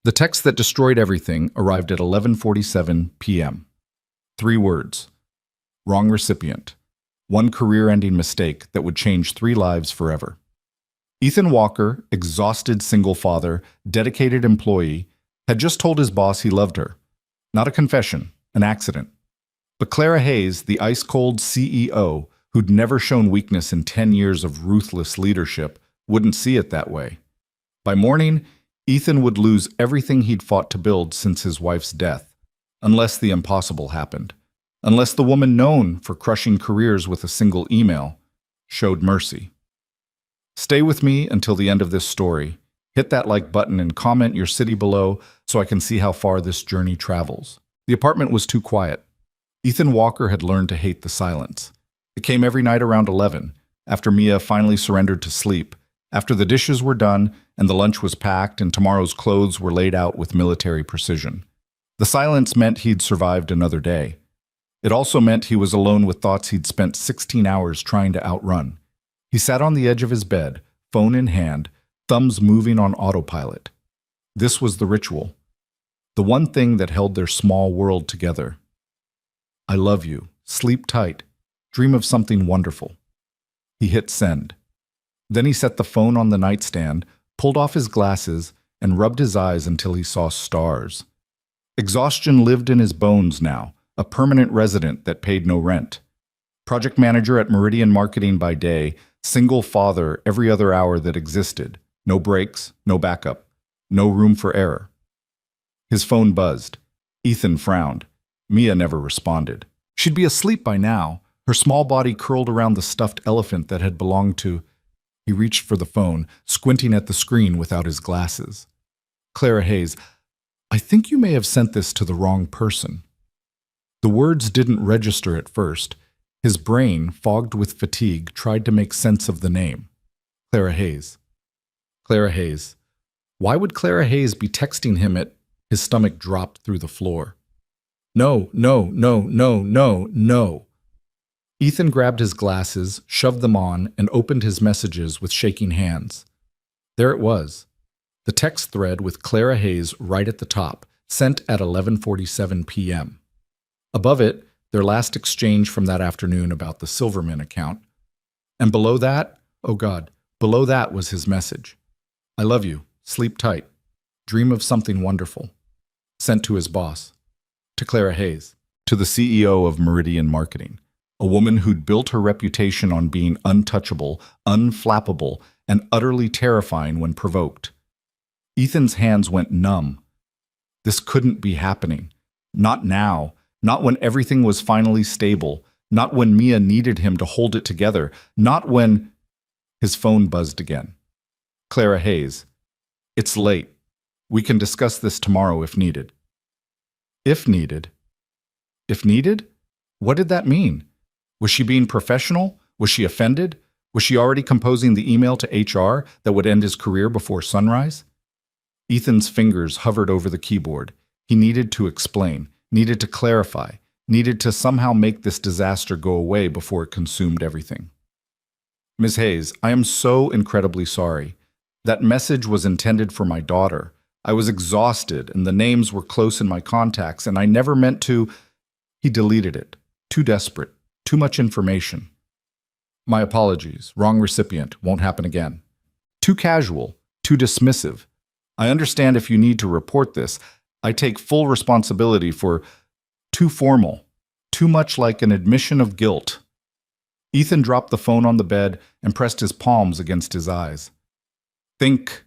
The text that destroyed everything arrived at 11:47 p.m. 3 words. Wrong recipient. One career-ending mistake that would change 3 lives forever. Ethan Walker, exhausted single father, dedicated employee, had just told his boss he loved her. Not a confession, an accident. But Clara Hayes, the ice-cold CEO, who'd never shown weakness in 10 years of ruthless leadership, wouldn't see it that way. By morning, Ethan would lose everything he'd fought to build since his wife's death, unless the impossible happened, unless the woman known for crushing careers with a single email showed mercy. Stay with me until the end of this story. Hit that like button and comment your city below so I can see how far this journey travels. The apartment was too quiet. Ethan Walker had learned to hate the silence. It came every night around 11, after Mia finally surrendered to sleep, after the dishes were done and the lunch was packed and tomorrow's clothes were laid out with military precision. The silence meant he'd survived another day. It also meant he was alone with thoughts he'd spent 16 hours trying to outrun. He sat on the edge of his bed, phone in hand, thumbs moving on autopilot. This was the ritual, the one thing that held their small world together. I love you. Sleep tight. Dream of something wonderful. He hit send. Then he set the phone on the nightstand, pulled off his glasses, and rubbed his eyes until he saw stars. Exhaustion lived in his bones now, a permanent resident that paid no rent. Project manager at Meridian Marketing by day, single father every other hour that existed. No breaks, no backup, no room for error. His phone buzzed. Ethan frowned. Mia never responded. She'd be asleep by now, her small body curled around the stuffed elephant that had belonged to... He reached for the phone, squinting at the screen without his glasses. Clara Hayes, I think you may have sent this to the wrong person. The words didn't register at first. His brain, fogged with fatigue, tried to make sense of the name. Clara Hayes. Clara Hayes. Why would Clara Hayes be texting him at... His stomach dropped through the floor. No, no, no, no, no, no. Ethan grabbed his glasses, shoved them on, and opened his messages with shaking hands. There it was. The text thread with Clara Hayes right at the top, sent at 11:47 p.m. Above it, their last exchange from that afternoon about the Silverman account. And below that, oh God, below that was his message. I love you. Sleep tight. Dream of something wonderful. Sent to his boss. To Clara Hayes. To the CEO of Meridian Marketing. A woman who'd built her reputation on being untouchable, unflappable, and utterly terrifying when provoked. Ethan's hands went numb. This couldn't be happening. Not now. Not when everything was finally stable. Not when Mia needed him to hold it together. Not when... His phone buzzed again. Clara Hayes. It's late. We can discuss this tomorrow if needed. If needed? If needed? What did that mean? Was she being professional? Was she offended? Was she already composing the email to HR that would end his career before sunrise? Ethan's fingers hovered over the keyboard. He needed to explain, needed to clarify, needed to somehow make this disaster go away before it consumed everything. Ms. Hayes, I am so incredibly sorry. That message was intended for my daughter. I was exhausted, and the names were close in my contacts, and I never meant to... He deleted it. Too desperate. Too much information. My apologies. Wrong recipient. Won't happen again. Too casual. Too dismissive. I understand if you need to report this. I take full responsibility for... Too formal. Too much like an admission of guilt. Ethan dropped the phone on the bed and pressed his palms against his eyes. Think.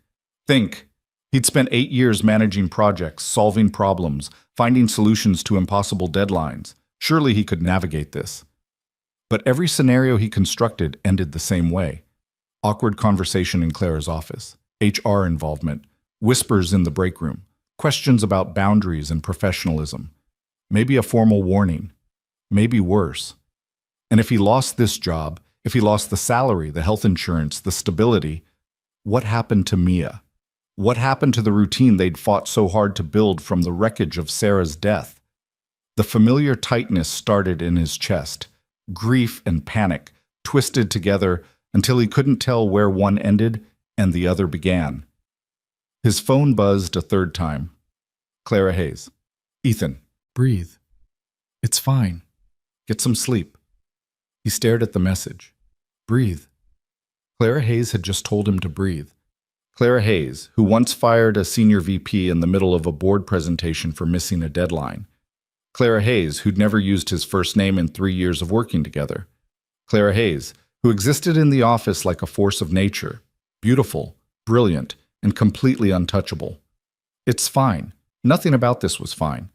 He'd spent 8 years managing projects, solving problems, finding solutions to impossible deadlines. Surely he could navigate this. But every scenario he constructed ended the same way. Awkward conversation in Clara's office, HR involvement, whispers in the break room, questions about boundaries and professionalism. Maybe a formal warning. Maybe worse. And if he lost this job, if he lost the salary, the health insurance, the stability, what happened to Mia? What happened to the routine they'd fought so hard to build from the wreckage of Sarah's death? The familiar tightness started in his chest. Grief and panic twisted together until he couldn't tell where one ended and the other began. His phone buzzed a third time. Clara Hayes. Ethan. Breathe. It's fine. Get some sleep. He stared at the message. Breathe. Clara Hayes had just told him to breathe. Clara Hayes, who once fired a senior VP in the middle of a board presentation for missing a deadline. Clara Hayes, who'd never used his first name in 3 years of working together. Clara Hayes, who existed in the office like a force of nature, beautiful, brilliant, and completely untouchable. It's fine. Nothing about this was fine.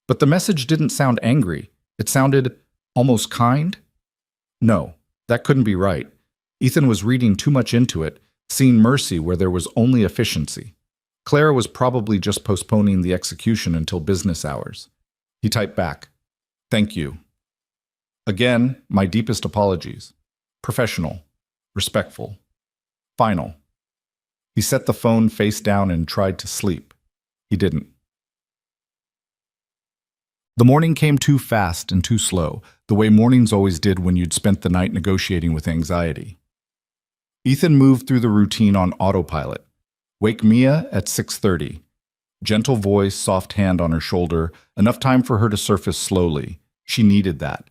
But the message didn't sound angry. It sounded almost kind. No, that couldn't be right. Ethan was reading too much into it, seeing mercy where there was only efficiency. Clara was probably just postponing the execution until business hours. He typed back, "Thank you. Again, my deepest apologies. Professional, respectful, final." He set the phone face down and tried to sleep. He didn't. The morning came too fast and too slow, the way mornings always did when you'd spent the night negotiating with anxiety. Ethan moved through the routine on autopilot. Wake Mia at 6:30. Gentle voice, soft hand on her shoulder, enough time for her to surface slowly. She needed that.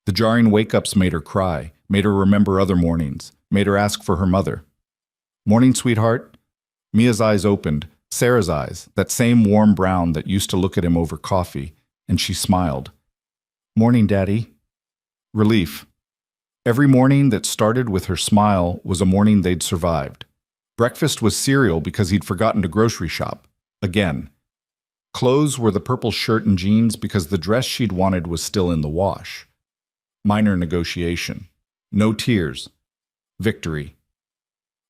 The jarring wake-ups made her cry, made her remember other mornings, made her ask for her mother. "Morning, sweetheart." Mia's eyes opened, Sarah's eyes, that same warm brown that used to look at him over coffee, and she smiled. "Morning, Daddy." Relief. Every morning that started with her smile was a morning they'd survived. Breakfast was cereal because he'd forgotten to grocery shop. Again. Clothes were the purple shirt and jeans because the dress she'd wanted was still in the wash. Minor negotiation. No tears. Victory.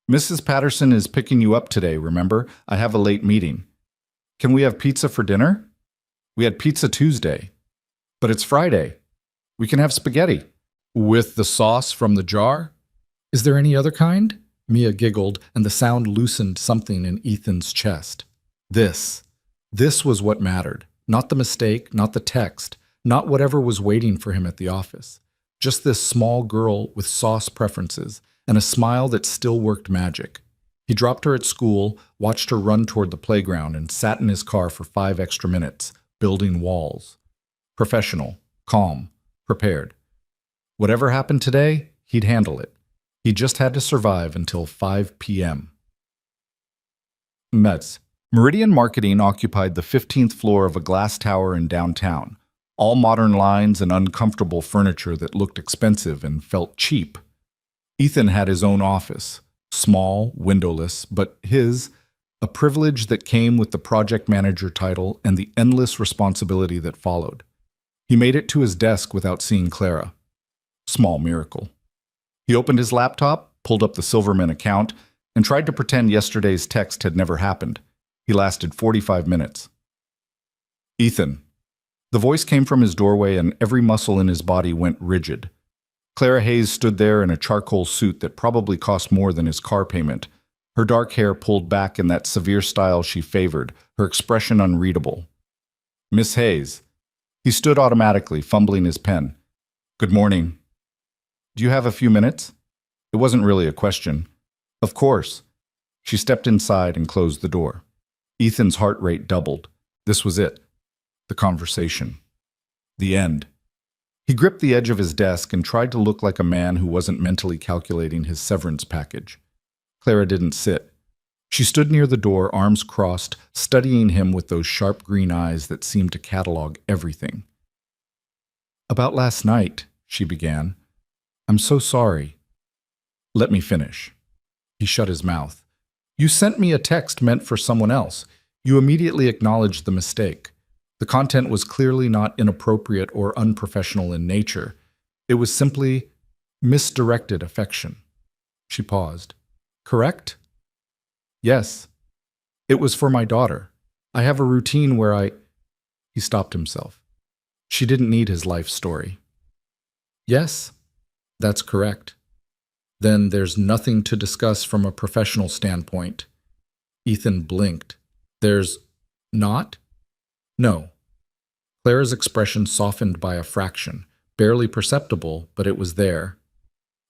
"Mrs. Patterson is picking you up today, remember? I have a late meeting. Can we have pizza for dinner? We had pizza Tuesday. But it's Friday. We can have spaghetti." "With the sauce from the jar? Is there any other kind?" Mia giggled, and the sound loosened something in Ethan's chest. This was what mattered. Not the mistake, not the text, not whatever was waiting for him at the office. Just this small girl with sauce preferences and a smile that still worked magic. He dropped her at school, watched her run toward the playground, and sat in his car for 5 extra minutes, building walls. Professional, calm, prepared. Whatever happened today, he'd handle it. He just had to survive until 5 p.m. Mets. Meridian Marketing occupied the 15th floor of a glass tower in downtown, all modern lines and uncomfortable furniture that looked expensive and felt cheap. Ethan had his own office, small, windowless, but his, a privilege that came with the project manager title and the endless responsibility that followed. He made it to his desk without seeing Clara. Small miracle. He opened his laptop, pulled up the Silverman account, and tried to pretend yesterday's text had never happened. He lasted 45 minutes. "Ethan." The voice came from his doorway and every muscle in his body went rigid. Clara Hayes stood there in a charcoal suit that probably cost more than his car payment, her dark hair pulled back in that severe style she favored, her expression unreadable. "Miss Hayes." He stood automatically, fumbling his pen. "Good morning. Do you have a few minutes?" It wasn't really a question. "Of course." She stepped inside and closed the door. Ethan's heart rate doubled. This was it. The conversation. The end. He gripped the edge of his desk and tried to look like a man who wasn't mentally calculating his severance package. Clara didn't sit. She stood near the door, arms crossed, studying him with those sharp green eyes that seemed to catalog everything. "About last night," she began. "I'm so sorry." "Let me finish." He shut his mouth. "You sent me a text meant for someone else. You immediately acknowledged the mistake. The content was clearly not inappropriate or unprofessional in nature. It was simply misdirected affection." She paused. "Correct?" "Yes. It was for my daughter. I have a routine where I—" He stopped himself. She didn't need his life story. "Yes, that's correct. Then there's nothing to discuss from a professional standpoint." Ethan blinked. "There's not?" "No." Clara's expression softened by a fraction, barely perceptible, but it was there.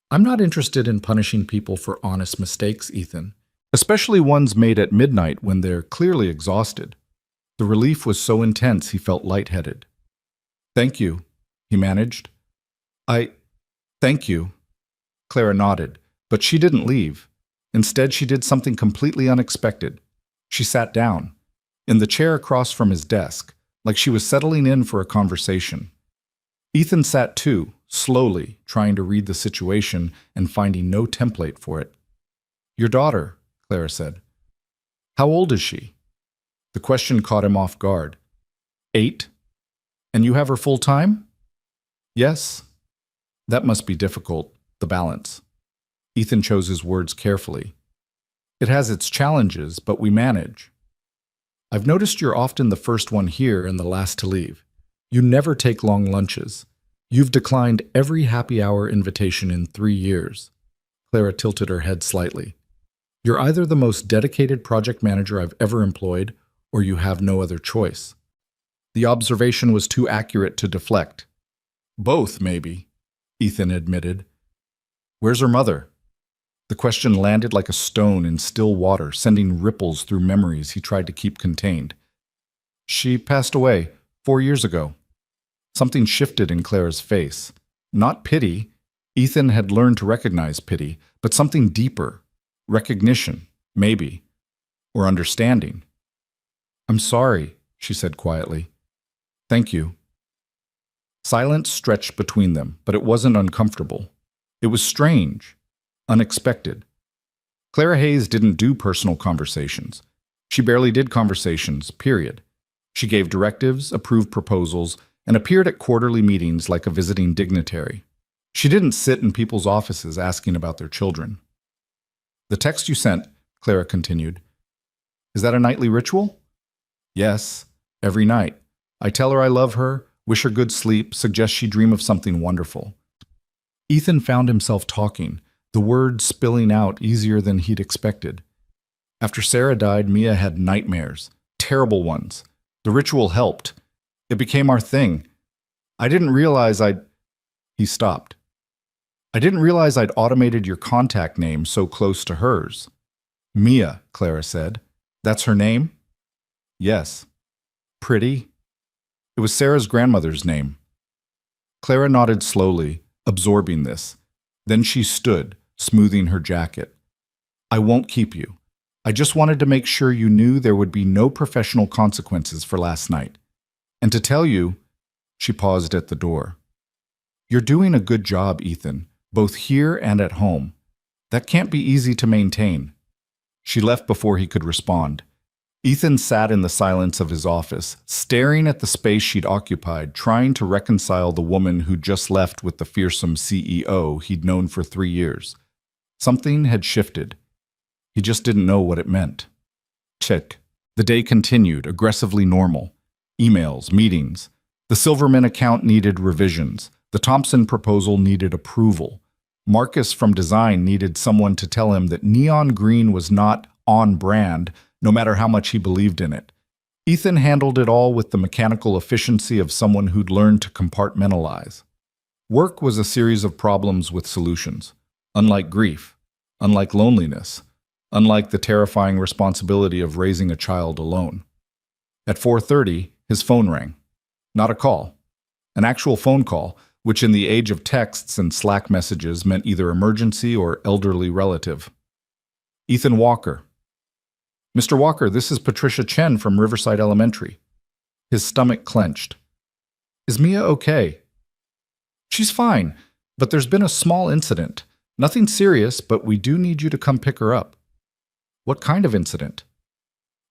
"I'm not interested in punishing people for honest mistakes, Ethan. especially ones made at midnight when they're clearly exhausted. The relief was so intense he felt lightheaded. "Thank you," he managed. "I... thank you." Clara nodded, but she didn't leave. Instead, she did something completely unexpected. She sat down, in the chair across from his desk, like she was settling in for a conversation. Ethan sat too, slowly, trying to read the situation and finding no template for it. "Your daughter," Clara said. "How old is she?" The question caught him off guard. 8? "And you have her full-time?" "Yes." "That must be difficult, the balance." Ethan chose his words carefully. "It has its challenges, but we manage. I've noticed you're often the first one here and the last to leave. You never take long lunches. You've declined every happy hour invitation in 3 years." Clara tilted her head slightly. "You're either the most dedicated project manager I've ever employed, or you have no other choice." The observation was too accurate to deflect. "Both, maybe," Ethan admitted. "Where's her mother?" The question landed like a stone in still water, sending ripples through memories he tried to keep contained. "She passed away 4 years ago." Something shifted in Clara's face. Not pity. Ethan had learned to recognize pity, but something deeper. Recognition, maybe. Or understanding. "I'm sorry," she said quietly. "Thank you." Silence stretched between them, but it wasn't uncomfortable. It was strange. Unexpected. Clara Hayes didn't do personal conversations. She barely did conversations, period. She gave directives, approved proposals, and appeared at quarterly meetings like a visiting dignitary. She didn't sit in people's offices asking about their children. "The text you sent," Clara continued, "is that a nightly ritual?" "Yes, every night. I tell her I love her, wish her good sleep, suggest she dream of something wonderful." Ethan found himself talking, the words spilling out easier than he'd expected. "After Sarah died, Mia had nightmares, terrible ones. The ritual helped. It became our thing. I didn't realize I'd..." He stopped. "I didn't realize I'd automated your contact name so close to hers." "Mia," Clara said. "That's her name?" "Yes." "Pretty?" "It was Sarah's grandmother's name." Clara nodded slowly, absorbing this. Then she stood, smoothing her jacket. "I won't keep you. I just wanted to make sure you knew there would be no professional consequences for last night. And to tell you..." She paused at the door. "You're doing a good job, Ethan, both here and at home. That can't be easy to maintain." She left before he could respond. Ethan sat in the silence of his office, staring at the space she'd occupied, trying to reconcile the woman who'd just left with the fearsome CEO he'd known for 3 years. Something had shifted. He just didn't know what it meant. Check. The day continued, aggressively normal. Emails, meetings. The Silverman account needed revisions. The Thompson proposal needed approval. Marcus from design needed someone to tell him that neon green was not on brand, no matter how much he believed in it. Ethan handled it all with the mechanical efficiency of someone who'd learned to compartmentalize. Work was a series of problems with solutions. Unlike grief, unlike loneliness, unlike the terrifying responsibility of raising a child alone. At 4:30, his phone rang. Not a call. An actual phone call, which in the age of texts and Slack messages meant either emergency or elderly relative. Ethan Walker. "Mr. Walker, this is Patricia Chen from Riverside Elementary." His stomach clenched. "Is Mia okay?" "She's fine, but there's been a small incident. Nothing serious, but we do need you to come pick her up." "What kind of incident?"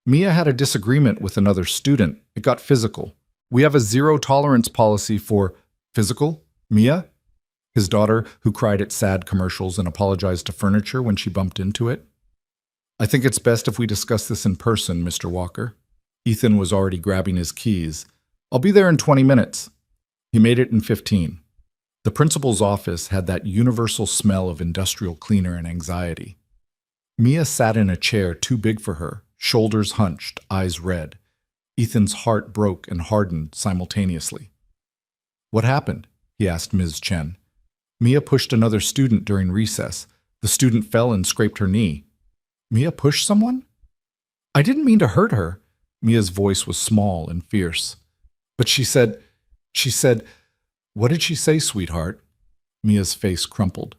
"Mia had a disagreement with another student. It got physical. We have a zero-tolerance policy for..." "Physical? Mia?" His daughter, who cried at sad commercials and apologized to furniture when she bumped into it. "I think it's best if we discuss this in person, Mr. Walker." Ethan was already grabbing his keys. "I'll be there in 20 minutes. He made it in 15. The principal's office had that universal smell of industrial cleaner and anxiety. Mia sat in a chair too big for her, shoulders hunched, eyes red. Ethan's heart broke and hardened simultaneously. "What happened?" he asked Ms. Chen. "Mia pushed another student during recess. The student fell and scraped her knee." Mia pushed someone? I didn't mean to hurt her. Mia's voice was small and fierce. But she said, what did she say, sweetheart? Mia's face crumpled.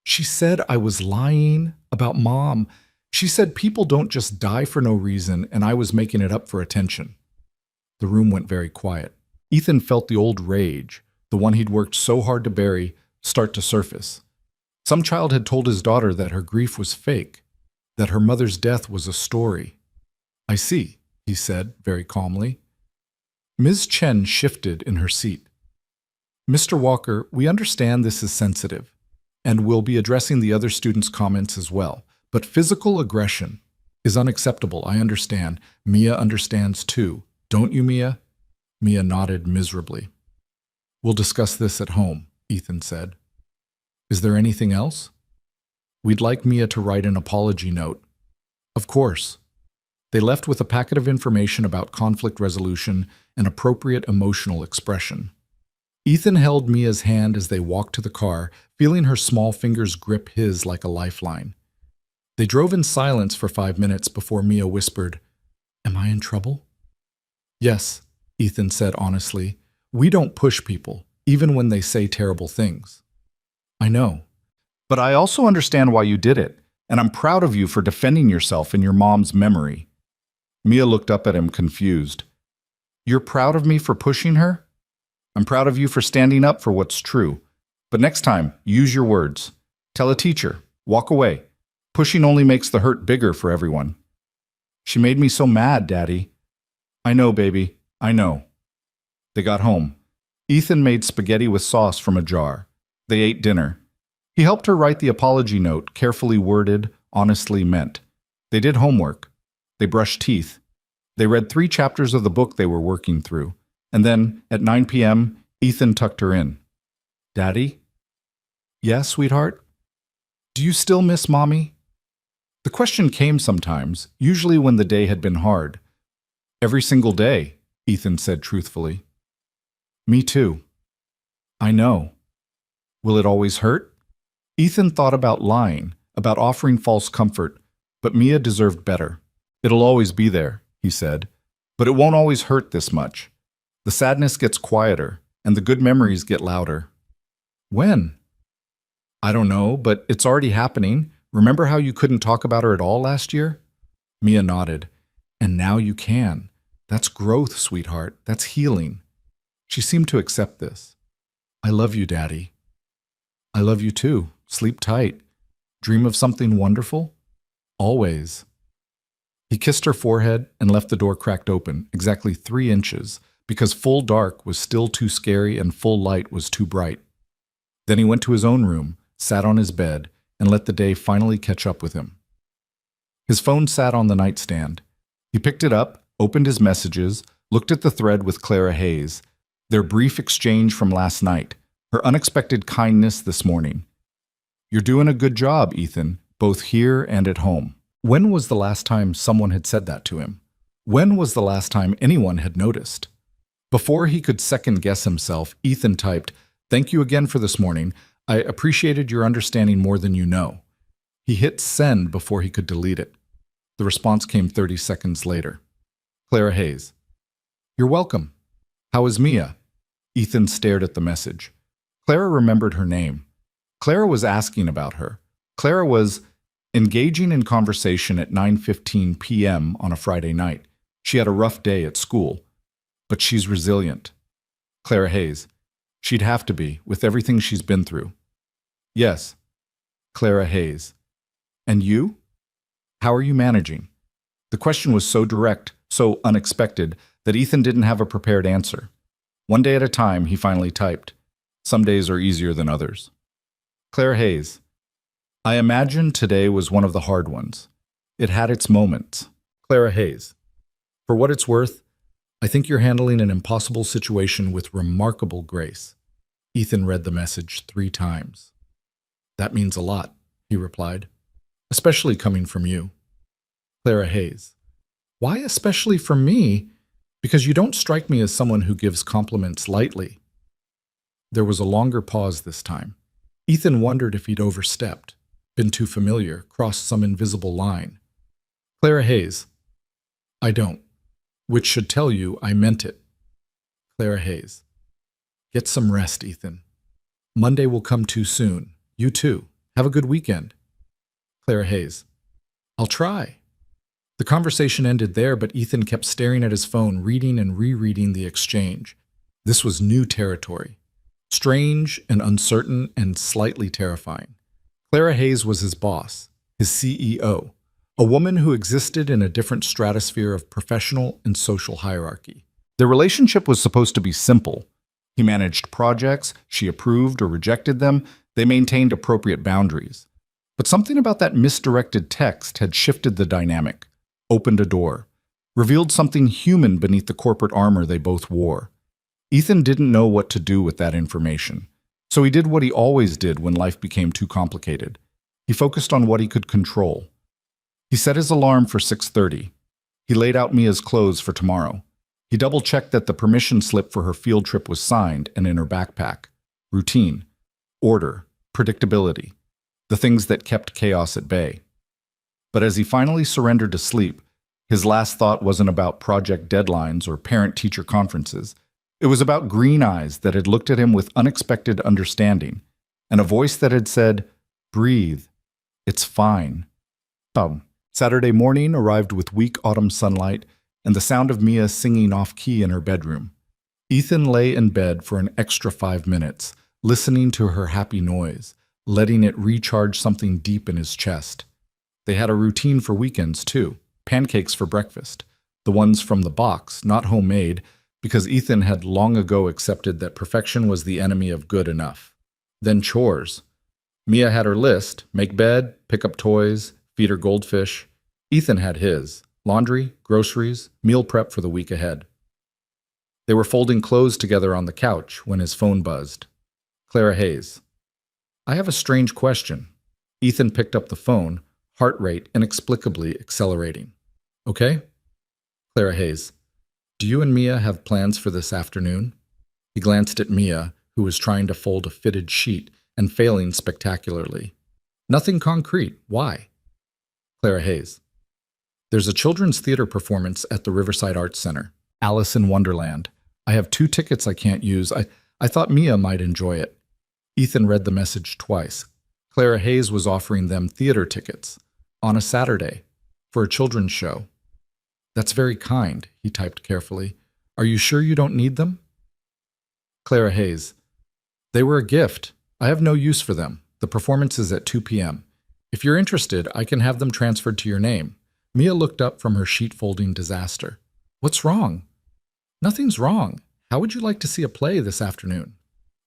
She said I was lying about Mom. She said people don't just die for no reason, and I was making it up for attention. The room went very quiet. Ethan felt the old rage, the one he'd worked so hard to bury, start to surface. Some child had told his daughter that her grief was fake, that her mother's death was a story. I see, he said very calmly. Ms. Chen shifted in her seat. Mr. Walker, we understand this is sensitive, and we'll be addressing the other students' comments as well. But physical aggression is unacceptable, I understand. Mia understands too. Don't you, Mia? Mia nodded miserably. We'll discuss this at home, Ethan said. Is there anything else? We'd like Mia to write an apology note. Of course. They left with a packet of information about conflict resolution and appropriate emotional expression. Ethan held Mia's hand as they walked to the car, feeling her small fingers grip his like a lifeline. They drove in silence for 5 minutes before Mia whispered, Am I in trouble? Yes, Ethan said honestly. We don't push people, even when they say terrible things. I know. But I also understand why you did it, and I'm proud of you for defending yourself in your mom's memory. Mia looked up at him confused. You're proud of me for pushing her? I'm proud of you for standing up for what's true. But next time, use your words. Tell a teacher. Walk away. Pushing only makes the hurt bigger for everyone. She made me so mad, Daddy. I know, baby. I know. They got home. Ethan made spaghetti with sauce from a jar. They ate dinner. He helped her write the apology note, carefully worded, honestly meant. They did homework. They brushed teeth. They read 3 chapters of the book they were working through. And then, at 9 p.m., Ethan tucked her in. Daddy? Yes, sweetheart? Do you still miss Mommy? The question came sometimes, usually when the day had been hard. Every single day, Ethan said truthfully. Me too. I know. Will it always hurt? Ethan thought about lying, about offering false comfort, but Mia deserved better. It'll always be there, he said, but it won't always hurt this much. The sadness gets quieter, and the good memories get louder. When? I don't know, but it's already happening. Remember how you couldn't talk about her at all last year? Mia nodded. And now you can. That's growth, sweetheart. That's healing. She seemed to accept this. I love you, Daddy. I love you too. Sleep tight. Dream of something wonderful? Always. He kissed her forehead and left the door cracked open, exactly 3 inches, because full dark was still too scary and full light was too bright. Then he went to his own room, sat on his bed, and let the day finally catch up with him. His phone sat on the nightstand. He picked it up, opened his messages, looked at the thread with Clara Hayes, their brief exchange from last night, her unexpected kindness this morning. You're doing a good job, Ethan, both here and at home. When was the last time someone had said that to him? When was the last time anyone had noticed? Before he could second-guess himself, Ethan typed, Thank you again for this morning. I appreciated your understanding more than you know. He hit send before he could delete it. The response came 30 seconds later. Clara Hayes. You're welcome. How is Mia? Ethan stared at the message. Clara remembered her name. Clara was asking about her. Clara was engaging in conversation at 9:15 p.m. on a Friday night. She had a rough day at school. But she's resilient. Clara Hayes. She'd have to be, with everything she's been through. Yes. Clara Hayes. And you? How are you managing? The question was so direct, so unexpected, that Ethan didn't have a prepared answer. One day at a time, he finally typed. Some days are easier than others. Clara Hayes. I imagine today was one of the hard ones. It had its moments. Clara Hayes. For what it's worth, I think you're handling an impossible situation with remarkable grace. Ethan read the message 3 times. That means a lot, he replied, especially coming from you. Clara Hayes. Why especially from me? Because you don't strike me as someone who gives compliments lightly. There was a longer pause this time. Ethan wondered if he'd overstepped. Been too familiar, crossed some invisible line. Clara Hayes. I don't. Which should tell you I meant it. Clara Hayes. Get some rest, Ethan. Monday will come too soon. You too. Have a good weekend. Clara Hayes. I'll try. The conversation ended there, but Ethan kept staring at his phone, reading and rereading the exchange. This was new territory. Strange and uncertain and slightly terrifying. Clara Hayes was his boss, his CEO, a woman who existed in a different stratosphere of professional and social hierarchy. Their relationship was supposed to be simple. He managed projects, she approved or rejected them, they maintained appropriate boundaries. But something about that misdirected text had shifted the dynamic, opened a door, revealed something human beneath the corporate armor they both wore. Ethan didn't know what to do with that information, so he did what he always did when life became too complicated. He focused on what he could control. He set his alarm for 6:30. He laid out Mia's clothes for tomorrow. He double-checked that the permission slip for her field trip was signed and in her backpack. Routine, order, predictability, the things that kept chaos at bay. But as he finally surrendered to sleep, his last thought wasn't about project deadlines or parent-teacher conferences. It was about green eyes that had looked at him with unexpected understanding, and a voice that had said, "Breathe. It's fine." Saturday morning arrived with weak autumn sunlight and the sound of Mia singing off-key in her bedroom. Ethan lay in bed for an extra 5 minutes, listening to her happy noise, letting it recharge something deep in his chest. They had a routine for weekends, too. Pancakes for breakfast. The ones from the box, not homemade, because Ethan had long ago accepted that perfection was the enemy of good enough. Then chores. Mia had her list: make bed, pick up toys, feed her goldfish. Ethan had his: laundry, groceries, meal prep for the week ahead. They were folding clothes together on the couch when his phone buzzed. Clara Hayes. I have a strange question. Ethan picked up the phone, heart rate inexplicably accelerating. Okay? Clara Hayes. Do you and Mia have plans for this afternoon? He glanced at Mia, who was trying to fold a fitted sheet and failing spectacularly. Nothing concrete. Why? Clara Hayes. There's a children's theater performance at the Riverside Arts Center. Alice in Wonderland. I have 2 tickets I can't use. I thought Mia might enjoy it. Ethan read the message twice. Clara Hayes was offering them theater tickets on a Saturday for a children's show. That's very kind, he typed carefully. Are you sure you don't need them? Clara Hayes. They were a gift. I have no use for them. The performance is at 2 p.m. If you're interested, I can have them transferred to your name. Mia looked up from her sheet-folding disaster. What's wrong? Nothing's wrong. How would you like to see a play this afternoon?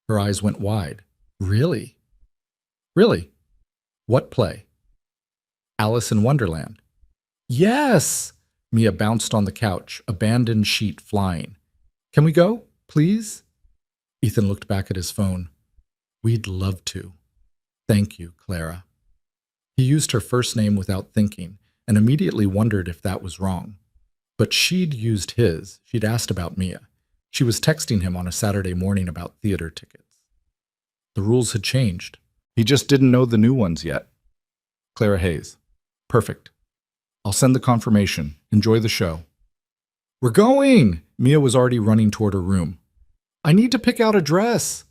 Her eyes went wide. Really? Really? What play? Alice in Wonderland. Yes! Mia bounced on the couch, abandoned sheet flying. Can we go, please? Ethan looked back at his phone. We'd love to. Thank you, Clara. He used her first name without thinking and immediately wondered if that was wrong. But she'd used his. She'd asked about Mia. She was texting him on a Saturday morning about theater tickets. The rules had changed. He just didn't know the new ones yet. Clara Hayes. Perfect. I'll send the confirmation. Enjoy the show. We're going! Mia was already running toward her room. I need to pick out a dress.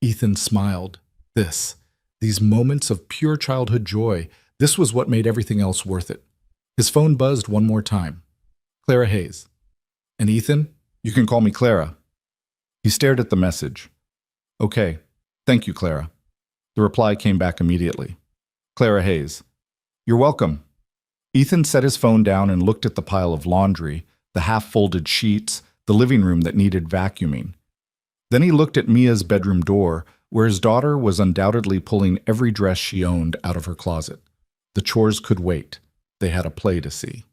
Ethan smiled. These moments of pure childhood joy, this was what made everything else worth it. His phone buzzed one more time. Clara Hayes. And Ethan, you can call me Clara. He stared at the message. Okay. Thank you, Clara. The reply came back immediately. Clara Hayes. You're welcome. Ethan set his phone down and looked at the pile of laundry, the half-folded sheets, the living room that needed vacuuming. Then he looked at Mia's bedroom door, where his daughter was undoubtedly pulling every dress she owned out of her closet. The chores could wait. They had a play to see.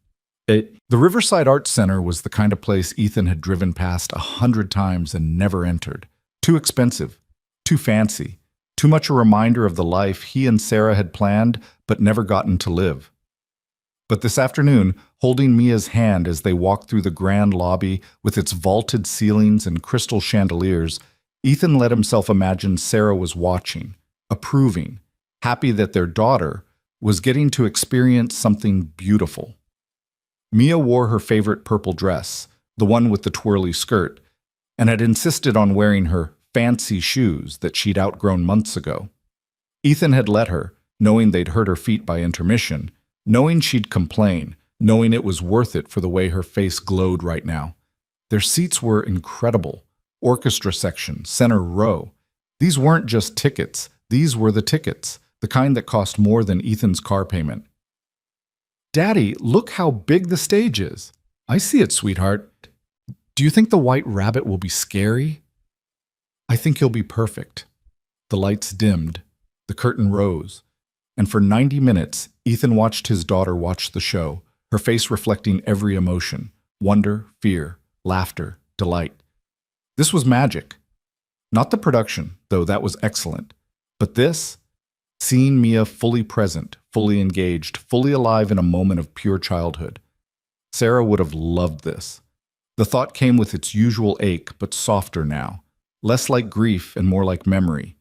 The Riverside Arts Center was the kind of place Ethan had driven past 100 times and never entered. Too expensive, too fancy, too much a reminder of the life he and Sarah had planned but never gotten to live. But this afternoon, holding Mia's hand as they walked through the grand lobby with its vaulted ceilings and crystal chandeliers, Ethan let himself imagine Sarah was watching, approving, happy that their daughter was getting to experience something beautiful. Mia wore her favorite purple dress, the one with the twirly skirt, and had insisted on wearing her fancy shoes that she'd outgrown months ago. Ethan had let her, knowing they'd hurt her feet by intermission, knowing she'd complain, knowing it was worth it for the way her face glowed right now. Their seats were incredible. Orchestra section, center row. These weren't just tickets. These were the tickets, the kind that cost more than Ethan's car payment. Daddy, look how big the stage is. I see it, sweetheart. Do you think the white rabbit will be scary? I think he'll be perfect. The lights dimmed. The curtain rose. And for 90 minutes, Ethan watched his daughter watch the show, her face reflecting every emotion: wonder, fear, laughter, delight. This was magic. Not the production, though that was excellent, but this, seeing Mia fully present, fully engaged, fully alive in a moment of pure childhood. Sarah would have loved this. The thought came with its usual ache, but softer now, less like grief and more like memory.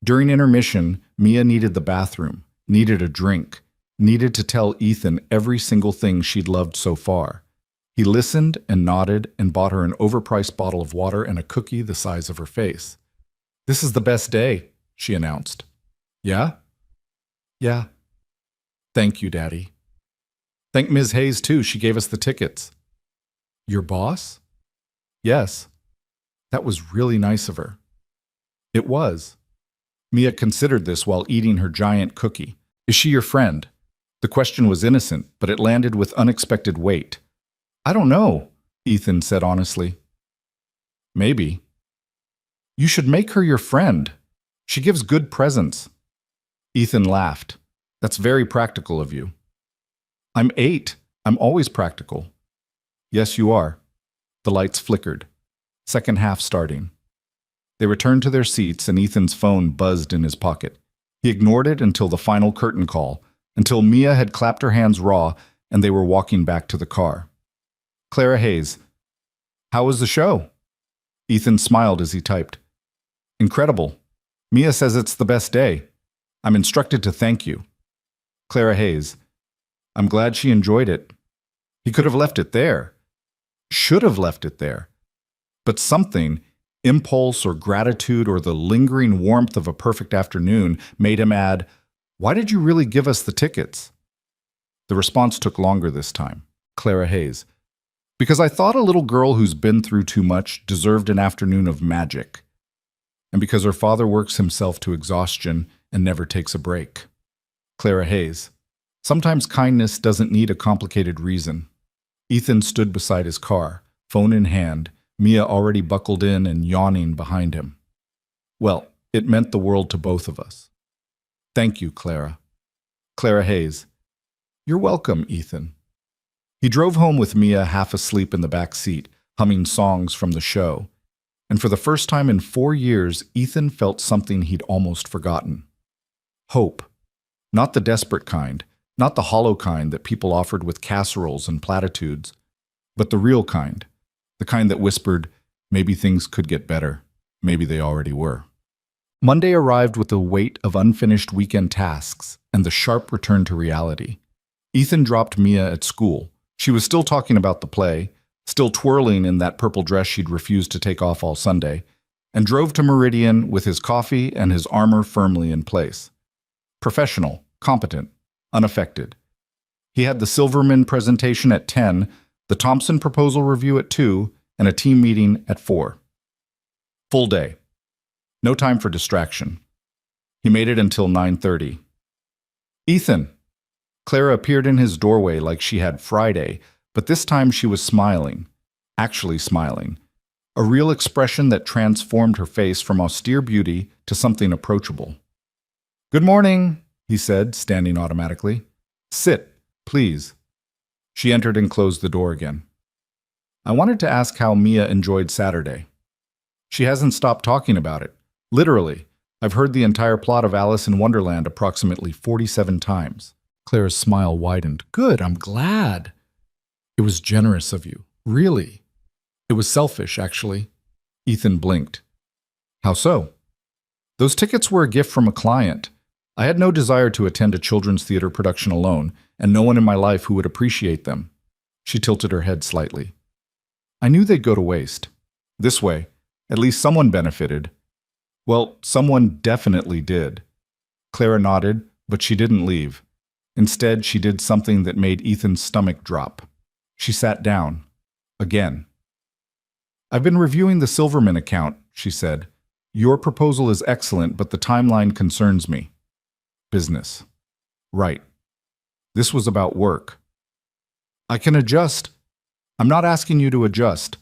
During intermission, Mia needed the bathroom, needed a drink, needed to tell Ethan every single thing she'd loved so far. He listened and nodded and bought her an overpriced bottle of water and a cookie the size of her face. "This is the best day," she announced. "Yeah?" "Yeah." "Thank you, Daddy." "Thank Ms. Hayes, too. She gave us the tickets." "Your boss?" "Yes." "That was really nice of her." "It was." Mia considered this while eating her giant cookie. "Is she your friend?" The question was innocent, but it landed with unexpected weight. "I don't know," Ethan said honestly. "Maybe." "You should make her your friend. She gives good presents." Ethan laughed. "That's very practical of you." "I'm 8. I'm always practical." "Yes, you are." The lights flickered. Second half starting. They returned to their seats and Ethan's phone buzzed in his pocket. He ignored it until the final curtain call, until Mia had clapped her hands raw and they were walking back to the car. Clara Hayes. "How was the show?" Ethan smiled as he typed. "Incredible. Mia says it's the best day. I'm instructed to thank you." Clara Hayes. "I'm glad she enjoyed it. He could have left it there. Should have left it there. But something, impulse or gratitude or the lingering warmth of a perfect afternoon, made him add, 'Why did you really give us the tickets?'" The response took longer this time. Clara Hayes. "Because I thought a little girl who's been through too much deserved an afternoon of magic. And because her father works himself to exhaustion and never takes a break." Clara Hayes. "Sometimes kindness doesn't need a complicated reason." Ethan stood beside his car, phone in hand, Mia already buckled in and yawning behind him. "Well, it meant the world to both of us." "Thank you, Clara." Clara Hayes. "You're welcome, Ethan." He drove home with Mia half asleep in the back seat, humming songs from the show. And for the first time in 4 years, Ethan felt something he'd almost forgotten. Hope. Not the desperate kind, not the hollow kind that people offered with casseroles and platitudes, but the real kind, the kind that whispered, maybe things could get better, maybe they already were. Monday arrived with the weight of unfinished weekend tasks and the sharp return to reality. Ethan dropped Mia at school. She was still talking about the play, still twirling in that purple dress she'd refused to take off all Sunday, and drove to Meridian with his coffee and his armor firmly in place. Professional, competent, unaffected. He had the Silverman presentation at 10, the Thompson proposal review at 2, and a team meeting at 4. Full day. No time for distraction. He made it until 9:30. "Ethan!" Clara appeared in his doorway like she had Friday, but this time she was smiling, actually smiling. A real expression that transformed her face from austere beauty to something approachable. "Good morning," he said, standing automatically. "Sit, please." She entered and closed the door again. "I wanted to ask how Mia enjoyed Saturday." "She hasn't stopped talking about it. Literally. I've heard the entire plot of Alice in Wonderland approximately 47 times. Clara's smile widened. "Good, I'm glad." "It was generous of you. Really. It was selfish, actually." Ethan blinked. "How so?" "Those tickets were a gift from a client. I had no desire to attend a children's theater production alone, and no one in my life who would appreciate them. She tilted her head slightly. I knew they'd go to waste. This way, at least someone benefited. Well, someone definitely did. Clara nodded, but she didn't leave. Instead, she did something that made Ethan's stomach drop. She sat down. Again. I've been reviewing the Silverman account, she said. Your proposal is excellent, but the timeline concerns me. Business. Right. This was about work. I can adjust. I'm not asking you to adjust.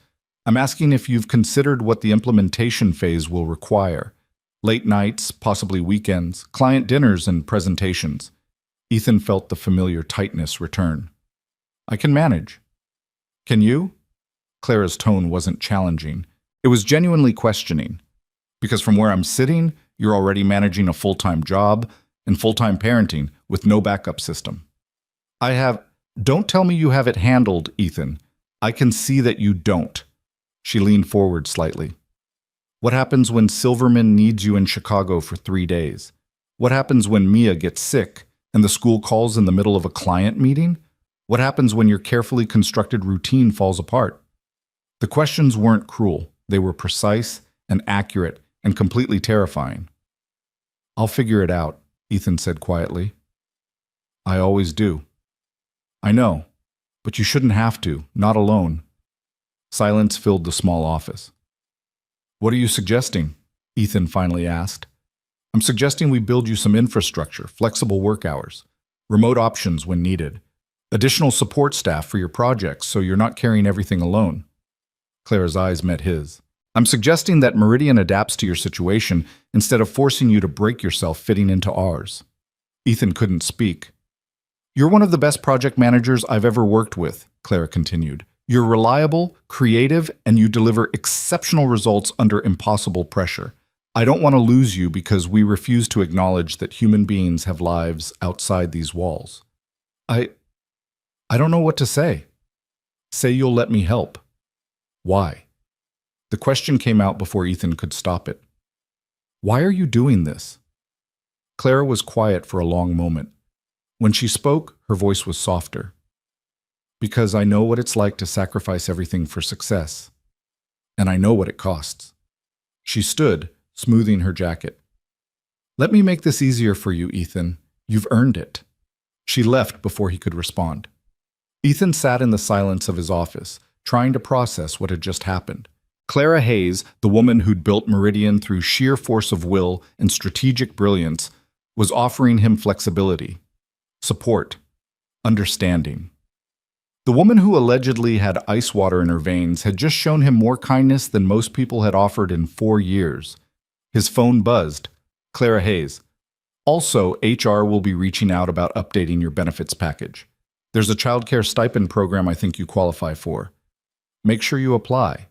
I'm asking if you've considered what the implementation phase will require. Late nights, possibly weekends, client dinners and presentations. Ethan felt the familiar tightness return. I can manage. Can you? Clara's tone wasn't challenging. It was genuinely questioning. Because from where I'm sitting, you're already managing a full-time job and full-time parenting with no backup system. Don't tell me you have it handled, Ethan. I can see that you don't. She leaned forward slightly. What happens when Silverman needs you in Chicago for 3 days? What happens when Mia gets sick and the school calls in the middle of a client meeting? What happens when your carefully constructed routine falls apart? The questions weren't cruel. They were precise and accurate and completely terrifying. I'll figure it out, Ethan said quietly. I always do. I know, but you shouldn't have to, not alone. Silence filled the small office. What are you suggesting? Ethan finally asked. I'm suggesting we build you some infrastructure, flexible work hours, remote options when needed, additional support staff for your projects so you're not carrying everything alone. Clara's eyes met his. I'm suggesting that Meridian adapts to your situation instead of forcing you to break yourself fitting into ours. Ethan couldn't speak. You're one of the best project managers I've ever worked with, Clara continued. You're reliable, creative, and you deliver exceptional results under impossible pressure. I don't want to lose you because we refuse to acknowledge that human beings have lives outside these walls. I don't know what to say. Say you'll let me help. Why? The question came out before Ethan could stop it. Why are you doing this? Clara was quiet for a long moment. When she spoke, her voice was softer. Because I know what it's like to sacrifice everything for success. And I know what it costs. She stood, smoothing her jacket. Let me make this easier for you, Ethan. You've earned it. She left before he could respond. Ethan sat in the silence of his office, trying to process what had just happened. Clara Hayes, the woman who'd built Meridian through sheer force of will and strategic brilliance, was offering him flexibility, support, understanding. The woman who allegedly had ice water in her veins had just shown him more kindness than most people had offered in 4 years. His phone buzzed. Clara Hayes. Also, HR will be reaching out about updating your benefits package. There's a childcare stipend program I think you qualify for. Make sure you apply.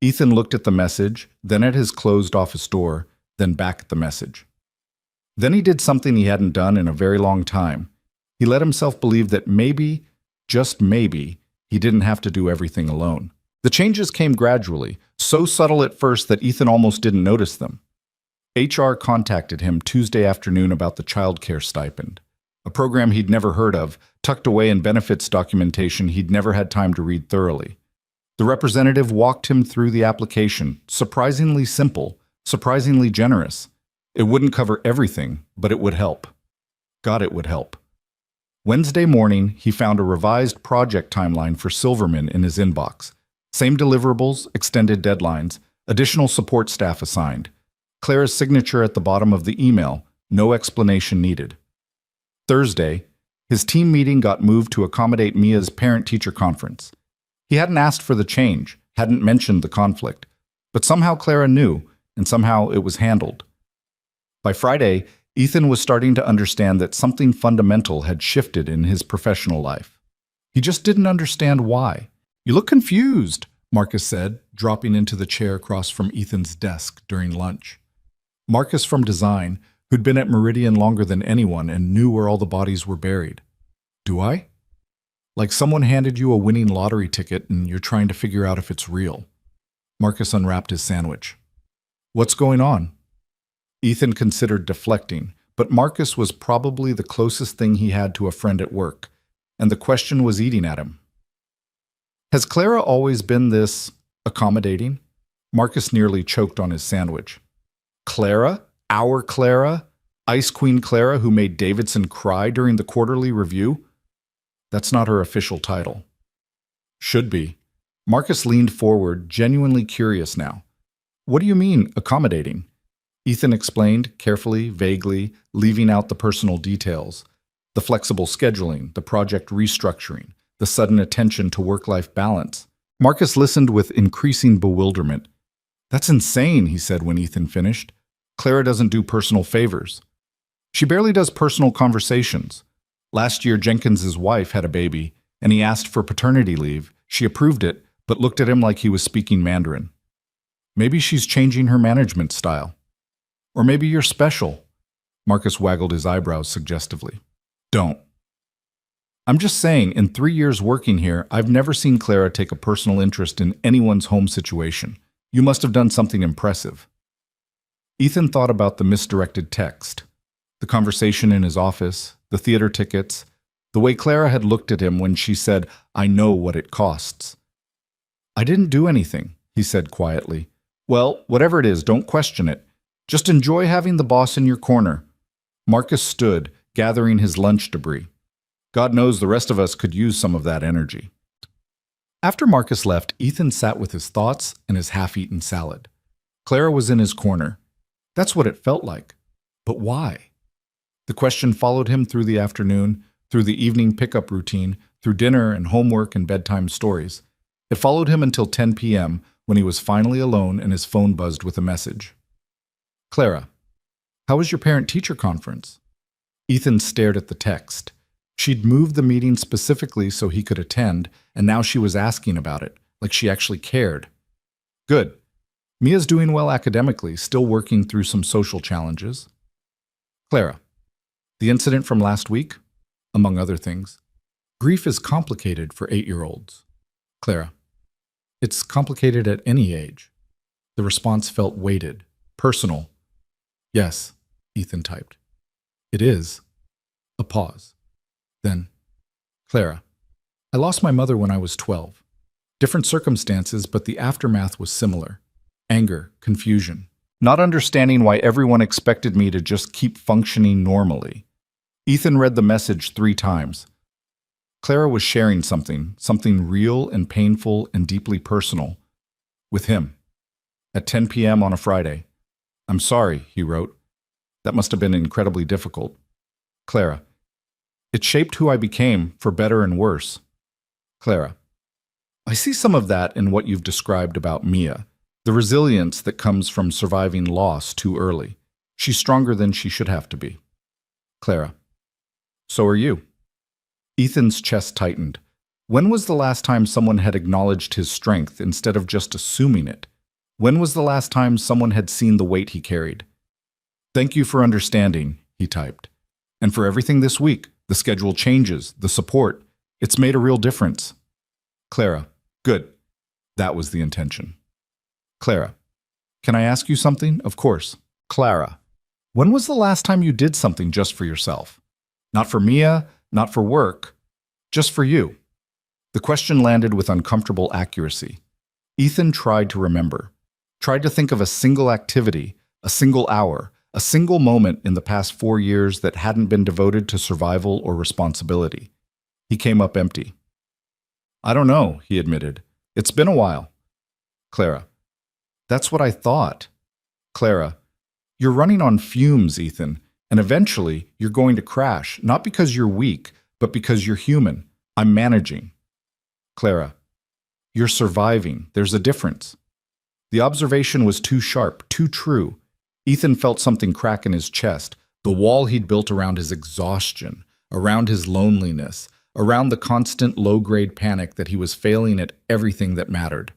Ethan looked at the message, then at his closed office door, then back at the message. Then he did something he hadn't done in a very long time. He let himself believe that maybe, just maybe, he didn't have to do everything alone. The changes came gradually, so subtle at first that Ethan almost didn't notice them. HR contacted him Tuesday afternoon about the childcare stipend, a program he'd never heard of, tucked away in benefits documentation he'd never had time to read thoroughly. The representative walked him through the application, surprisingly simple, surprisingly generous. It wouldn't cover everything, but it would help. God, it would help. Wednesday morning, he found a revised project timeline for Silverman in his inbox. Same deliverables, extended deadlines, additional support staff assigned. Clara's signature at the bottom of the email, no explanation needed. Thursday, his team meeting got moved to accommodate Mia's parent-teacher conference. He hadn't asked for the change, hadn't mentioned the conflict, but somehow Clara knew, and somehow it was handled. By Friday, Ethan was starting to understand that something fundamental had shifted in his professional life. He just didn't understand why. You look confused, Marcus said, dropping into the chair across from Ethan's desk during lunch. Marcus from design, who'd been at Meridian longer than anyone and knew where all the bodies were buried. Do I? Like someone handed you a winning lottery ticket and you're trying to figure out if it's real. Marcus unwrapped his sandwich. What's going on? Ethan considered deflecting, but Marcus was probably the closest thing he had to a friend at work, and the question was eating at him. Has Clara always been this accommodating? Marcus nearly choked on his sandwich. Clara? Our Clara? Ice Queen Clara, who made Davidson cry during the quarterly review? That's not her official title. Should be. Marcus leaned forward, genuinely curious now. What do you mean, accommodating? Ethan explained, carefully, vaguely, leaving out the personal details. The flexible scheduling, the project restructuring, the sudden attention to work-life balance. Marcus listened with increasing bewilderment. That's insane, he said when Ethan finished. Clara doesn't do personal favors. She barely does personal conversations. Last year, Jenkins's wife had a baby, and he asked for paternity leave. She approved it, but looked at him like he was speaking Mandarin. Maybe she's changing her management style. Or maybe you're special. Marcus waggled his eyebrows suggestively. Don't. I'm just saying, in 3 years working here, I've never seen Clara take a personal interest in anyone's home situation. You must have done something impressive. Ethan thought about the misdirected text, the conversation in his office, the theater tickets, the way Clara had looked at him when she said, "I know what it costs." I didn't do anything, he said quietly. Well, whatever it is, don't question it. Just enjoy having the boss in your corner. Marcus stood, gathering his lunch debris. God knows the rest of us could use some of that energy. After Marcus left, Ethan sat with his thoughts and his half-eaten salad. Clara was in his corner. That's what it felt like. But why? The question followed him through the afternoon, through the evening pickup routine, through dinner and homework and bedtime stories. It followed him until 10 p.m. when he was finally alone and his phone buzzed with a message. Clara, how was your parent-teacher conference? Ethan stared at the text. She'd moved the meeting specifically so he could attend, and now she was asking about it, like she actually cared. Good. Mia's doing well academically, still working through some social challenges. Clara, the incident from last week? Among other things. Grief is complicated for 8-year-olds. Clara, it's complicated at any age. The response felt weighted, personal. Yes, Ethan typed. It is. A pause. Then, Clara, I lost my mother when I was 12. Different circumstances, but the aftermath was similar. Anger, confusion, not understanding why everyone expected me to just keep functioning normally. Ethan read the message 3 times. Clara was sharing something real and painful and deeply personal, with him. At 10 p.m. on a Friday. I'm sorry, he wrote. That must have been incredibly difficult. Clara, it shaped who I became, for better and worse. Clara, I see some of that in what you've described about Mia, the resilience that comes from surviving loss too early. She's stronger than she should have to be. Clara, so are you. Ethan's chest tightened. When was the last time someone had acknowledged his strength instead of just assuming it? When was the last time someone had seen the weight he carried? Thank you for understanding, he typed. And for everything this week, the schedule changes, the support. It's made a real difference. Clara, good. That was the intention. Clara, can I ask you something? Of course. Clara, when was the last time you did something just for yourself? Not for Mia, not for work, just for you. The question landed with uncomfortable accuracy. Ethan tried to remember, tried to think of a single activity, a single hour, a single moment in the past 4 years that hadn't been devoted to survival or responsibility. He came up empty. I don't know, he admitted. It's been a while. Clara, that's what I thought. Clara, you're running on fumes, Ethan, and eventually you're going to crash, not because you're weak, but because you're human. I'm managing. Clara, you're surviving. There's a difference. The observation was too sharp, too true. Ethan felt something crack in his chest, the wall he'd built around his exhaustion, around his loneliness, around the constant low-grade panic that he was failing at everything that mattered.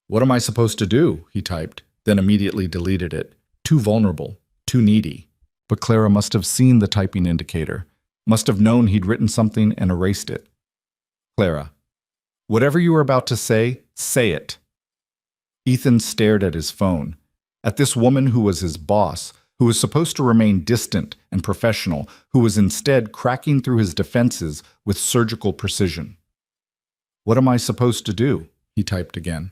What am I supposed to do? He typed, then immediately deleted it. Too vulnerable, too needy. But Clara must have seen the typing indicator, must have known he'd written something and erased it. Clara, whatever you were about to say it. Ethan stared at his phone, at this woman who was his boss, who was supposed to remain distant and professional, who was instead cracking through his defenses with surgical precision. "What am I supposed to do?" he typed again.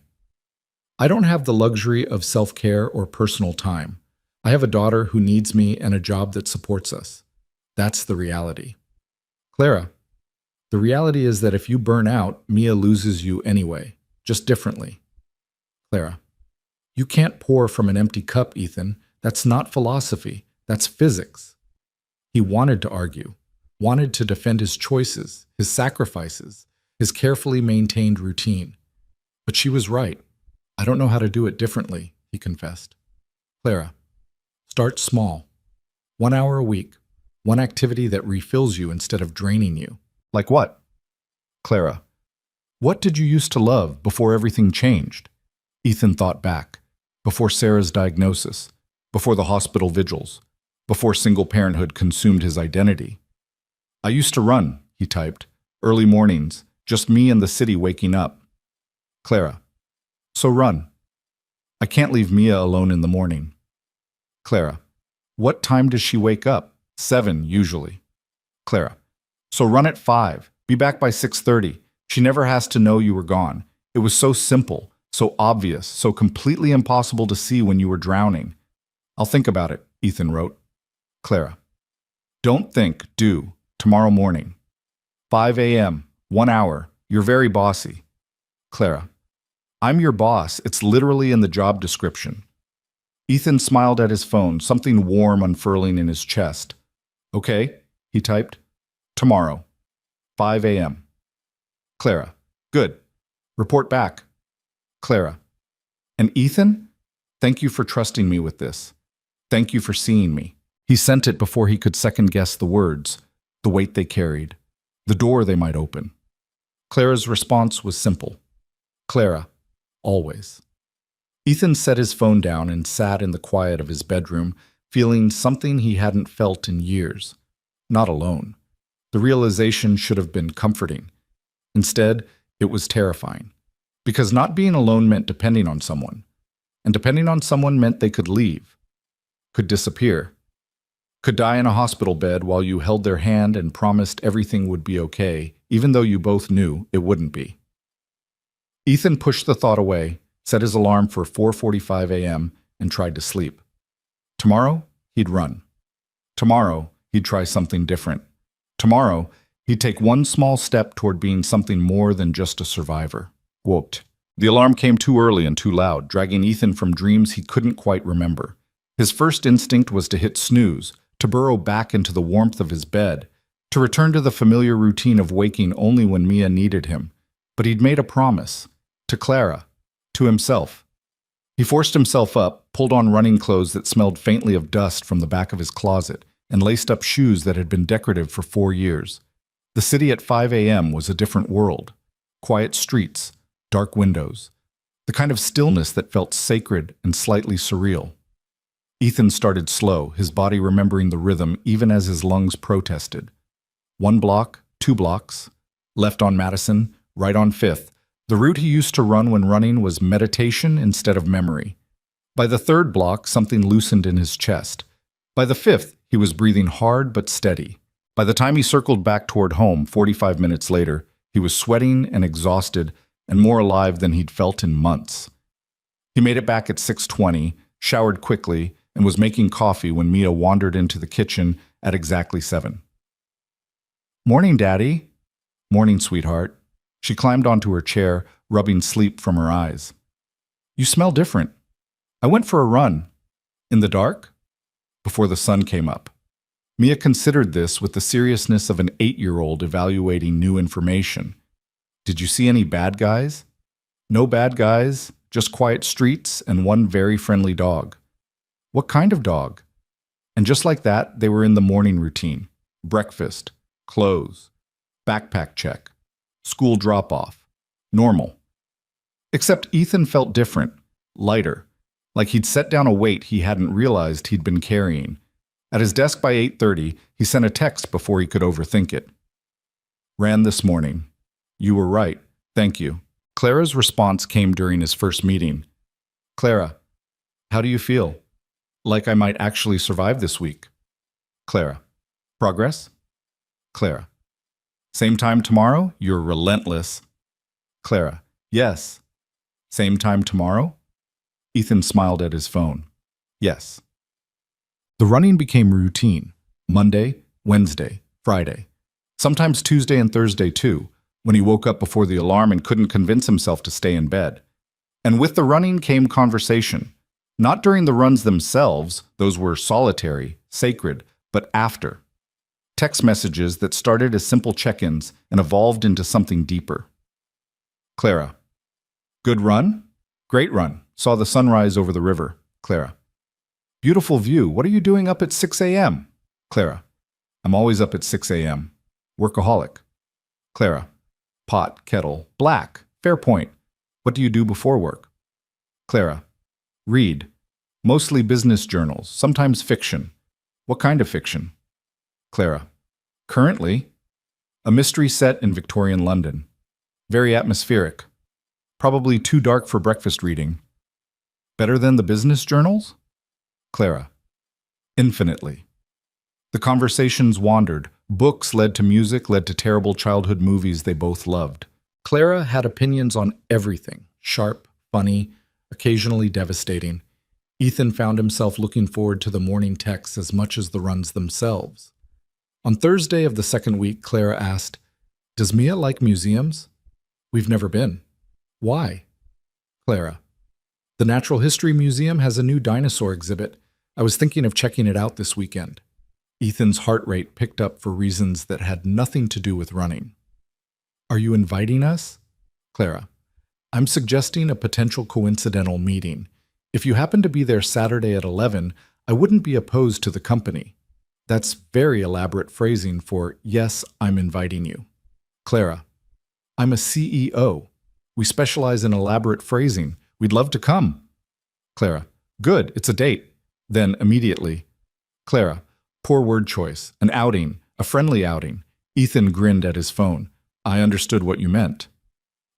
"I don't have the luxury of self-care or personal time. I have a daughter who needs me and a job that supports us. That's the reality." "Clara, the reality is that if you burn out, Mia loses you anyway, just differently." "Clara, you can't pour from an empty cup, Ethan. That's not philosophy. That's physics." He wanted to argue, wanted to defend his choices, his sacrifices, his carefully maintained routine. But she was right. "I don't know how to do it differently," he confessed. "Clara, start small. 1 hour a week. One activity that refills you instead of draining you." "Like what?" "Clara, what did you used to love before everything changed?" Ethan thought back. Before Sarah's diagnosis, before the hospital vigils, before single parenthood consumed his identity. "I used to run," he typed. "Early mornings, just me and the city waking up." "Clara, so run." "I can't leave Mia alone in the morning." "Clara, what time does she wake up?" 7 usually." "Clara, so run at 5. Be back by 6:30. She never has to know you were gone. It was so simple, so obvious, so completely impossible to see when you were drowning." "I'll think about it," Ethan wrote. "Clara, don't think, do. Tomorrow morning. 5 a.m., 1 hour. You're very bossy." "Clara, I'm your boss. It's literally in the job description." Ethan smiled at his phone, something warm unfurling in his chest. "Okay," he typed. "Tomorrow, 5 a.m. "Clara, good. Report back." "Clara, and Ethan, thank you for trusting me with this. Thank you for seeing me." He sent it before he could second-guess the words, the weight they carried, the door they might open. Clara's response was simple. "Clara, always." Ethan set his phone down and sat in the quiet of his bedroom, feeling something he hadn't felt in years. Not alone. The realization should have been comforting. Instead, it was terrifying. Because not being alone meant depending on someone. And depending on someone meant they could leave. Could disappear. Could die in a hospital bed while you held their hand and promised everything would be okay, even though you both knew it wouldn't be. Ethan pushed the thought away, set his alarm for 4:45 a.m., and tried to sleep. Tomorrow, he'd run. Tomorrow, he'd try something different. Tomorrow, he'd take one small step toward being something more than just a survivor. Whooped. The alarm came too early and too loud, dragging Ethan from dreams he couldn't quite remember. His first instinct was to hit snooze, to burrow back into the warmth of his bed, to return to the familiar routine of waking only when Mia needed him. But he'd made a promise. To Clara. To himself. He forced himself up, pulled on running clothes that smelled faintly of dust from the back of his closet, and laced up shoes that had been decorative for 4 years. The city at 5 a.m. was a different world. Quiet streets, dark windows, the kind of stillness that felt sacred and slightly surreal. Ethan started slow, his body remembering the rhythm even as his lungs protested. 1 block, 2 blocks, left on Madison, right on 5th. The route he used to run when running was meditation instead of memory. By the 3rd block, something loosened in his chest. By the 5th, he was breathing hard but steady. By the time he circled back toward home 45 minutes later, he was sweating and exhausted and more alive than he'd felt in months. He made it back at 6:20, showered quickly, and was making coffee when Mia wandered into the kitchen at exactly 7. "Morning, Daddy." "Morning, sweetheart." She climbed onto her chair, rubbing sleep from her eyes. "You smell different." "I went for a run." "In the dark?" "Before the sun came up." Mia considered this with the seriousness of an 8-year-old evaluating new information. "Did you see any bad guys?" "No bad guys, just quiet streets and one very friendly dog." "What kind of dog?" And just like that, they were in the morning routine. Breakfast, clothes, backpack check, school drop-off. Normal. Except Ethan felt different, lighter, like he'd set down a weight he hadn't realized he'd been carrying. At his desk by 8:30, he sent a text before he could overthink it. "Ran this morning. You were right. Thank you." Clara's response came during his first meeting. "Clara, how do you feel?" Like I might actually survive this week. Clara. Progress? Clara. Same time tomorrow? You're relentless. Clara. Yes. Same time tomorrow? Ethan smiled at his phone. Yes. The running became routine. Monday, Wednesday, Friday. Sometimes Tuesday and Thursday too, when he woke up before the alarm and couldn't convince himself to stay in bed. And with the running came conversation. Not during the runs themselves, those were solitary, sacred, but after. Text messages that started as simple check-ins and evolved into something deeper. Clara. Good run? Great run. Saw the sunrise over the river. Clara. Beautiful view. What are you doing up at 6 a.m.? Clara. I'm always up at 6 a.m. Workaholic. Clara. Pot, kettle, black. Fair point. What do you do before work? Clara. Read. Mostly business journals, sometimes fiction. What kind of fiction? Clara. Currently, a mystery set in Victorian London. Very atmospheric. Probably too dark for breakfast reading. Better than the business journals? Clara. Infinitely. The conversations wandered. Books led to music, led to terrible childhood movies they both loved. Clara had opinions on everything. Sharp, funny, occasionally devastating. Ethan found himself looking forward to the morning texts as much as the runs themselves. On Thursday of the second week, Clara asked, "Does Mia like museums?" "We've never been." "Why?" Clara. "The Natural History Museum has a new dinosaur exhibit. I was thinking of checking it out this weekend." Ethan's heart rate picked up for reasons that had nothing to do with running. "Are you inviting us?" Clara. "I'm suggesting a potential coincidental meeting. If you happen to be there Saturday at 11, I wouldn't be opposed to the company." That's very elaborate phrasing for, "Yes, I'm inviting you." Clara. "I'm a CEO. We specialize in elaborate phrasing. We'd love to come." Clara. "Good, it's a date." Then immediately, Clara. "Poor word choice. An outing. A friendly outing." Ethan grinned at his phone. "I understood what you meant."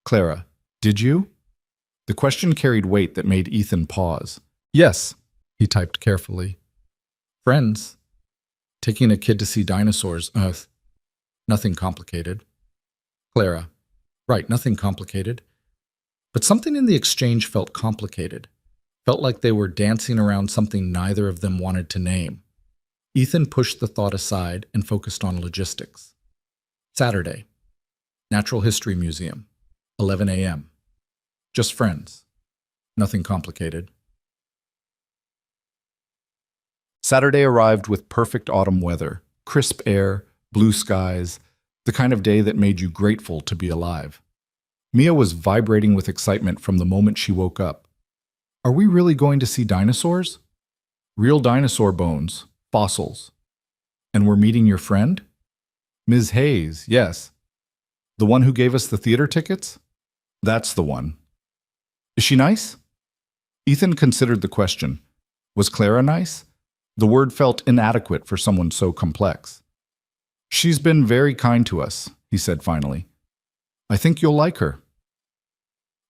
Clara. "Did you?" The question carried weight that made Ethan pause. "Yes," he typed carefully. "Friends. Taking a kid to see dinosaurs. Nothing complicated." Clara. "Right, nothing complicated." But something in the exchange felt complicated. Felt like they were dancing around something neither of them wanted to name. Ethan pushed the thought aside and focused on logistics. Saturday. Natural History Museum. 11 a.m. Just friends. Nothing complicated. Saturday arrived with perfect autumn weather, crisp air, blue skies, the kind of day that made you grateful to be alive. Mia was vibrating with excitement from the moment she woke up. "Are we really going to see dinosaurs?" "Real dinosaur bones, fossils." "And we're meeting your friend?" "Ms. Hayes, yes." "The one who gave us the theater tickets?" "That's the one." "Is she nice?" Ethan considered the question. Was Clara nice? The word felt inadequate for someone so complex. "She's been very kind to us," he said finally. "I think you'll like her."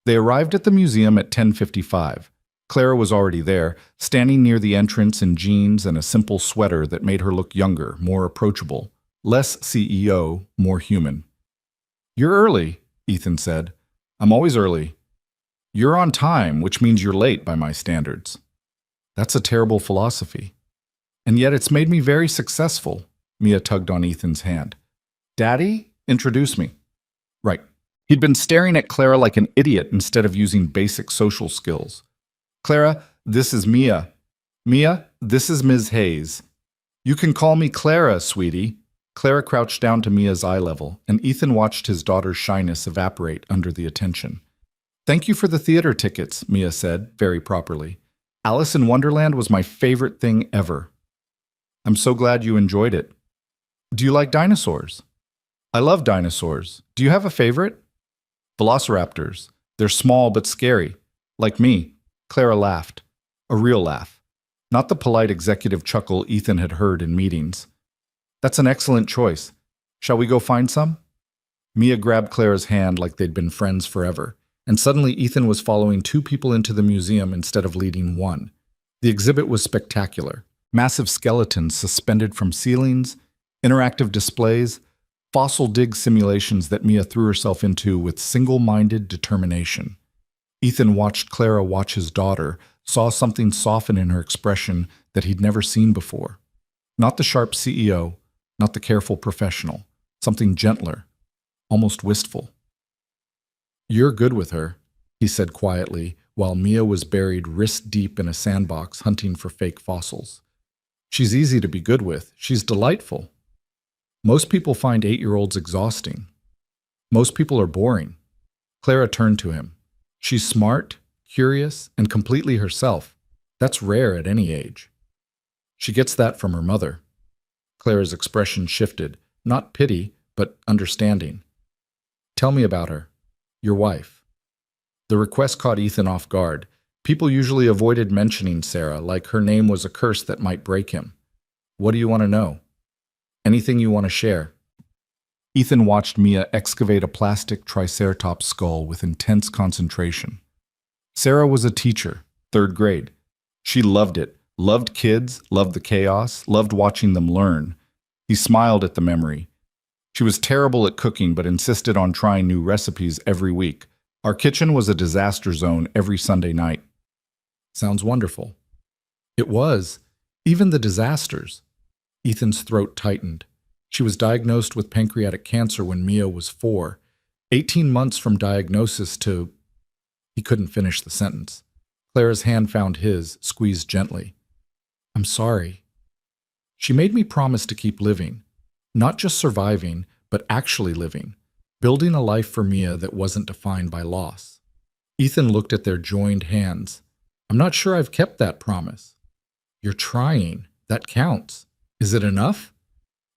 They arrived at the museum at 10:55. Clara was already there, standing near the entrance in jeans and a simple sweater that made her look younger, more approachable, less CEO, more human. "You're early," Ethan said. "I'm always early." "You're on time, which means you're late by my standards." "That's a terrible philosophy." "And yet it's made me very successful." Mia tugged on Ethan's hand. "Daddy, introduce me." Right. He'd been staring at Clara like an idiot instead of using basic social skills. "Clara, this is Mia." "Mia, this is Ms. Hayes." "You can call me Clara, sweetie." Clara crouched down to Mia's eye level, and Ethan watched his daughter's shyness evaporate under the attention. "Thank you for the theater tickets," Mia said, very properly. "Alice in Wonderland was my favorite thing ever." "I'm so glad you enjoyed it." "Do you like dinosaurs?" "I love dinosaurs. Do you have a favorite?" "Velociraptors. They're small but scary. Like me." Clara laughed. A real laugh. Not the polite executive chuckle Ethan had heard in meetings. "That's an excellent choice. Shall we go find some?" Mia grabbed Clara's hand like they'd been friends forever, and suddenly Ethan was following two people into the museum instead of leading one. The exhibit was spectacular. Massive skeletons suspended from ceilings, interactive displays, fossil dig simulations that Mia threw herself into with single-minded determination. Ethan watched Clara watch his daughter, saw something soften in her expression that he'd never seen before. Not the sharp CEO, not the careful professional, something gentler, almost wistful. "You're good with her," he said quietly, while Mia was buried wrist-deep in a sandbox hunting for fake fossils. "She's easy to be good with. She's delightful. Most people find 8-year-olds exhausting. Most people are boring." Clara turned to him. "She's smart, curious, and completely herself. That's rare at any age. She gets that from her mother." Clara's expression shifted, not pity, but understanding. "Tell me about her. Your wife." The request caught Ethan off guard. People usually avoided mentioning Sarah, like her name was a curse that might break him. "What do you want to know? Anything you want to share?" Ethan watched Mia excavate a plastic triceratops skull with intense concentration. Sarah was a teacher, 3rd grade. She loved it, loved kids, loved the chaos, loved watching them learn. He smiled at the memory. She was terrible at cooking but insisted on trying new recipes every week. Our kitchen was a disaster zone every Sunday night. Sounds wonderful. It was, even the disasters. Ethan's throat tightened. She was diagnosed with pancreatic cancer when Mia was 4. 18 months from diagnosis to... He couldn't finish the sentence. Clara's hand found his, squeezed gently. "I'm sorry." She made me promise to keep living. Not just surviving, but actually living. Building a life for Mia that wasn't defined by loss. Ethan looked at their joined hands. "I'm not sure I've kept that promise." "You're trying. That counts. Is it enough?"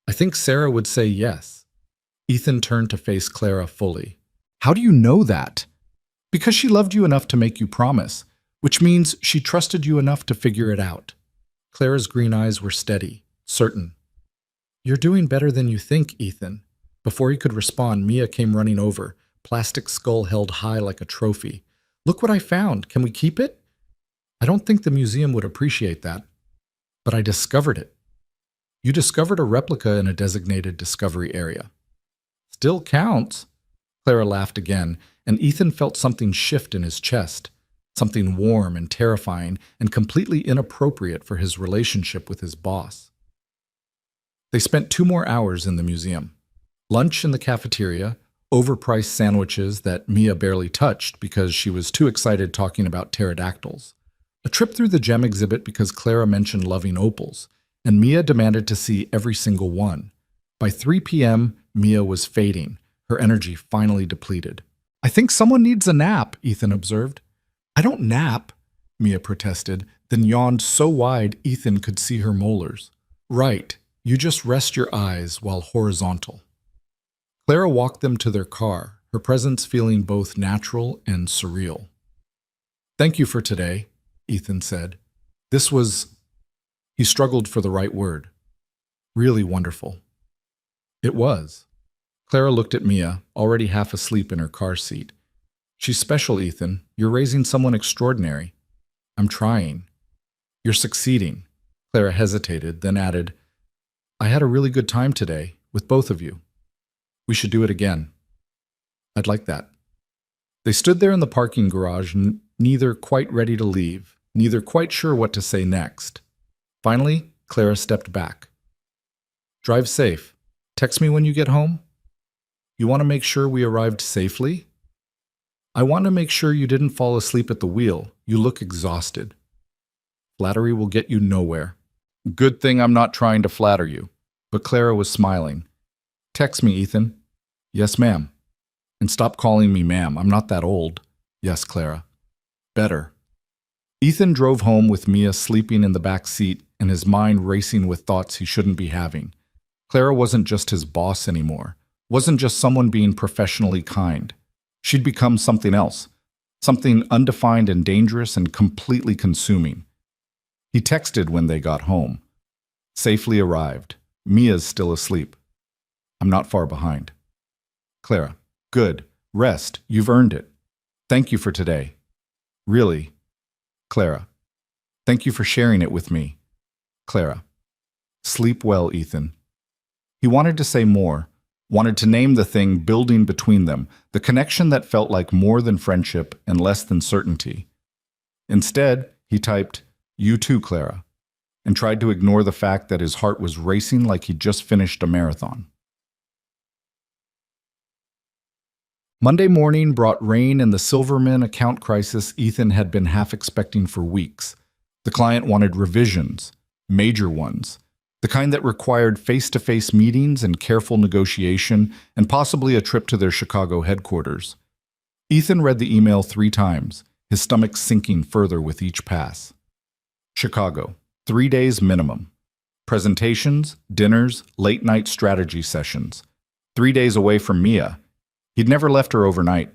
"I think Sarah would say yes." Ethan turned to face Clara fully. "How do you know that?" "Because she loved you enough to make you promise, which means she trusted you enough to figure it out." Clara's green eyes were steady, certain. "You're doing better than you think, Ethan." Before he could respond, Mia came running over, plastic skull held high like a trophy. "Look what I found. Can we keep it?" "I don't think the museum would appreciate that." "But I discovered it." "You discovered a replica in a designated discovery area." "Still counts." Clara laughed again, and Ethan felt something shift in his chest, something warm and terrifying and completely inappropriate for his relationship with his boss. They spent 2 more hours in the museum. Lunch in the cafeteria, overpriced sandwiches that Mia barely touched because she was too excited talking about pterodactyls. A trip through the gem exhibit because Clara mentioned loving opals, and Mia demanded to see every single one. By 3 p.m., Mia was fading, her energy finally depleted. "I think someone needs a nap," Ethan observed. "I don't nap," Mia protested, then yawned so wide Ethan could see her molars. "Right, you just rest your eyes while horizontal." Clara walked them to their car, her presence feeling both natural and surreal. "Thank you for today," Ethan said. "This was..." He struggled for the right word. "Really wonderful." It was. Clara looked at Mia, already half asleep in her car seat. "She's special, Ethan. You're raising someone extraordinary." "I'm trying." "You're succeeding." Clara hesitated, then added, "I had a really good time today, with both of you. We should do it again." "I'd like that." They stood there in the parking garage, neither quite ready to leave, neither quite sure what to say next. Finally, Clara stepped back. "Drive safe. Text me when you get home." "You want to make sure we arrived safely?" "I want to make sure you didn't fall asleep at the wheel. You look exhausted." "Flattery will get you nowhere." "Good thing I'm not trying to flatter you." But Clara was smiling. "Text me, Ethan." "Yes, ma'am." "And stop calling me ma'am. I'm not that old." "Yes, Clara." "Better." Ethan drove home with Mia sleeping in the back seat and his mind racing with thoughts he shouldn't be having. Clara wasn't just his boss anymore, wasn't just someone being professionally kind. She'd become something else, something undefined and dangerous and completely consuming. He texted when they got home. "Safely arrived. Mia's still asleep. I'm not far behind." Clara: "Good. Rest. You've earned it. Thank you for today." "Really?" Clara: Thank you for sharing it with me. Clara. Sleep well, Ethan. He wanted to say more, wanted to name the thing building between them, the connection that felt like more than friendship and less than certainty. Instead, he typed, "You too, Clara," and tried to ignore the fact that his heart was racing like he'd just finished a marathon. Monday morning brought rain and the Silverman account crisis Ethan had been half expecting for weeks. The client wanted revisions, major ones, the kind that required face-to-face meetings and careful negotiation and possibly a trip to their Chicago headquarters. Ethan read the email 3 times, his stomach sinking further with each pass. Chicago, 3 days minimum. Presentations, dinners, late-night strategy sessions. 3 days away from Mia. He'd never left her overnight,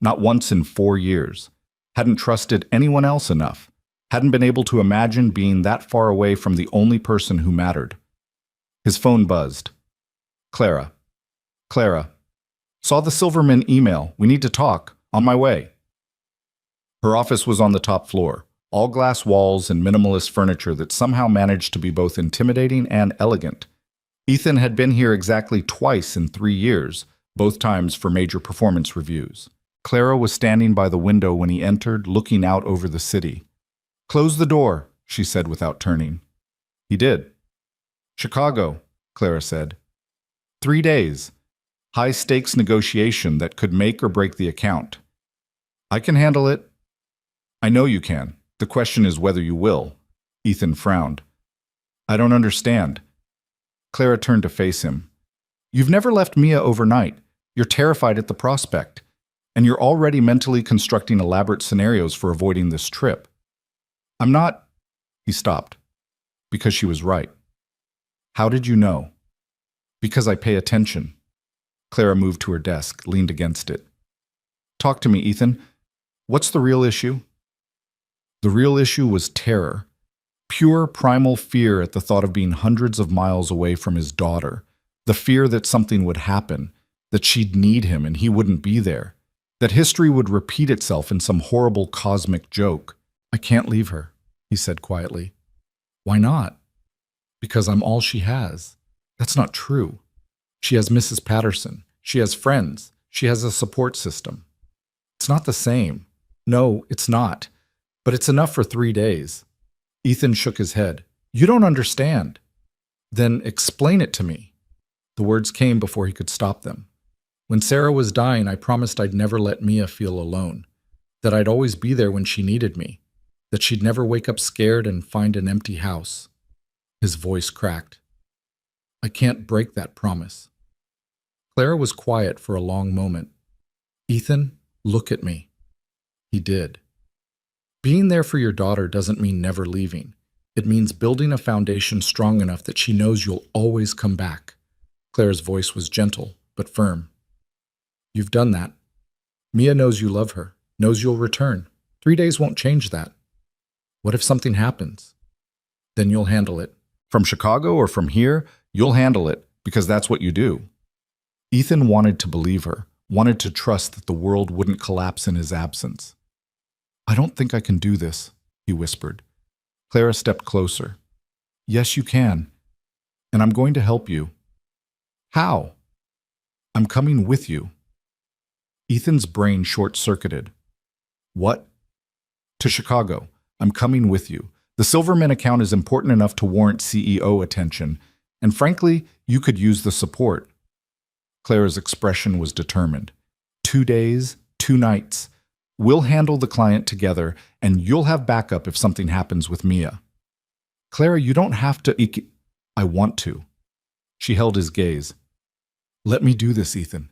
not once in 4 years. Hadn't trusted anyone else enough. Hadn't been able to imagine being that far away from the only person who mattered. His phone buzzed. Clara. Clara. Saw the Silverman email. We need to talk. On my way. Her office was on the top floor, all glass walls and minimalist furniture that somehow managed to be both intimidating and elegant. Ethan had been here exactly twice in 3 years, both times for major performance reviews. Clara was standing by the window when he entered, looking out over the city. "Close the door," she said without turning. He did. "Chicago," Clara said. 3 days. High-stakes negotiation that could make or break the account. "I can handle it." "I know you can. The question is whether you will." Ethan frowned. "I don't understand." Clara turned to face him. "You've never left Mia overnight. You're terrified at the prospect. And you're already mentally constructing elaborate scenarios for avoiding this trip." "I'm not—" He stopped. "Because she was right." "How did you know?" "Because I pay attention." Clara moved to her desk, leaned against it. "Talk to me, Ethan. What's the real issue?" The real issue was terror. Pure primal fear at the thought of being hundreds of miles away from his daughter. The fear that something would happen, that she'd need him and he wouldn't be there. That history would repeat itself in some horrible cosmic joke. "I can't leave her," he said quietly. "Why not?" "Because I'm all she has." "That's not true. She has Mrs. Patterson. She has friends. She has a support system." "It's not the same." "No, it's not. But it's enough for 3 days. Ethan shook his head. "You don't understand." "Then explain it to me." The words came before he could stop them. "When Sarah was dying, I promised I'd never let Mia feel alone. That I'd always be there when she needed me. That she'd never wake up scared and find an empty house." His voice cracked. "I can't break that promise." Clara was quiet for a long moment. "Ethan, look at me." He did. "Being there for your daughter doesn't mean never leaving. It means building a foundation strong enough that she knows you'll always come back." Clara's voice was gentle, but firm. "You've done that. Mia knows you love her, knows you'll return. 3 days won't change that. What if something happens? Then you'll handle it. From Chicago or from here, you'll handle it, because that's what you do." Ethan wanted to believe her, wanted to trust that the world wouldn't collapse in his absence. "I don't think I can do this," he whispered. Clara stepped closer. "Yes, you can. And I'm going to help you." "How?" "I'm coming with you." Ethan's brain short-circuited. "What?" "To Chicago. I'm coming with you. The Silverman account is important enough to warrant CEO attention, and frankly, you could use the support." Clara's expression was determined. 2 days, 2 nights. We'll handle the client together, and you'll have backup if something happens with Mia." "Clara, you don't have to—" "I want to." She held his gaze. "Let me do this, Ethan.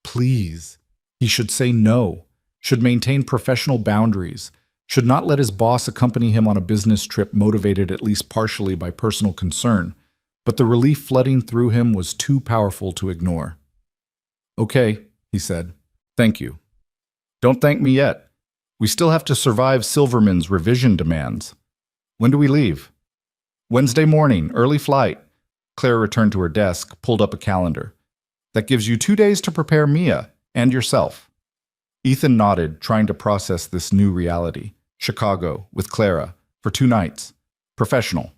Please." He should say no, should maintain professional boundaries, should not let his boss accompany him on a business trip motivated at least partially by personal concern, but the relief flooding through him was too powerful to ignore. "Okay," he said. "Thank you. Don't thank me yet. We still have to survive Silverman's revision demands. When do we leave?" "Wednesday morning, early flight." Clara returned to her desk, pulled up a calendar. "That gives you 2 days to prepare Mia and yourself." Ethan nodded, trying to process this new reality. Chicago, with Clara, For 2 nights. Professional.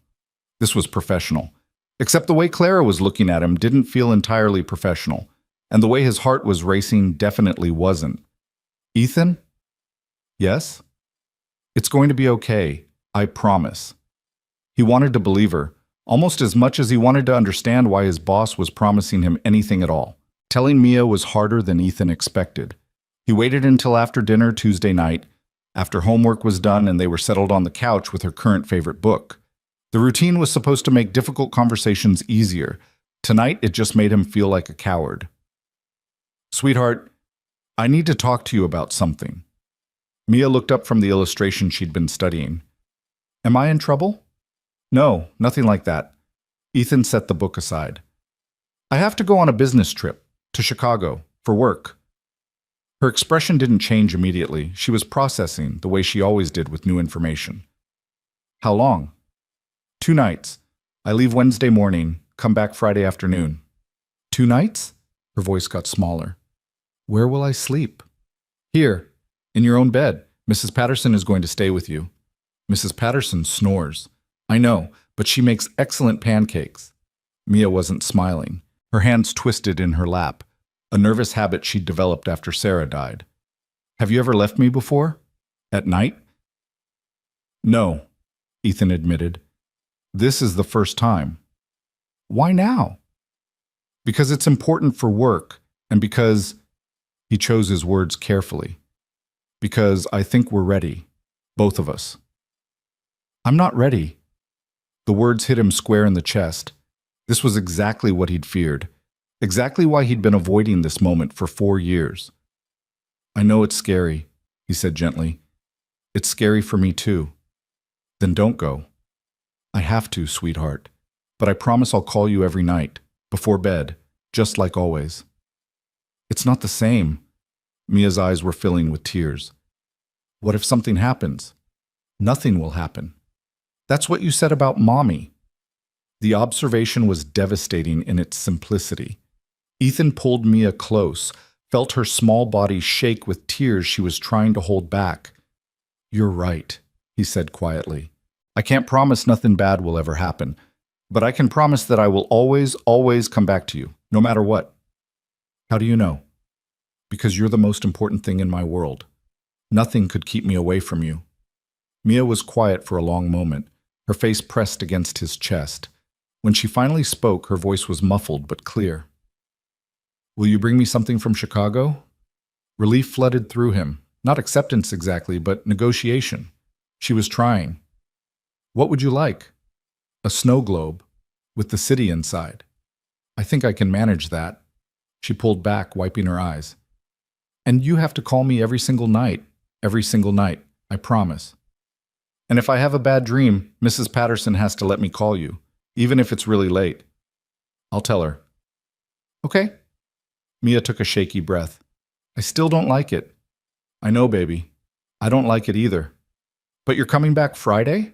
This was professional. Except the way Clara was looking at him didn't feel entirely professional, and the way his heart was racing definitely wasn't. Ethan? Yes? It's going to be okay, I promise. He wanted to believe her, almost as much as he wanted to understand why his boss was promising him anything at all. Telling Mia was harder than Ethan expected. He waited until after dinner Tuesday night, after homework was done and they were settled on the couch with her current favorite book. The routine was supposed to make difficult conversations easier. Tonight, it just made him feel like a coward. Sweetheart, I need to talk to you about something. Mia looked up from the illustration she'd been studying. Am I in trouble? No, nothing like that. Ethan set the book aside. I have to go on a business trip to Chicago for work. Her expression didn't change immediately. She was processing the way she always did with new information. How long? 2 nights. I leave Wednesday morning, come back Friday afternoon. 2 nights? Her voice got smaller. Where will I sleep? Here, in your own bed. Mrs. Patterson is going to stay with you. Mrs. Patterson snores. I know, but she makes excellent pancakes. Mia wasn't smiling. Her hands twisted in her lap, a nervous habit she'd developed after Sarah died. Have you ever left me before? At night? No, Ethan admitted. This is the first time. Why now? Because it's important for work, and because, he chose his words carefully, because I think we're ready, both of us. I'm not ready. The words hit him square in the chest. This was exactly what he'd feared, exactly why he'd been avoiding this moment for 4 years. I know it's scary, he said gently. It's scary for me too. Then don't go. I have to, sweetheart, but I promise I'll call you every night, before bed, just like always. It's not the same. Mia's eyes were filling with tears. What if something happens? Nothing will happen. That's what you said about Mommy. The observation was devastating in its simplicity. Ethan pulled Mia close, felt her small body shake with tears she was trying to hold back. You're right, he said quietly. I can't promise nothing bad will ever happen, but I can promise that I will always, always come back to you, no matter what. How do you know? Because you're the most important thing in my world. Nothing could keep me away from you. Mia was quiet for a long moment, her face pressed against his chest. When she finally spoke, her voice was muffled but clear. Will you bring me something from Chicago? Relief flooded through him. Not acceptance exactly, but negotiation. She was trying. What would you like? A snow globe, with the city inside. I think I can manage that. She pulled back, wiping her eyes. And you have to call me every single night, I promise. And if I have a bad dream, Mrs. Patterson has to let me call you, even if it's really late. I'll tell her. Okay. Mia took a shaky breath. I still don't like it. I know, baby. I don't like it either. But you're coming back Friday?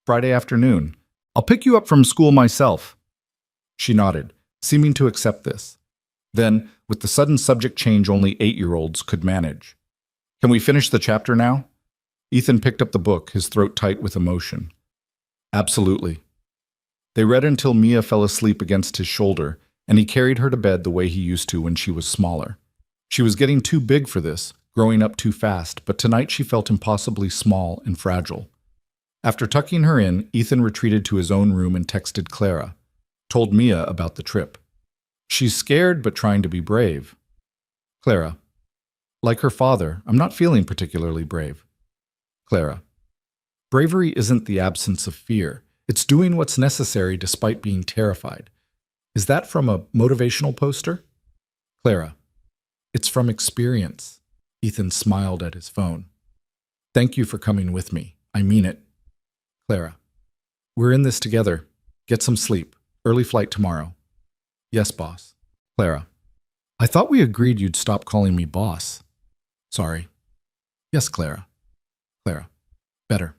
Friday afternoon. I'll pick you up from school myself. She nodded, seeming to accept this. Then, with the sudden subject change only 8-year-olds could manage. Can we finish the chapter now? Ethan picked up the book, his throat tight with emotion. Absolutely. They read until Mia fell asleep against his shoulder, and he carried her to bed the way he used to when she was smaller. She was getting too big for this, growing up too fast, but tonight she felt impossibly small and fragile. After tucking her in, Ethan retreated to his own room and texted Clara, told Mia about the trip. She's scared but trying to be brave. Clara. Like her father, I'm not feeling particularly brave. Clara. Bravery isn't the absence of fear. It's doing what's necessary despite being terrified. Is that from a motivational poster? Clara. It's from experience. Ethan smiled at his phone. Thank you for coming with me. I mean it. Clara. We're in this together. Get some sleep. Early flight tomorrow. Yes, boss. Clara. I thought we agreed you'd stop calling me boss. Sorry. Yes, Clara. Clara. Better.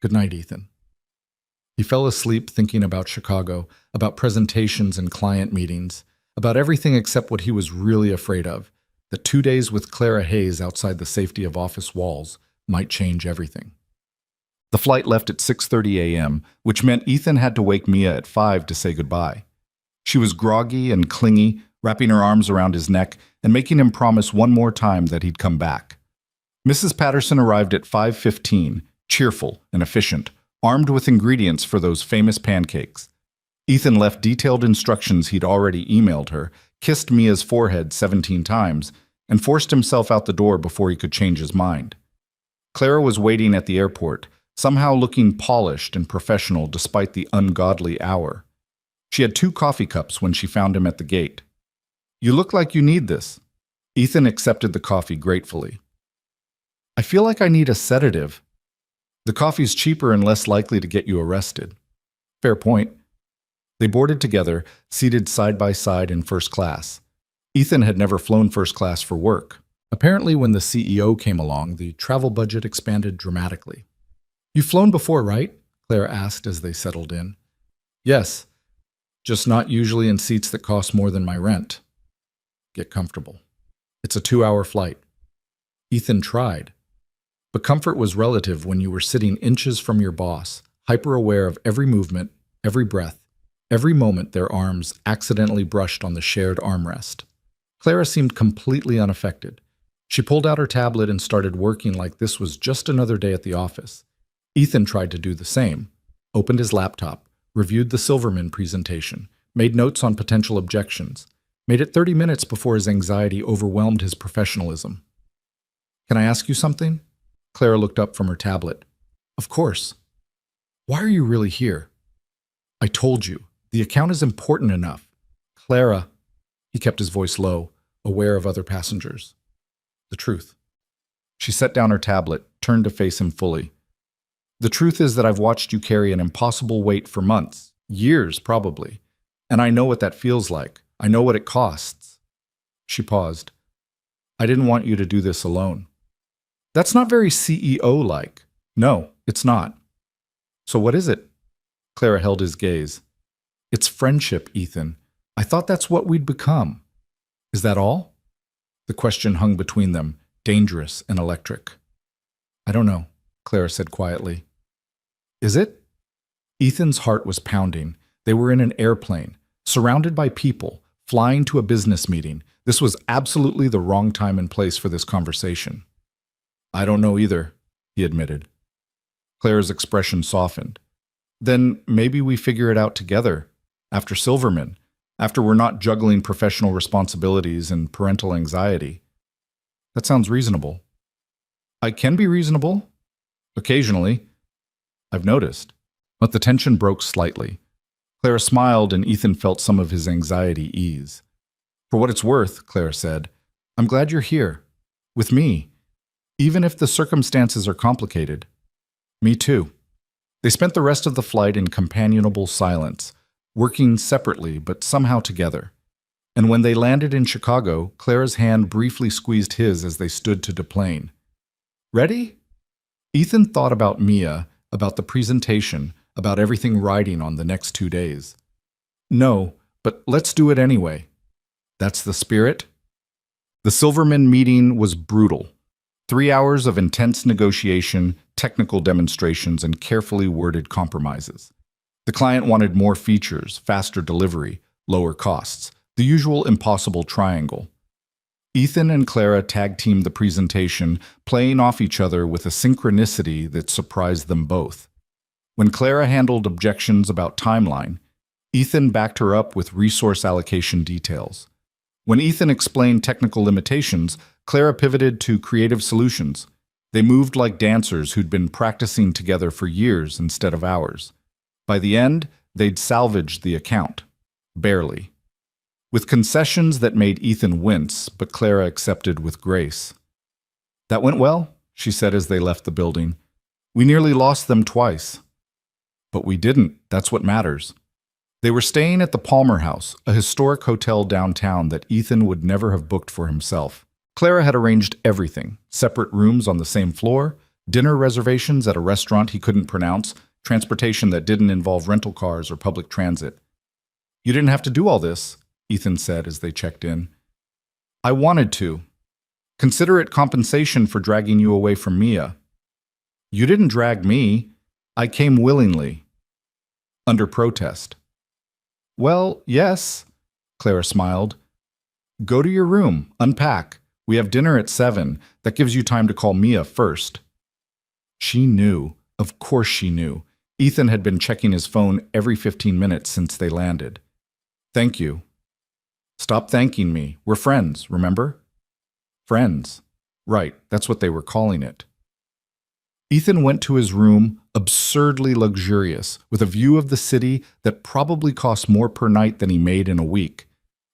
Good night, Ethan. He fell asleep thinking about Chicago, about presentations and client meetings, about everything except what he was really afraid of, that 2 days with Clara Hayes outside the safety of office walls might change everything. The flight left at 6:30 a.m., which meant Ethan had to wake Mia at 5 to say goodbye. She was groggy and clingy, wrapping her arms around his neck and making him promise one more time that he'd come back. Mrs. Patterson arrived at 5:15, cheerful and efficient, armed with ingredients for those famous pancakes. Ethan left detailed instructions he'd already emailed her, kissed Mia's forehead 17 times, and forced himself out the door before he could change his mind. Clara was waiting at the airport, somehow looking polished and professional despite the ungodly hour. She had 2 coffee cups when she found him at the gate. "You look like you need this." Ethan accepted the coffee gratefully. "I feel like I need a sedative." "The coffee's cheaper and less likely to get you arrested." "Fair point." They boarded together, seated side by side in first class. Ethan had never flown first class for work. Apparently, when the CEO came along, the travel budget expanded dramatically. "You've flown before, right?" Claire asked as they settled in. "Yes, just not usually in seats that cost more than my rent." "Get comfortable. It's a 2-hour flight." Ethan tried. But comfort was relative when you were sitting inches from your boss, hyper-aware of every movement, every breath, every moment their arms accidentally brushed on the shared armrest. Clara seemed completely unaffected. She pulled out her tablet and started working like this was just another day at the office. Ethan tried to do the same, opened his laptop, reviewed the Silverman presentation, made notes on potential objections, made it 30 minutes before his anxiety overwhelmed his professionalism. "Can I ask you something?" Clara looked up from her tablet. "Of course." "Why are you really here?" "I told you. The account is important enough." "Clara." He kept his voice low, aware of other passengers. "The truth." She set down her tablet, turned to face him fully. "The truth is that I've watched you carry an impossible weight for months, years probably, and I know what that feels like. I know what it costs." She paused. "I didn't want you to do this alone." "That's not very CEO-like." "No, it's not." "So what is it?" Clara held his gaze. "It's friendship, Ethan. I thought that's what we'd become." "Is that all?" The question hung between them, dangerous and electric. "I don't know," Clara said quietly. "Is it?" Ethan's heart was pounding. They were in an airplane, surrounded by people, flying to a business meeting. This was absolutely the wrong time and place for this conversation. "I don't know either," he admitted. Clara's expression softened. "Then maybe we figure it out together, after Silverman, after we're not juggling professional responsibilities and parental anxiety." "That sounds reasonable." "I can be reasonable. Occasionally. I've noticed." But the tension broke slightly. Clara smiled and Ethan felt some of his anxiety ease. "For what it's worth," Clara said, "I'm glad you're here. With me. Even if the circumstances are complicated." "Me too." They spent the rest of the flight in companionable silence, working separately but somehow together. And when they landed in Chicago, Clara's hand briefly squeezed his as they stood to deplane. "Ready?" Ethan thought about Mia, about the presentation, about everything riding on the next 2 days. "No, but let's do it anyway." "That's the spirit?" The Silverman meeting was brutal. 3 hours of intense negotiation, technical demonstrations, and carefully worded compromises. The client wanted more features, faster delivery, lower costs, the usual impossible triangle. Ethan and Clara tag-teamed the presentation, playing off each other with a synchronicity that surprised them both. When Clara handled objections about timeline, Ethan backed her up with resource allocation details. When Ethan explained technical limitations, Clara pivoted to creative solutions. They moved like dancers who'd been practicing together for years instead of hours. By the end, they'd salvaged the account. Barely. With concessions that made Ethan wince, but Clara accepted with grace. "That went well," she said as they left the building. "We nearly lost them twice." "But we didn't. That's what matters." They were staying at the Palmer House, a historic hotel downtown that Ethan would never have booked for himself. Clara had arranged everything: separate rooms on the same floor, dinner reservations at a restaurant he couldn't pronounce, transportation that didn't involve rental cars or public transit. "You didn't have to do all this," Ethan said as they checked in. "I wanted to. Consider it compensation for dragging you away from Mia." "You didn't drag me. I came willingly, under protest. Well, yes, Clara smiled. Go to your room, unpack. We have dinner at 7. That gives you time to call Mia first. She knew. Of course she knew. Ethan had been checking his phone every 15 minutes since they landed. Thank you. Stop thanking me. We're friends, remember? Friends. Right, that's what they were calling it. Ethan went to his room, absurdly luxurious, with a view of the city that probably cost more per night than he made in a week.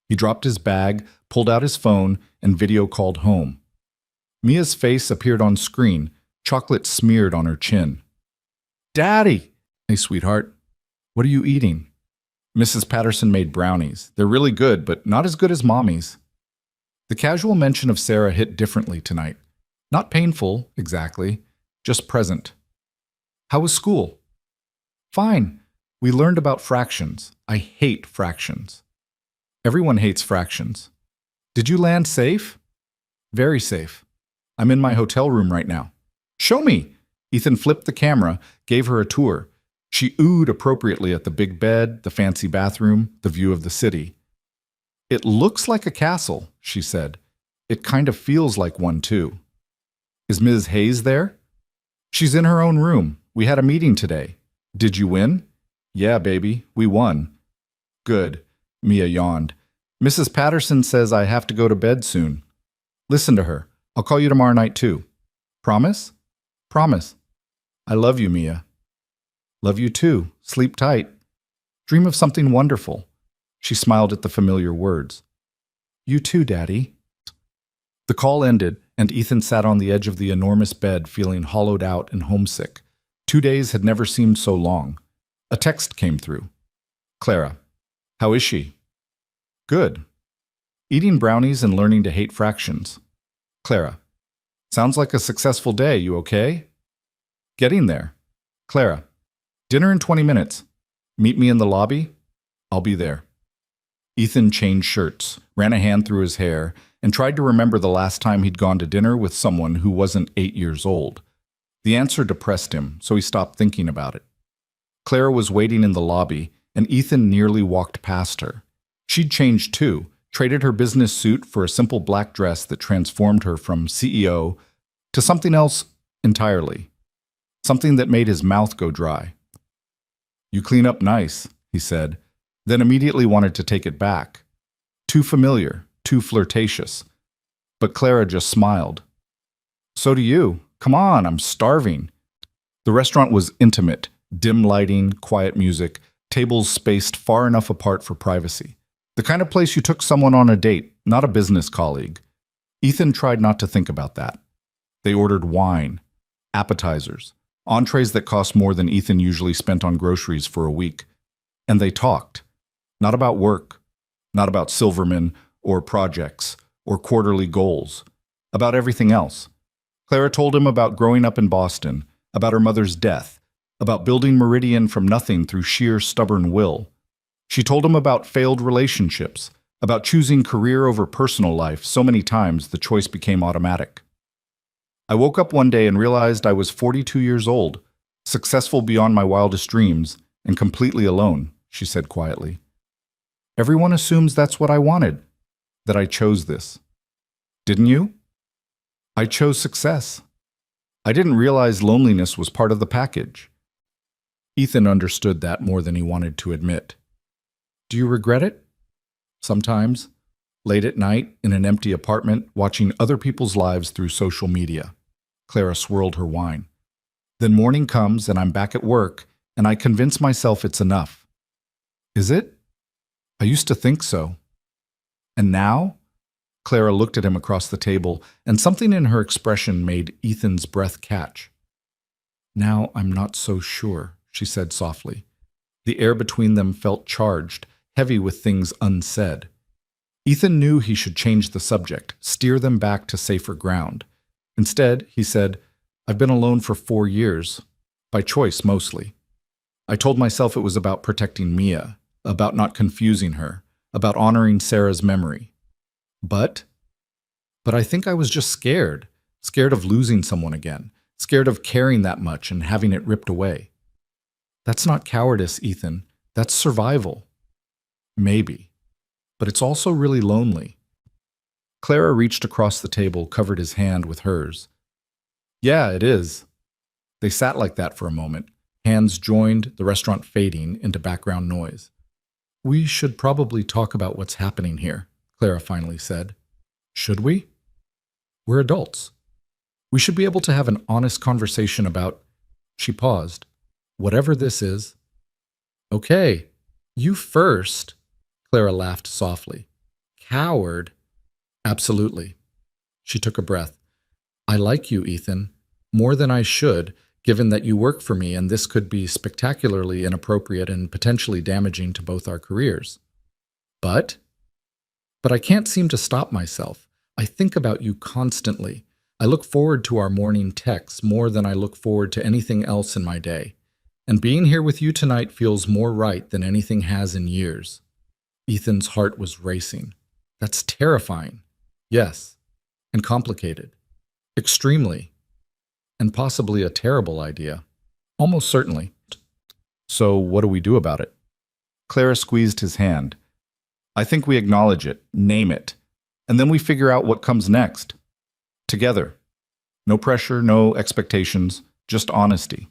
He dropped his bag, pulled out his phone, and video called home. Mia's face appeared on screen, chocolate smeared on her chin. Daddy! Hey, sweetheart. What are you eating? Mrs. Patterson made brownies. They're really good, but not as good as Mommy's. The casual mention of Sarah hit differently tonight. Not painful, exactly, just present. How was school? Fine. We learned about fractions. I hate fractions. Everyone hates fractions. Did you land safe? Very safe. I'm in my hotel room right now. Show me! Ethan flipped the camera, gave her a tour. She oohed appropriately at the big bed, the fancy bathroom, the view of the city. It looks like a castle, she said. It kind of feels like one, too. Is Ms. Hayes there? She's in her own room. We had a meeting today. Did you win? Yeah, baby, we won. Good. Mia yawned. Mrs. Patterson says I have to go to bed soon. Listen to her. I'll call you tomorrow night, too. Promise? Promise. I love you, Mia. Love you, too. Sleep tight. Dream of something wonderful. She smiled at the familiar words. You too, Daddy. The call ended, and Ethan sat on the edge of the enormous bed feeling hollowed out and homesick. 2 days had never seemed so long. A text came through. Clara. How is she? Good. Eating brownies and learning to hate fractions. Clara. Sounds like a successful day. You okay? Getting there. Clara. Dinner in 20 minutes. Meet me in the lobby? I'll be there. Ethan changed shirts, ran a hand through his hair, and tried to remember the last time he'd gone to dinner with someone who wasn't 8 years old. The answer depressed him, so he stopped thinking about it. Clara was waiting in the lobby, and Ethan nearly walked past her. She'd changed too, traded her business suit for a simple black dress that transformed her from CEO to something else entirely. Something that made his mouth go dry. You clean up nice, he said, then immediately wanted to take it back. Too familiar, too flirtatious. But Clara just smiled. So do you. Come on, I'm starving. The restaurant was intimate, dim lighting, quiet music, tables spaced far enough apart for privacy. The kind of place you took someone on a date, not a business colleague. Ethan tried not to think about that. They ordered wine, appetizers, entrees that cost more than Ethan usually spent on groceries for a week. And they talked. Not about work, not about Silverman or projects or quarterly goals, about everything else. Clara told him about growing up in Boston, about her mother's death, about building Meridian from nothing through sheer stubborn will. She told him about failed relationships, about choosing career over personal life so many times the choice became automatic. I woke up one day and realized I was 42 years old, successful beyond my wildest dreams, and completely alone, she said quietly. Everyone assumes that's what I wanted, that I chose this. Didn't you? I chose success. I didn't realize loneliness was part of the package. Ethan understood that more than he wanted to admit. Do you regret it? Sometimes, late at night in an empty apartment, watching other people's lives through social media. Clara swirled her wine. Then morning comes and I'm back at work, and I convince myself it's enough. Is it? I used to think so. And now? Clara looked at him across the table, and something in her expression made Ethan's breath catch. Now I'm not so sure, she said softly. The air between them felt charged, heavy with things unsaid. Ethan knew he should change the subject, steer them back to safer ground. Instead, he said, I've been alone for 4 years, by choice mostly. I told myself it was about protecting Mia, about not confusing her, about honoring Sarah's memory. But I think I was just scared of losing someone again, scared of caring that much and having it ripped away. That's not cowardice, Ethan. That's survival. Maybe. But it's also really lonely. Clara reached across the table, covered his hand with hers. Yeah, it is. They sat like that for a moment, hands joined, the restaurant fading into background noise. We should probably talk about what's happening here, Clara finally said. Should we? We're adults. We should be able to have an honest conversation about… She paused. Whatever this is. Okay, you first, Clara laughed softly. Coward? Absolutely. She took a breath. I like you, Ethan, more than I should, given that you work for me and this could be spectacularly inappropriate and potentially damaging to both our careers. But I can't seem to stop myself. I think about you constantly. I look forward to our morning texts more than I look forward to anything else in my day. And being here with you tonight feels more right than anything has in years. Ethan's heart was racing. That's terrifying. Yes. And complicated. Extremely. And possibly a terrible idea. Almost certainly. So what do we do about it? Clara squeezed his hand. I think we acknowledge it, name it, and then we figure out what comes next. Together. No pressure, no expectations, just honesty.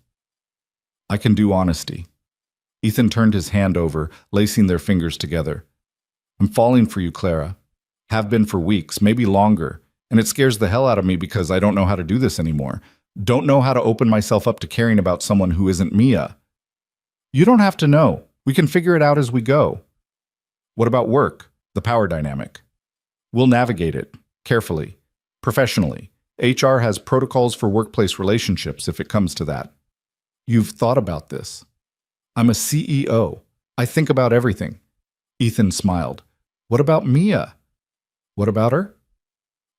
I can do honesty. Ethan turned his hand over, lacing their fingers together. I'm falling for you, Clara. Have been for weeks, maybe longer, and it scares the hell out of me because I don't know how to do this anymore. Don't know how to open myself up to caring about someone who isn't Mia. You don't have to know. We can figure it out as we go. What about work, the power dynamic? We'll navigate it, carefully, professionally. HR has protocols for workplace relationships if it comes to that. You've thought about this. I'm a CEO. I think about everything. Ethan smiled. What about Mia? What about her?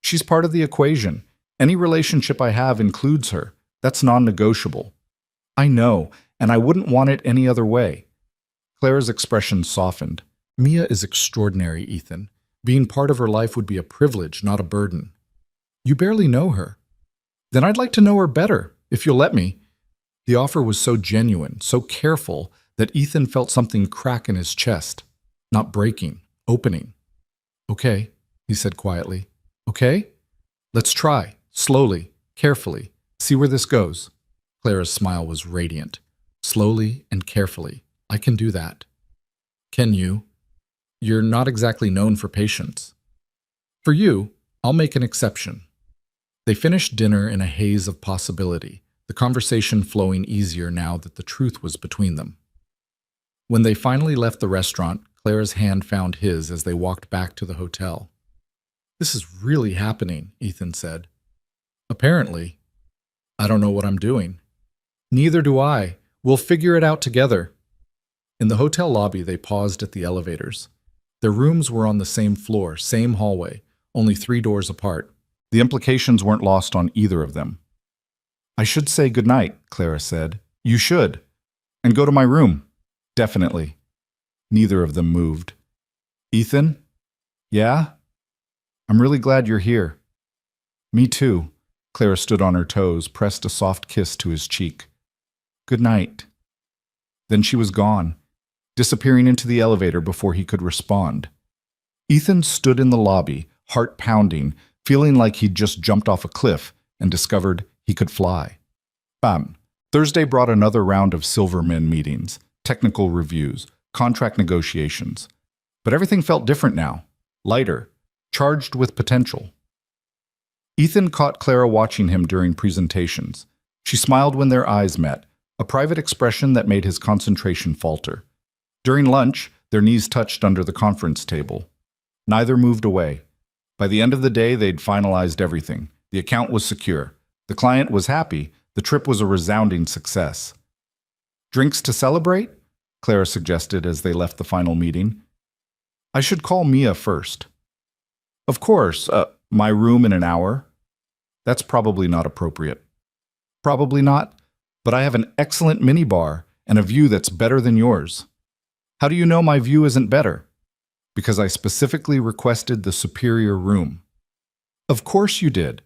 She's part of the equation. Any relationship I have includes her. That's non-negotiable. I know, and I wouldn't want it any other way. Clara's expression softened. Mia is extraordinary, Ethan. Being part of her life would be a privilege, not a burden. You barely know her. Then I'd like to know her better, if you'll let me. The offer was so genuine, so careful, that Ethan felt something crack in his chest. Not breaking, opening. Okay, he said quietly. Okay? Let's try, slowly, carefully, see where this goes. Clara's smile was radiant. Slowly and carefully. I can do that. Can you? You're not exactly known for patience. For you, I'll make an exception. They finished dinner in a haze of possibility, the conversation flowing easier now that the truth was between them. When they finally left the restaurant, Clara's hand found his as they walked back to the hotel. This is really happening, Ethan said. Apparently. I don't know what I'm doing. Neither do I. We'll figure it out together. In the hotel lobby, they paused at the elevators. Their rooms were on the same floor, same hallway, only 3 doors apart. The implications weren't lost on either of them. I should say goodnight, Clara said. You should. And go to my room. Definitely. Neither of them moved. Ethan? Yeah? I'm really glad you're here. Me too. Clara stood on her toes, pressed a soft kiss to his cheek. Good night. Then she was gone, disappearing into the elevator before he could respond. Ethan stood in the lobby, heart pounding, feeling like he'd just jumped off a cliff and discovered he could fly. Bam. Thursday brought another round of Silverman meetings, technical reviews, contract negotiations. But everything felt different now, lighter, charged with potential. Ethan caught Clara watching him during presentations. She smiled when their eyes met, a private expression that made his concentration falter. During lunch, their knees touched under the conference table. Neither moved away. By the end of the day, they'd finalized everything. The account was secure. The client was happy. The trip was a resounding success. Drinks to celebrate? Clara suggested as they left the final meeting. I should call Mia first. Of course, my room in an hour. That's probably not appropriate. Probably not, but I have an excellent minibar and a view that's better than yours. How do you know my view isn't better? Because I specifically requested the superior room. Of course you did.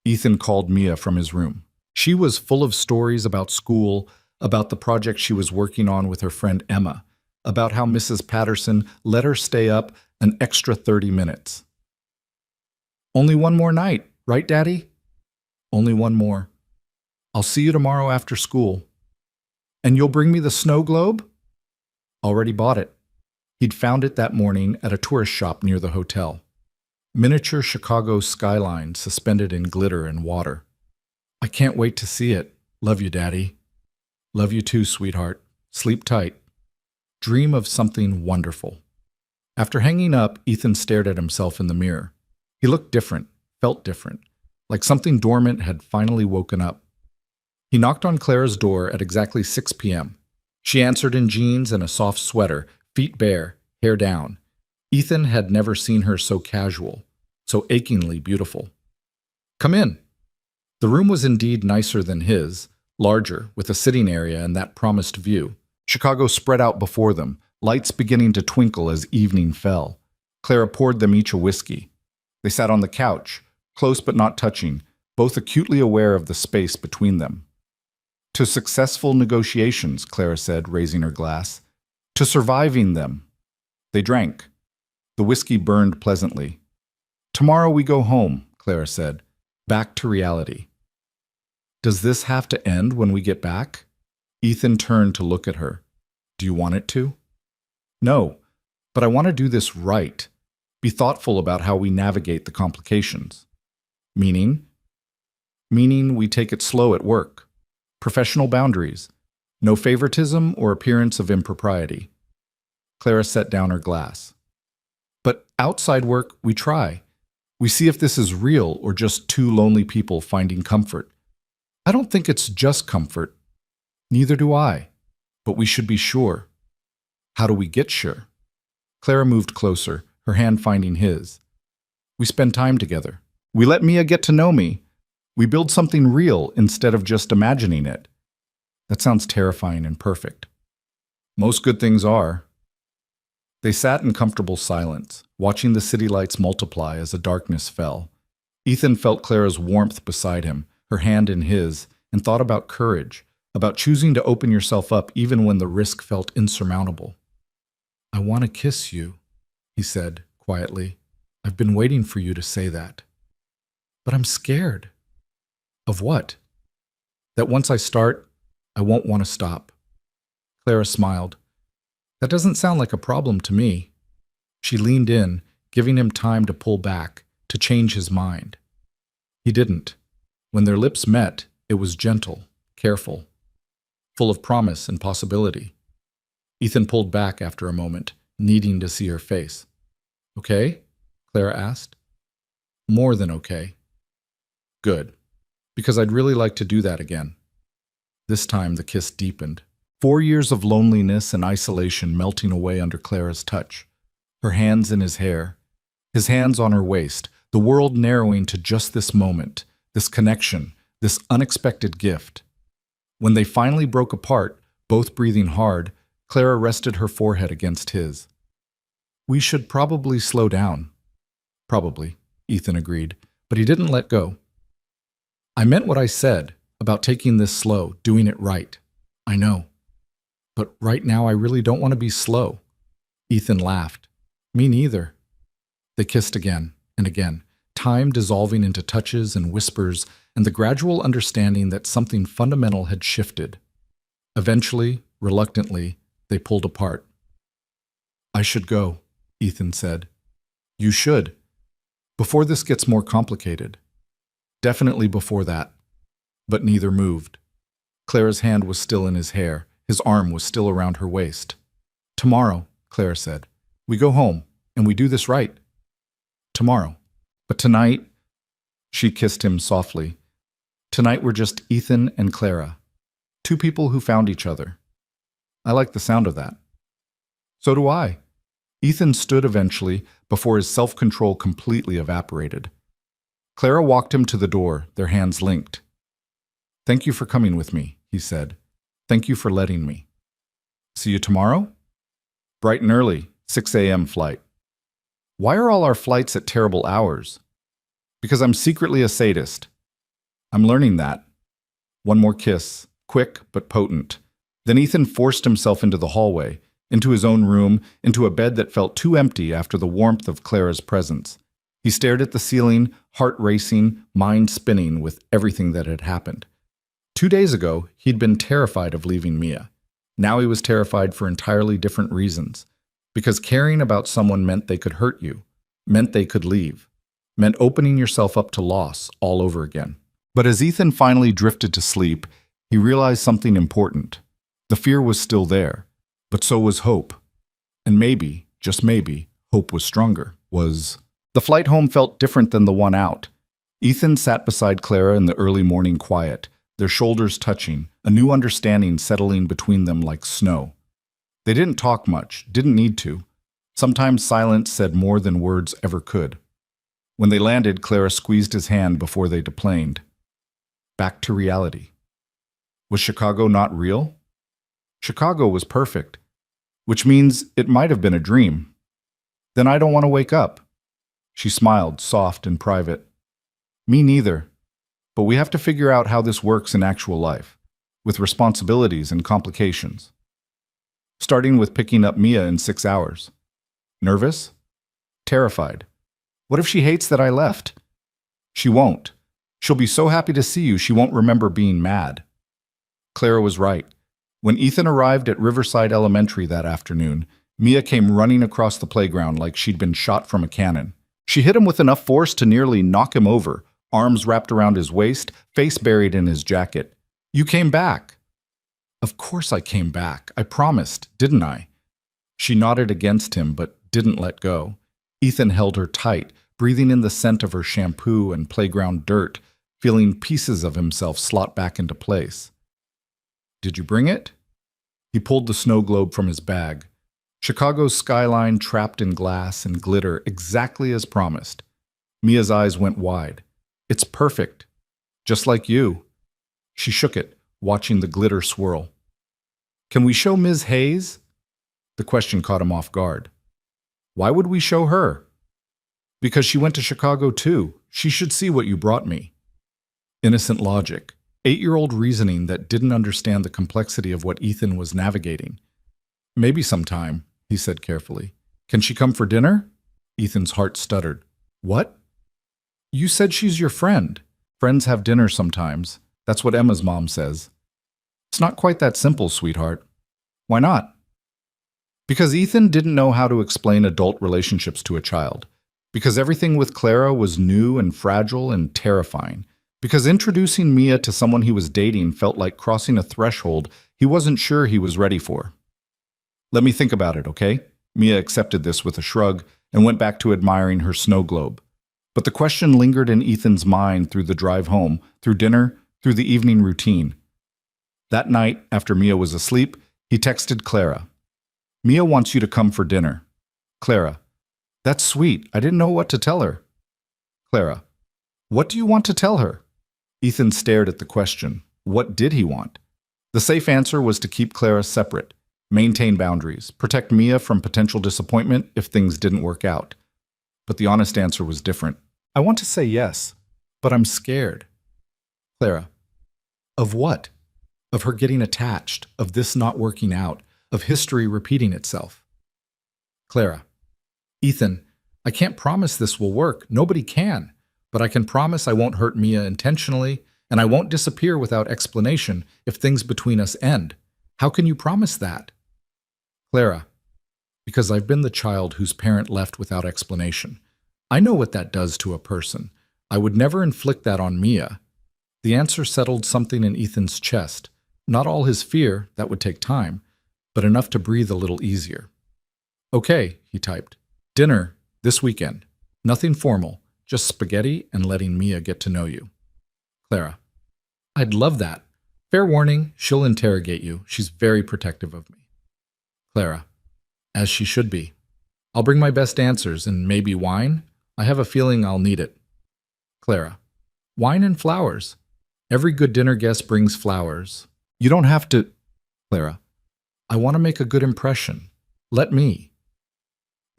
Ethan called Mia from his room. She was full of stories about school, about the project she was working on with her friend Emma, about how Mrs. Patterson let her stay up an extra 30 minutes. Only one more night, right, Daddy? Only one more. I'll see you tomorrow after school. And you'll bring me the snow globe? Already bought it. He'd found it that morning at a tourist shop near the hotel. Miniature Chicago skyline suspended in glitter and water. I can't wait to see it. Love you, Daddy. Love you too, sweetheart. Sleep tight. Dream of something wonderful. After hanging up, Ethan stared at himself in the mirror. He looked different, felt different, like something dormant had finally woken up. He knocked on Clara's door at exactly 6 p.m. She answered in jeans and a soft sweater, feet bare, hair down. Ethan had never seen her so casual, so achingly beautiful. Come in. The room was indeed nicer than his, larger, with a sitting area and that promised view. Chicago spread out before them, lights beginning to twinkle as evening fell. Clara poured them each a whiskey. They sat on the couch, close but not touching, both acutely aware of the space between them. To successful negotiations, Clara said, raising her glass. To surviving them. They drank. The whiskey burned pleasantly. Tomorrow we go home, Clara said, back to reality. Does this have to end when we get back? Ethan turned to look at her. Do you want it to? No, but I want to do this right. Be thoughtful about how we navigate the complications. Meaning? Meaning we take it slow at work. Professional boundaries. No favoritism or appearance of impropriety. Clara set down her glass. But outside work, we try. We see if this is real or just two lonely people finding comfort. I don't think it's just comfort. Neither do I. But we should be sure. How do we get sure? Clara moved closer, her hand finding his. We spend time together. We let Mia get to know me. We build something real instead of just imagining it. That sounds terrifying and perfect. Most good things are. They sat in comfortable silence, watching the city lights multiply as the darkness fell. Ethan felt Clara's warmth beside him, her hand in his, and thought about courage, about choosing to open yourself up even when the risk felt insurmountable. I want to kiss you, he said quietly. I've been waiting for you to say that. But I'm scared. Of what? That once I start, I won't want to stop. Clara smiled. That doesn't sound like a problem to me. She leaned in, giving him time to pull back, to change his mind. He didn't. When their lips met, it was gentle, careful, full of promise and possibility. Ethan pulled back after a moment, needing to see her face. Okay? Clara asked. More than okay. Good. Because I'd really like to do that again. This time the kiss deepened. 4 years of loneliness and isolation melting away under Clara's touch. Her hands in his hair, his hands on her waist, the world narrowing to just this moment, this connection, this unexpected gift. When they finally broke apart, both breathing hard, Clara rested her forehead against his. We should probably slow down. Probably, Ethan agreed, but he didn't let go. I meant what I said about taking this slow, doing it right. I know. But right now I really don't want to be slow. Ethan laughed. Me neither. They kissed again and again, time dissolving into touches and whispers and the gradual understanding that something fundamental had shifted. Eventually, reluctantly, they pulled apart. I should go, Ethan said. You should. Before this gets more complicated. Definitely before that. But neither moved. Clara's hand was still in his hair. His arm was still around her waist. Tomorrow, Clara said, we go home and we do this right. Tomorrow. But tonight, she kissed him softly. Tonight we're just Ethan and Clara. Two people who found each other. I like the sound of that. So do I. Ethan stood eventually before his self-control completely evaporated. Clara walked him to the door, their hands linked. Thank you for coming with me, he said. Thank you for letting me. See you tomorrow? Bright and early, 6 a.m. flight. Why are all our flights at terrible hours? Because I'm secretly a sadist. I'm learning that. One more kiss, quick but potent. Then Ethan forced himself into the hallway, into his own room, into a bed that felt too empty after the warmth of Clara's presence. He stared at the ceiling, heart racing, mind spinning with everything that had happened. 2 days ago, he'd been terrified of leaving Mia. Now he was terrified for entirely different reasons. Because caring about someone meant they could hurt you, meant they could leave, meant opening yourself up to loss all over again. But as Ethan finally drifted to sleep, he realized something important. The fear was still there, but so was hope. And maybe, just maybe, hope was stronger. The flight home felt different than the one out. Ethan sat beside Clara in the early morning quiet, their shoulders touching, a new understanding settling between them like snow. They didn't talk much, didn't need to. Sometimes silence said more than words ever could. When they landed, Clara squeezed his hand before they deplaned. Back to reality. Was Chicago not real? Chicago was perfect, which means it might have been a dream. Then I don't want to wake up. She smiled, soft and private. Me neither. But we have to figure out how this works in actual life, with responsibilities and complications. Starting with picking up Mia in 6 hours. Nervous? Terrified. What if she hates that I left? She won't. She'll be so happy to see you she won't remember being mad. Clara was right. When Ethan arrived at Riverside Elementary that afternoon, Mia came running across the playground like she'd been shot from a cannon. She hit him with enough force to nearly knock him over, arms wrapped around his waist, face buried in his jacket. You came back. Of course I came back. I promised, didn't I? She nodded against him, but didn't let go. Ethan held her tight, breathing in the scent of her shampoo and playground dirt, feeling pieces of himself slot back into place. Did you bring it? He pulled the snow globe from his bag. Chicago's skyline trapped in glass and glitter exactly as promised. Mia's eyes went wide. It's perfect. Just like you. She shook it, watching the glitter swirl. Can we show Ms. Hayes? The question caught him off guard. Why would we show her? Because she went to Chicago too. She should see what you brought me. Innocent logic. 8-year-old reasoning that didn't understand the complexity of what Ethan was navigating. Maybe sometime, he said carefully. Can she come for dinner? Ethan's heart stuttered. What? You said she's your friend. Friends have dinner sometimes. That's what Emma's mom says. It's not quite that simple, sweetheart. Why not? Because Ethan didn't know how to explain adult relationships to a child. Because everything with Clara was new and fragile and terrifying. Because introducing Mia to someone he was dating felt like crossing a threshold he wasn't sure he was ready for. Let me think about it, okay? Mia accepted this with a shrug and went back to admiring her snow globe. But the question lingered in Ethan's mind through the drive home, through dinner, through the evening routine. That night, after Mia was asleep, he texted Clara. Mia wants you to come for dinner. Clara. That's sweet. I didn't know what to tell her. Clara. What do you want to tell her? Ethan stared at the question. What did he want? The safe answer was to keep Clara separate, maintain boundaries, protect Mia from potential disappointment if things didn't work out. But the honest answer was different. I want to say yes, but I'm scared. Clara. Of what? Of her getting attached, of this not working out, of history repeating itself. Clara. Ethan, I can't promise this will work. Nobody can. But I can promise I won't hurt Mia intentionally, and I won't disappear without explanation if things between us end. How can you promise that? Clara. Because I've been the child whose parent left without explanation. I know what that does to a person. I would never inflict that on Mia. The answer settled something in Ethan's chest. Not all his fear, that would take time, but enough to breathe a little easier. Okay, he typed. Dinner, this weekend. Nothing formal, just spaghetti and letting Mia get to know you. Clara. I'd love that. Fair warning, she'll interrogate you. She's very protective of me. Clara. As she should be. I'll bring my best answers and maybe wine. I have a feeling I'll need it. Clara. Wine and flowers. Every good dinner guest brings flowers. You don't have to... Clara. I want to make a good impression. Let me.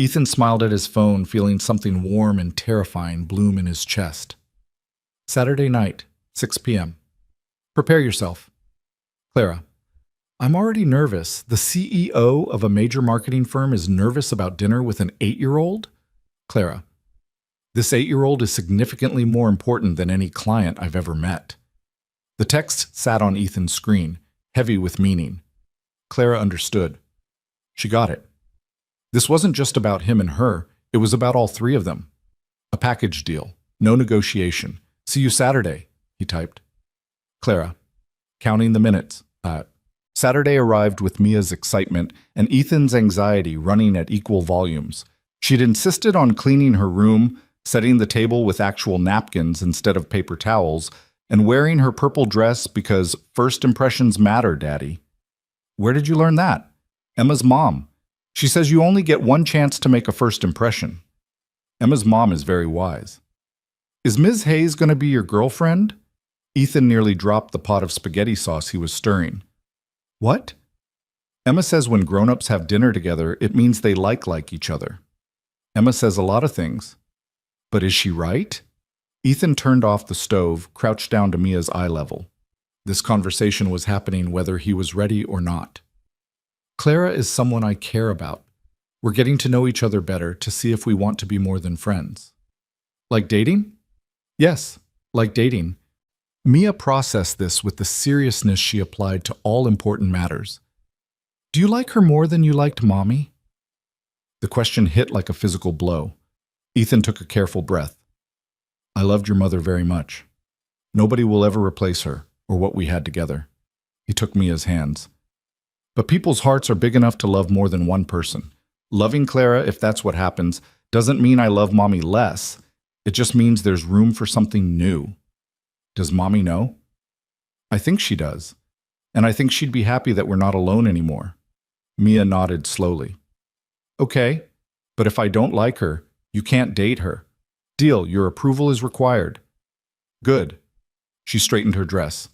Ethan smiled at his phone, feeling something warm and terrifying bloom in his chest. Saturday night, 6 p.m. Prepare yourself. Clara. I'm already nervous. The CEO of a major marketing firm is nervous about dinner with an 8-year-old? Clara, this 8-year-old is significantly more important than any client I've ever met. The text sat on Ethan's screen, heavy with meaning. Clara understood. She got it. This wasn't just about him and her, it was about all three of them. A package deal, no negotiation. See you Saturday, he typed. Clara, counting the minutes. Saturday arrived with Mia's excitement and Ethan's anxiety running at equal volumes. She'd insisted on cleaning her room, setting the table with actual napkins instead of paper towels, and wearing her purple dress because first impressions matter, Daddy. Where did you learn that? Emma's mom. She says you only get one chance to make a first impression. Emma's mom is very wise. Is Ms. Hayes going to be your girlfriend? Ethan nearly dropped the pot of spaghetti sauce he was stirring. What? Emma says when grown-ups have dinner together, it means they like each other. Emma says a lot of things. But is she right? Ethan turned off the stove, crouched down to Mia's eye level. This conversation was happening whether he was ready or not. Clara is someone I care about. We're getting to know each other better to see if we want to be more than friends. Like dating? Yes, like dating. Mia processed this with the seriousness she applied to all important matters. Do you like her more than you liked Mommy? The question hit like a physical blow. Ethan took a careful breath. I loved your mother very much. Nobody will ever replace her or what we had together. He took Mia's hands. But people's hearts are big enough to love more than one person. Loving Clara, if that's what happens, doesn't mean I love Mommy less. It just means there's room for something new. Does Mommy know? I think she does. And I think she'd be happy that we're not alone anymore. Mia nodded slowly. Okay, but if I don't like her, you can't date her. Deal, your approval is required. Good. She straightened her dress.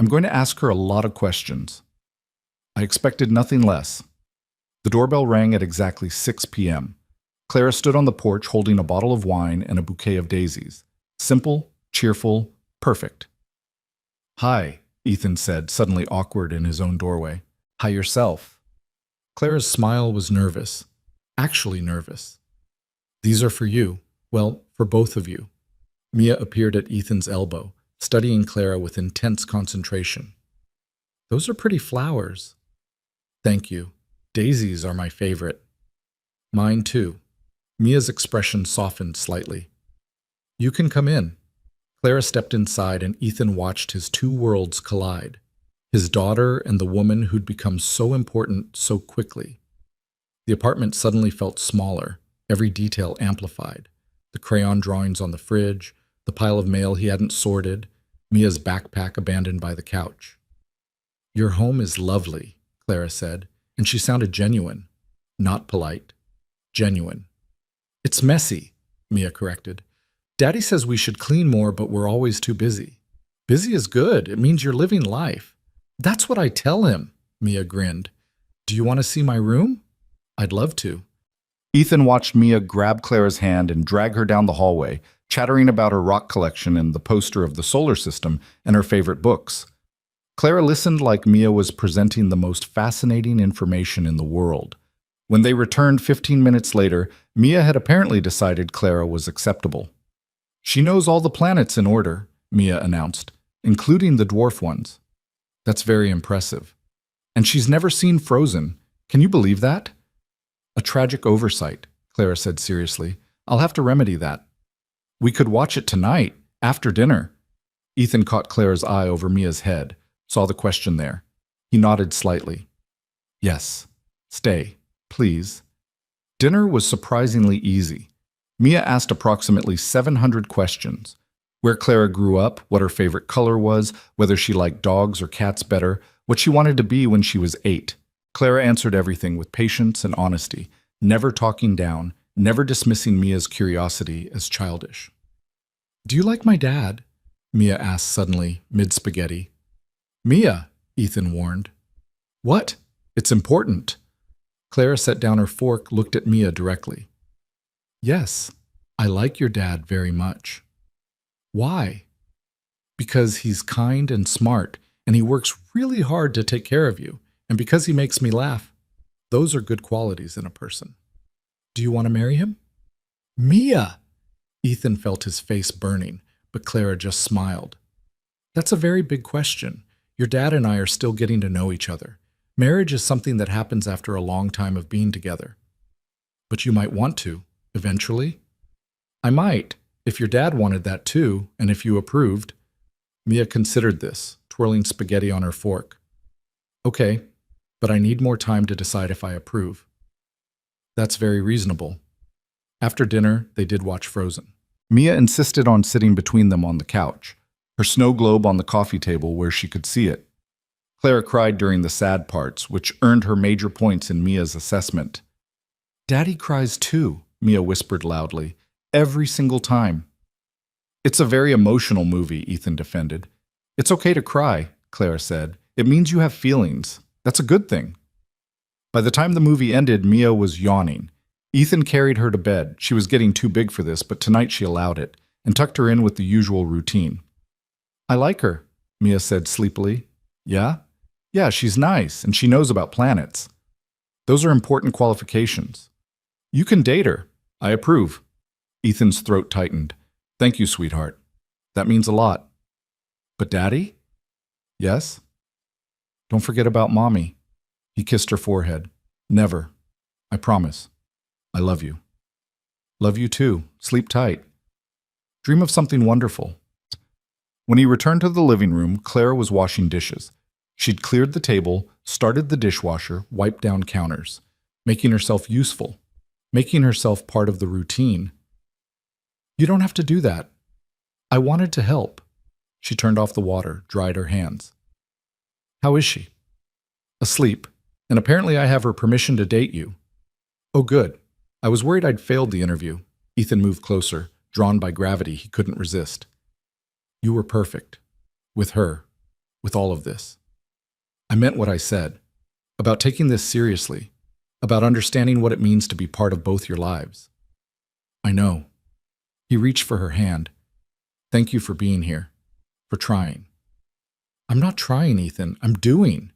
I'm going to ask her a lot of questions. I expected nothing less. The doorbell rang at exactly 6 p.m. Clara stood on the porch holding a bottle of wine and a bouquet of daisies. Simple, cheerful, perfect. Hi, Ethan said, suddenly awkward in his own doorway. Hi yourself. Clara's smile was nervous. Actually nervous. These are for you. Well, for both of you. Mia appeared at Ethan's elbow, studying Clara with intense concentration. Those are pretty flowers. Thank you. Daisies are my favorite. Mine too. Mia's expression softened slightly. You can come in. Clara stepped inside and Ethan watched his two worlds collide. His daughter and the woman who'd become so important so quickly. The apartment suddenly felt smaller, every detail amplified. The crayon drawings on the fridge, the pile of mail he hadn't sorted, Mia's backpack abandoned by the couch. Your home is lovely, Clara said, and she sounded genuine. Not polite. Genuine. It's messy, Mia corrected. Daddy says we should clean more, but we're always too busy. Busy is good. It means you're living life. That's what I tell him, Mia grinned. Do you want to see my room? I'd love to. Ethan watched Mia grab Clara's hand and drag her down the hallway, chattering about her rock collection and the poster of the solar system and her favorite books. Clara listened like Mia was presenting the most fascinating information in the world. When they returned 15 minutes later, Mia had apparently decided Clara was acceptable. She knows all the planets in order, Mia announced, including the dwarf ones. That's very impressive. And she's never seen Frozen. Can you believe that? A tragic oversight, Clara said seriously. I'll have to remedy that. We could watch it tonight, after dinner. Ethan caught Clara's eye over Mia's head, saw the question there. He nodded slightly. Yes. Stay, please. Dinner was surprisingly easy. Mia asked approximately 700 questions. Where Clara grew up, what her favorite color was, whether she liked dogs or cats better, what she wanted to be when she was 8. Clara answered everything with patience and honesty, never talking down, never dismissing Mia's curiosity as childish. Do you like my dad? Mia asked suddenly, mid-spaghetti. Mia, Ethan warned. What? It's important. Clara set down her fork, looked at Mia directly. Yes, I like your dad very much. Why? Because he's kind and smart, and he works really hard to take care of you, and because he makes me laugh. Those are good qualities in a person. Do you want to marry him? Mia! Ethan felt his face burning, but Clara just smiled. That's a very big question. Your dad and I are still getting to know each other. Marriage is something that happens after a long time of being together. But you might want to, eventually. I might, if your dad wanted that too, and if you approved. Mia considered this, twirling spaghetti on her fork. Okay, but I need more time to decide if I approve. That's very reasonable. After dinner, they did watch Frozen. Mia insisted on sitting between them on the couch, her snow globe on the coffee table where she could see it. Clara cried during the sad parts, which earned her major points in Mia's assessment. Daddy cries too, Mia whispered loudly, every single time. It's a very emotional movie, Ethan defended. It's okay to cry, Clara said. It means you have feelings. That's a good thing. By the time the movie ended, Mia was yawning. Ethan carried her to bed. She was getting too big for this, but tonight she allowed it, and tucked her in with the usual routine. I like her, Mia said sleepily. Yeah? Yeah, she's nice, and she knows about planets. Those are important qualifications. You can date her. I approve. Ethan's throat tightened. Thank you, sweetheart. That means a lot. But Daddy? Yes? Don't forget about Mommy. He kissed her forehead. Never. I promise. I love you. Love you too. Sleep tight. Dream of something wonderful. When he returned to the living room, Clara was washing dishes. She'd cleared the table, started the dishwasher, wiped down counters, making herself useful, making herself part of the routine. You don't have to do that. I wanted to help. She turned off the water, dried her hands. How is she? Asleep, and apparently I have her permission to date you. Oh, good. I was worried I'd failed the interview. Ethan moved closer, drawn by gravity he couldn't resist. You were perfect. With her. With all of this. I meant what I said. About taking this seriously. About understanding what it means to be part of both your lives. I know. He reached for her hand. Thank you for being here. For trying. I'm not trying, Ethan. I'm doing.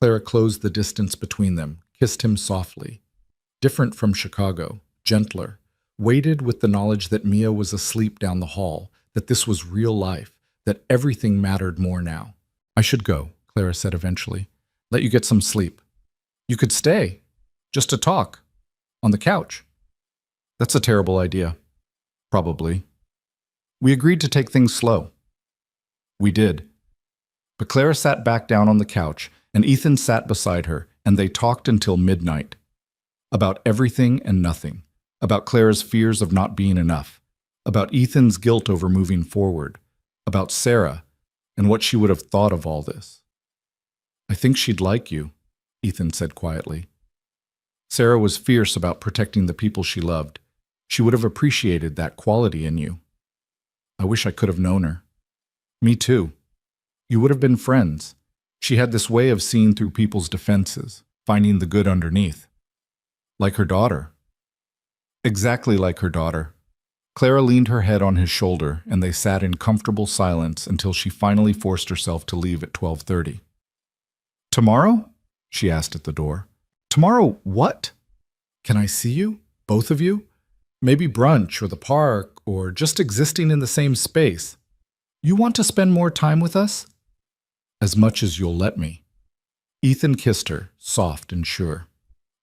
Clara closed the distance between them, kissed him softly. Different from Chicago, gentler, weighted with the knowledge that Mia was asleep down the hall, that this was real life, that everything mattered more now. I should go, Clara said eventually. Let you get some sleep. You could stay, just to talk, on the couch. That's a terrible idea. Probably. We agreed to take things slow. We did. But Clara sat back down on the couch, and Ethan sat beside her, and they talked until midnight. About everything and nothing. About Clara's fears of not being enough. About Ethan's guilt over moving forward. About Sarah, and what she would have thought of all this. I think she'd like you, Ethan said quietly. Sarah was fierce about protecting the people she loved. She would have appreciated that quality in you. I wish I could have known her. Me too. You would have been friends. She had this way of seeing through people's defenses, finding the good underneath. Like her daughter. Exactly like her daughter. Clara leaned her head on his shoulder, and they sat in comfortable silence until she finally forced herself to leave at 12:30. Tomorrow? She asked at the door. Tomorrow what? Can I see you? Both of you? Maybe brunch or the park or just existing in the same space. You want to spend more time with us? As much as you'll let me. Ethan kissed her, soft and sure.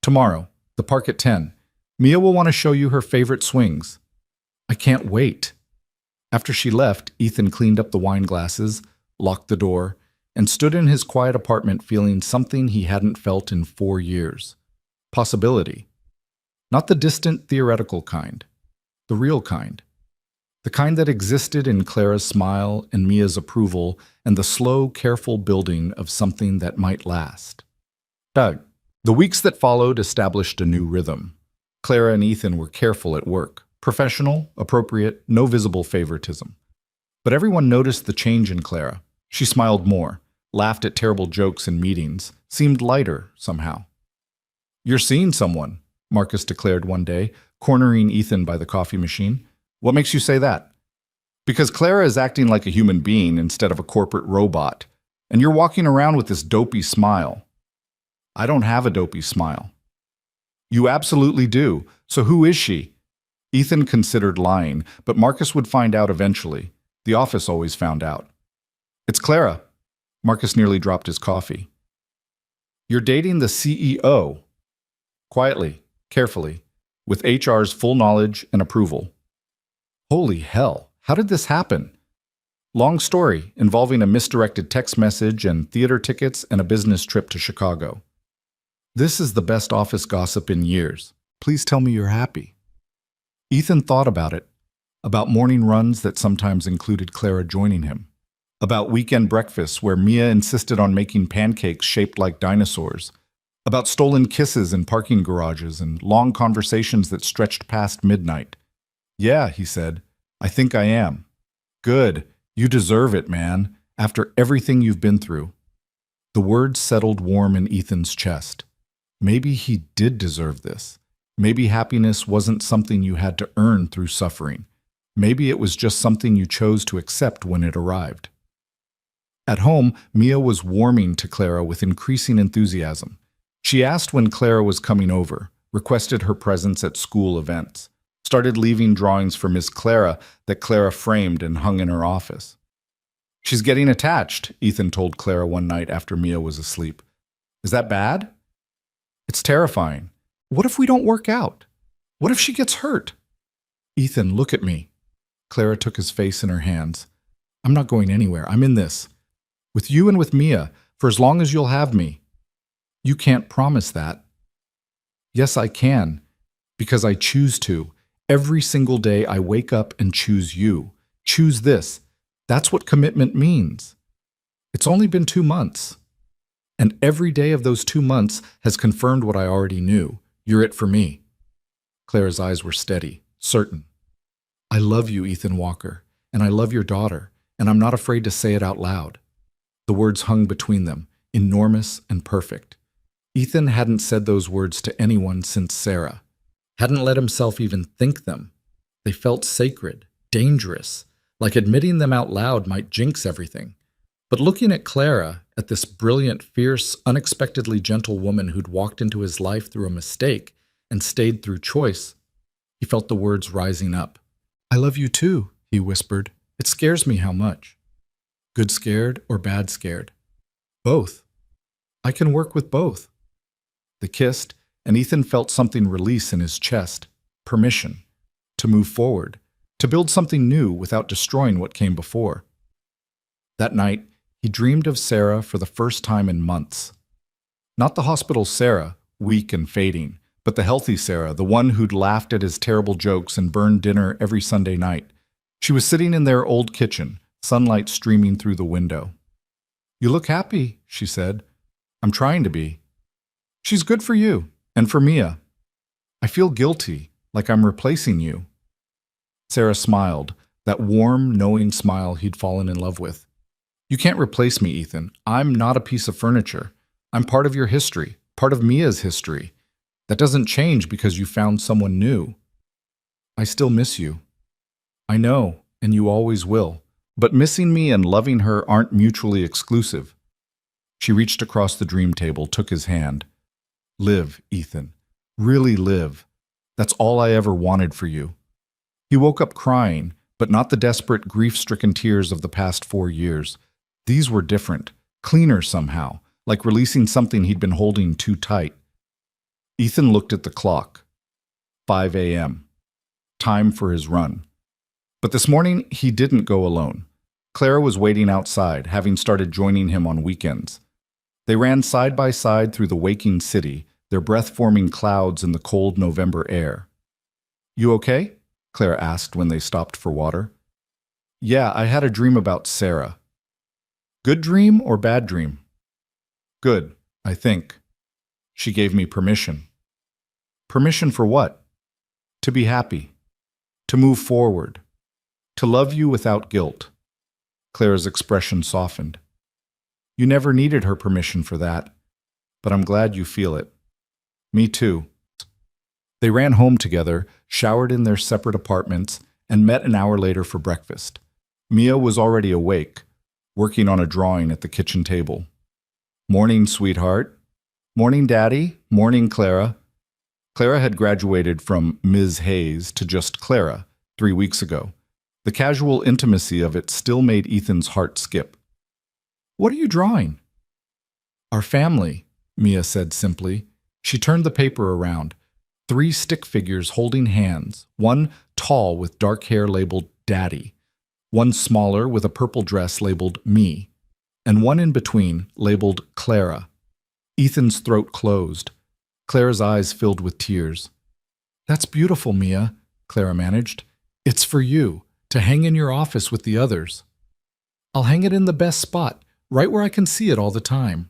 Tomorrow, the park at 10. Mia will want to show you her favorite swings. I can't wait. After she left, Ethan cleaned up the wine glasses, locked the door, and stood in his quiet apartment feeling something he hadn't felt in 4 years. Possibility. Not the distant, theoretical kind. The real kind. The kind that existed in Clara's smile and Mia's approval and the slow, careful building of something that might last. Doug. The weeks that followed established a new rhythm. Clara and Ethan were careful at work. Professional, appropriate, no visible favoritism. But everyone noticed the change in Clara. She smiled more, laughed at terrible jokes in meetings, seemed lighter somehow. You're seeing someone, Marcus declared one day, cornering Ethan by the coffee machine. What makes you say that? Because Clara is acting like a human being instead of a corporate robot. And you're walking around with this dopey smile. I don't have a dopey smile. You absolutely do. So who is she? Ethan considered lying, but Marcus would find out eventually. The office always found out. It's Clara. Marcus nearly dropped his coffee. You're dating the CEO. Quietly, carefully, with HR's full knowledge and approval. Holy hell, how did this happen? Long story, involving a misdirected text message and theater tickets and a business trip to Chicago. This is the best office gossip in years. Please tell me you're happy. Ethan thought about it, about morning runs that sometimes included Clara joining him, about weekend breakfasts where Mia insisted on making pancakes shaped like dinosaurs, about stolen kisses in parking garages and long conversations that stretched past midnight. Yeah, he said, I think I am. Good. You deserve it, man, after everything you've been through. The words settled warm in Ethan's chest. Maybe he did deserve this. Maybe happiness wasn't something you had to earn through suffering. Maybe it was just something you chose to accept when it arrived. At home, Mia was warming to Clara with increasing enthusiasm. She asked when Clara was coming over, requested her presence at school events, started leaving drawings for Miss Clara that Clara framed and hung in her office. She's getting attached, Ethan told Clara one night after Mia was asleep. Is that bad? It's terrifying. What if we don't work out? What if she gets hurt? Ethan, look at me. Clara took his face in her hands. I'm not going anywhere. I'm in this. With you and with Mia, for as long as you'll have me. You can't promise that. Yes, I can, because I choose to. Every single day I wake up and choose you. Choose this. That's what commitment means. It's only been 2 months. And every day of those 2 months has confirmed what I already knew. You're it for me. Clara's eyes were steady, certain. I love you, Ethan Walker, and I love your daughter, and I'm not afraid to say it out loud. The words hung between them, enormous and perfect. Ethan hadn't said those words to anyone since Sarah. Hadn't let himself even think them. They felt sacred, dangerous, like admitting them out loud might jinx everything. But looking at Clara, at this brilliant, fierce, unexpectedly gentle woman who'd walked into his life through a mistake and stayed through choice, he felt the words rising up. I love you too, he whispered. It scares me how much. Good scared or bad scared? Both. I can work with both. They kissed, and Ethan felt something release in his chest. Permission. To move forward. To build something new without destroying what came before. That night, he dreamed of Sarah for the first time in months. Not the hospital Sarah, weak and fading, but the healthy Sarah, the one who'd laughed at his terrible jokes and burned dinner every Sunday night. She was sitting in their old kitchen, sunlight streaming through the window. You look happy, she said. I'm trying to be. She's good for you, and for Mia. I feel guilty, like I'm replacing you. Sarah smiled, that warm, knowing smile he'd fallen in love with. You can't replace me, Ethan. I'm not a piece of furniture. I'm part of your history, part of Mia's history. That doesn't change because you found someone new. I still miss you. I know, and you always will. But missing me and loving her aren't mutually exclusive. She reached across the dream table, took his hand. Live, Ethan. Really live. That's all I ever wanted for you. He woke up crying, but not the desperate, grief-stricken tears of the past 4 years. These were different, cleaner somehow, like releasing something he'd been holding too tight. Ethan looked at the clock. 5 a.m. Time for his run. But this morning, he didn't go alone. Clara was waiting outside, having started joining him on weekends. They ran side by side through the waking city, their breath-forming clouds in the cold November air. You okay? Clara asked when they stopped for water. Yeah, I had a dream about Sarah. Good dream or bad dream? Good, I think. She gave me permission. Permission for what? To be happy. To move forward. To love you without guilt. Clara's expression softened. You never needed her permission for that, but I'm glad you feel it. Me too. They ran home together, showered in their separate apartments, and met an hour later for breakfast. Mia was already awake, working on a drawing at the kitchen table. "Morning, sweetheart." "Morning, Daddy." "Morning, Clara." Clara had graduated from Ms. Hayes to just Clara 3 weeks ago. The casual intimacy of it still made Ethan's heart skip. "What are you drawing?" "Our family," Mia said simply. She turned the paper around. 3 stick figures holding hands, one tall with dark hair labeled Daddy, one smaller with a purple dress labeled Me, and one in between labeled Clara. Ethan's throat closed. Clara's eyes filled with tears. "That's beautiful, Mia," Clara managed. "It's for you, to hang in your office with the others." "I'll hang it in the best spot, right where I can see it all the time."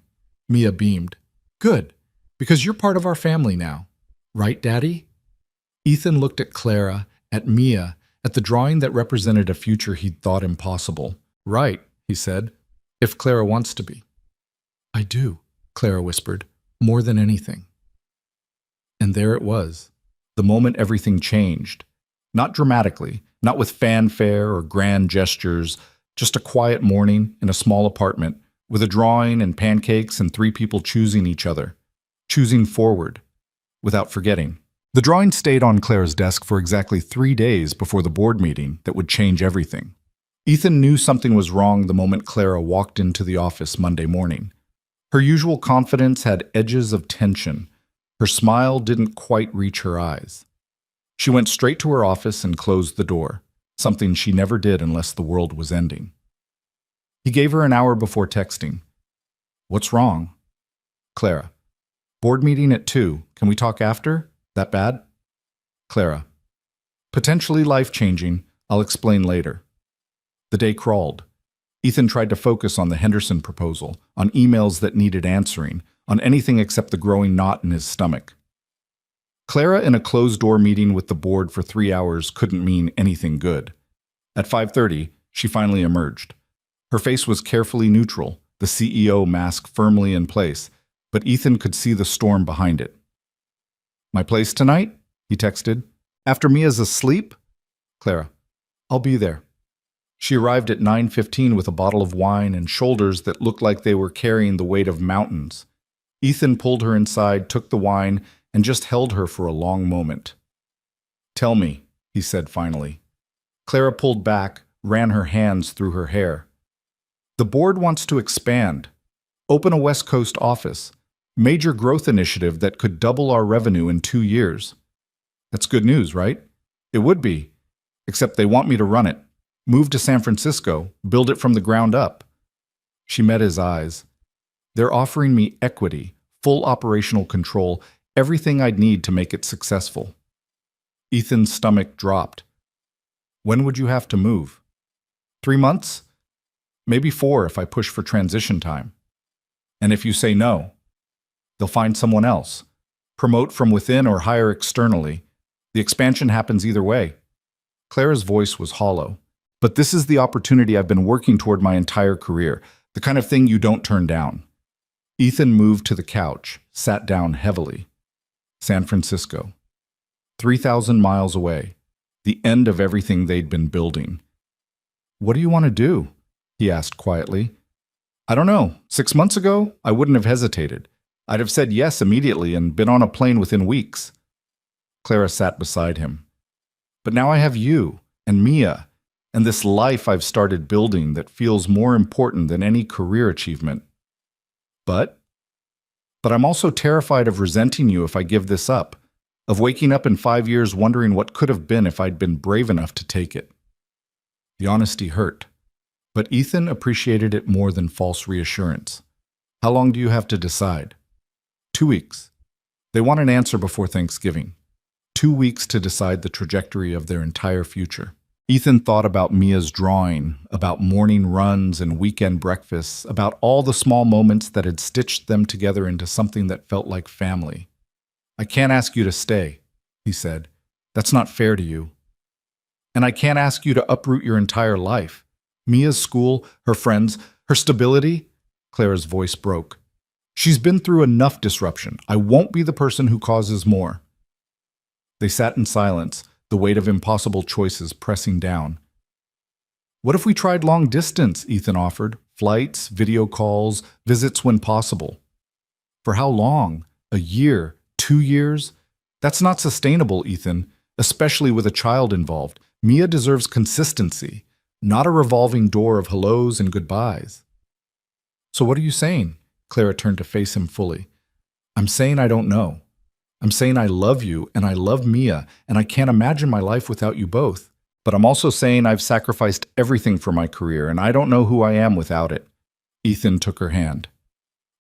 Mia beamed. "Good, because you're part of our family now. Right, Daddy?" Ethan looked at Clara, at Mia, at the drawing that represented a future he'd thought impossible. "Right," he said, "if Clara wants to be." "I do," Clara whispered, "more than anything." And there it was, the moment everything changed. Not dramatically, not with fanfare or grand gestures, just a quiet morning in a small apartment, with a drawing and pancakes and 3 people choosing each other, choosing forward, without forgetting. The drawing stayed on Clara's desk for exactly 3 days before the board meeting that would change everything. Ethan knew something was wrong the moment Clara walked into the office Monday morning. Her usual confidence had edges of tension. Her smile didn't quite reach her eyes. She went straight to her office and closed the door, something she never did unless the world was ending. He gave her an hour before texting. "What's wrong?" "Clara, board meeting at 2. Can we talk after? That bad?" "Clara, potentially life-changing. I'll explain later." The day crawled. Ethan tried to focus on the Henderson proposal, on emails that needed answering, on anything except the growing knot in his stomach. Clara in a closed-door meeting with the board for 3 hours couldn't mean anything good. At 5:30, she finally emerged. Her face was carefully neutral, the CEO mask firmly in place, but Ethan could see the storm behind it. "My place tonight?" he texted. "After Mia's asleep?" "Clara, I'll be there." She arrived at 9:15 with a bottle of wine and shoulders that looked like they were carrying the weight of mountains. Ethan pulled her inside, took the wine, and just held her for a long moment. "Tell me," he said finally. Clara pulled back, ran her hands through her hair. "The board wants to expand, open a West Coast office, major growth initiative that could double our revenue in 2 years. That's good news, right?" "It would be, except they want me to run it. Move to San Francisco, build it from the ground up." She met his eyes. "They're offering me equity, full operational control, everything I'd need to make it successful." Ethan's stomach dropped. "When would you have to move?" 3 months? Maybe 4 if I push for transition time." "And if you say no?" "They'll find someone else. Promote from within or hire externally. The expansion happens either way." Clara's voice was hollow. "But this is the opportunity I've been working toward my entire career, the kind of thing you don't turn down." Ethan moved to the couch, sat down heavily. San Francisco. 3,000 miles away. The end of everything they'd been building. "What do you want to do?" he asked quietly. "I don't know. 6 months ago, I wouldn't have hesitated. I'd have said yes immediately and been on a plane within weeks." Clara sat beside him. "But now I have you and Mia and this life I've started building that feels more important than any career achievement. But I'm also terrified of resenting you if I give this up, of waking up in 5 years wondering what could have been if I'd been brave enough to take it." The honesty hurt, but Ethan appreciated it more than false reassurance. "How long do you have to decide?" 2 weeks. They want an answer before Thanksgiving. 2 weeks to decide the trajectory of their entire future. Ethan thought about Mia's drawing, about morning runs and weekend breakfasts, about all the small moments that had stitched them together into something that felt like family. "I can't ask you to stay," he said. "That's not fair to you. And I can't ask you to uproot your entire life. Mia's school, her friends, her stability." Clara's voice broke. "She's been through enough disruption. I won't be the person who causes more." They sat in silence, the weight of impossible choices pressing down. What if we tried long distance? Ethan offered. Flights, video calls, visits when possible. For how long? A year? 2 years? That's not sustainable, Ethan, especially with a child involved. Mia deserves consistency, not a revolving door of hellos and goodbyes. So what are you saying? Clara turned to face him fully. I'm saying I don't know. I'm saying I love you and I love Mia and I can't imagine my life without you both. But I'm also saying I've sacrificed everything for my career and I don't know who I am without it. Ethan took her hand.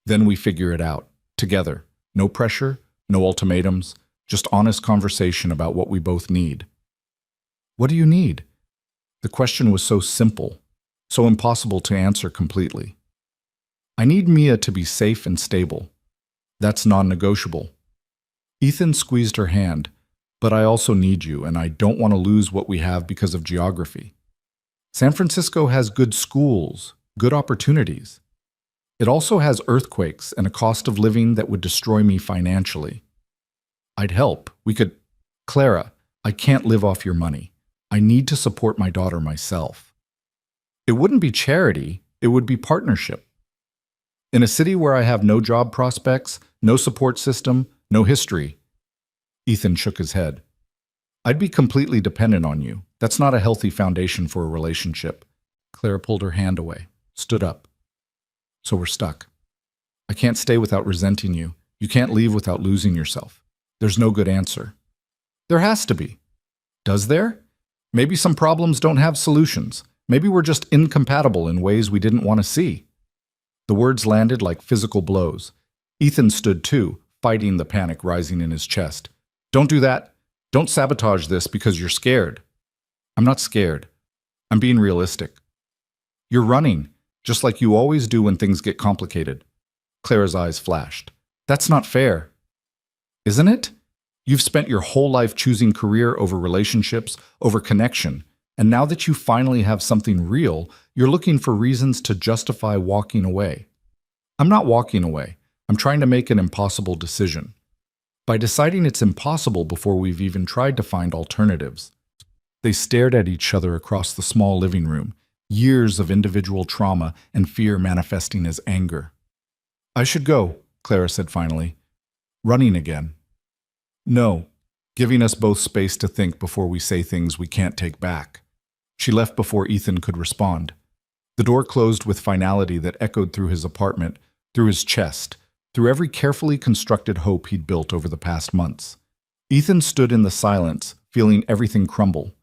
Then we figure it out, together. No pressure, no ultimatums, just honest conversation about what we both need. What do you need? The question was so simple, so impossible to answer completely. I need Mia to be safe and stable. That's non-negotiable. Ethan squeezed her hand, but I also need you, and I don't want to lose what we have because of geography. San Francisco has good schools, good opportunities. It also has earthquakes and a cost of living that would destroy me financially. I'd help. We could... Clara, I can't live off your money. I need to support my daughter myself. It wouldn't be charity, it would be partnership. In a city where I have no job prospects, no support system, no history. Ethan shook his head. I'd be completely dependent on you. That's not a healthy foundation for a relationship. Clara pulled her hand away, stood up. So we're stuck. I can't stay without resenting you. You can't leave without losing yourself. There's no good answer. There has to be. Does there? Maybe some problems don't have solutions. Maybe we're just incompatible in ways we didn't want to see. The words landed like physical blows. Ethan stood too, fighting the panic rising in his chest. Don't do that. Don't sabotage this because you're scared. I'm not scared. I'm being realistic. You're running, just like you always do when things get complicated. Clara's eyes flashed. That's not fair. Isn't it? You've spent your whole life choosing career over relationships, over connection, and now that you finally have something real, you're looking for reasons to justify walking away. I'm not walking away. I'm trying to make an impossible decision. By deciding it's impossible before we've even tried to find alternatives. They stared at each other across the small living room, years of individual trauma and fear manifesting as anger. I should go, Clara said finally. Running again. No, giving us both space to think before we say things we can't take back. She left before Ethan could respond. The door closed with finality that echoed through his apartment, through his chest, through every carefully constructed hope he'd built over the past months. Ethan stood in the silence, feeling everything crumble.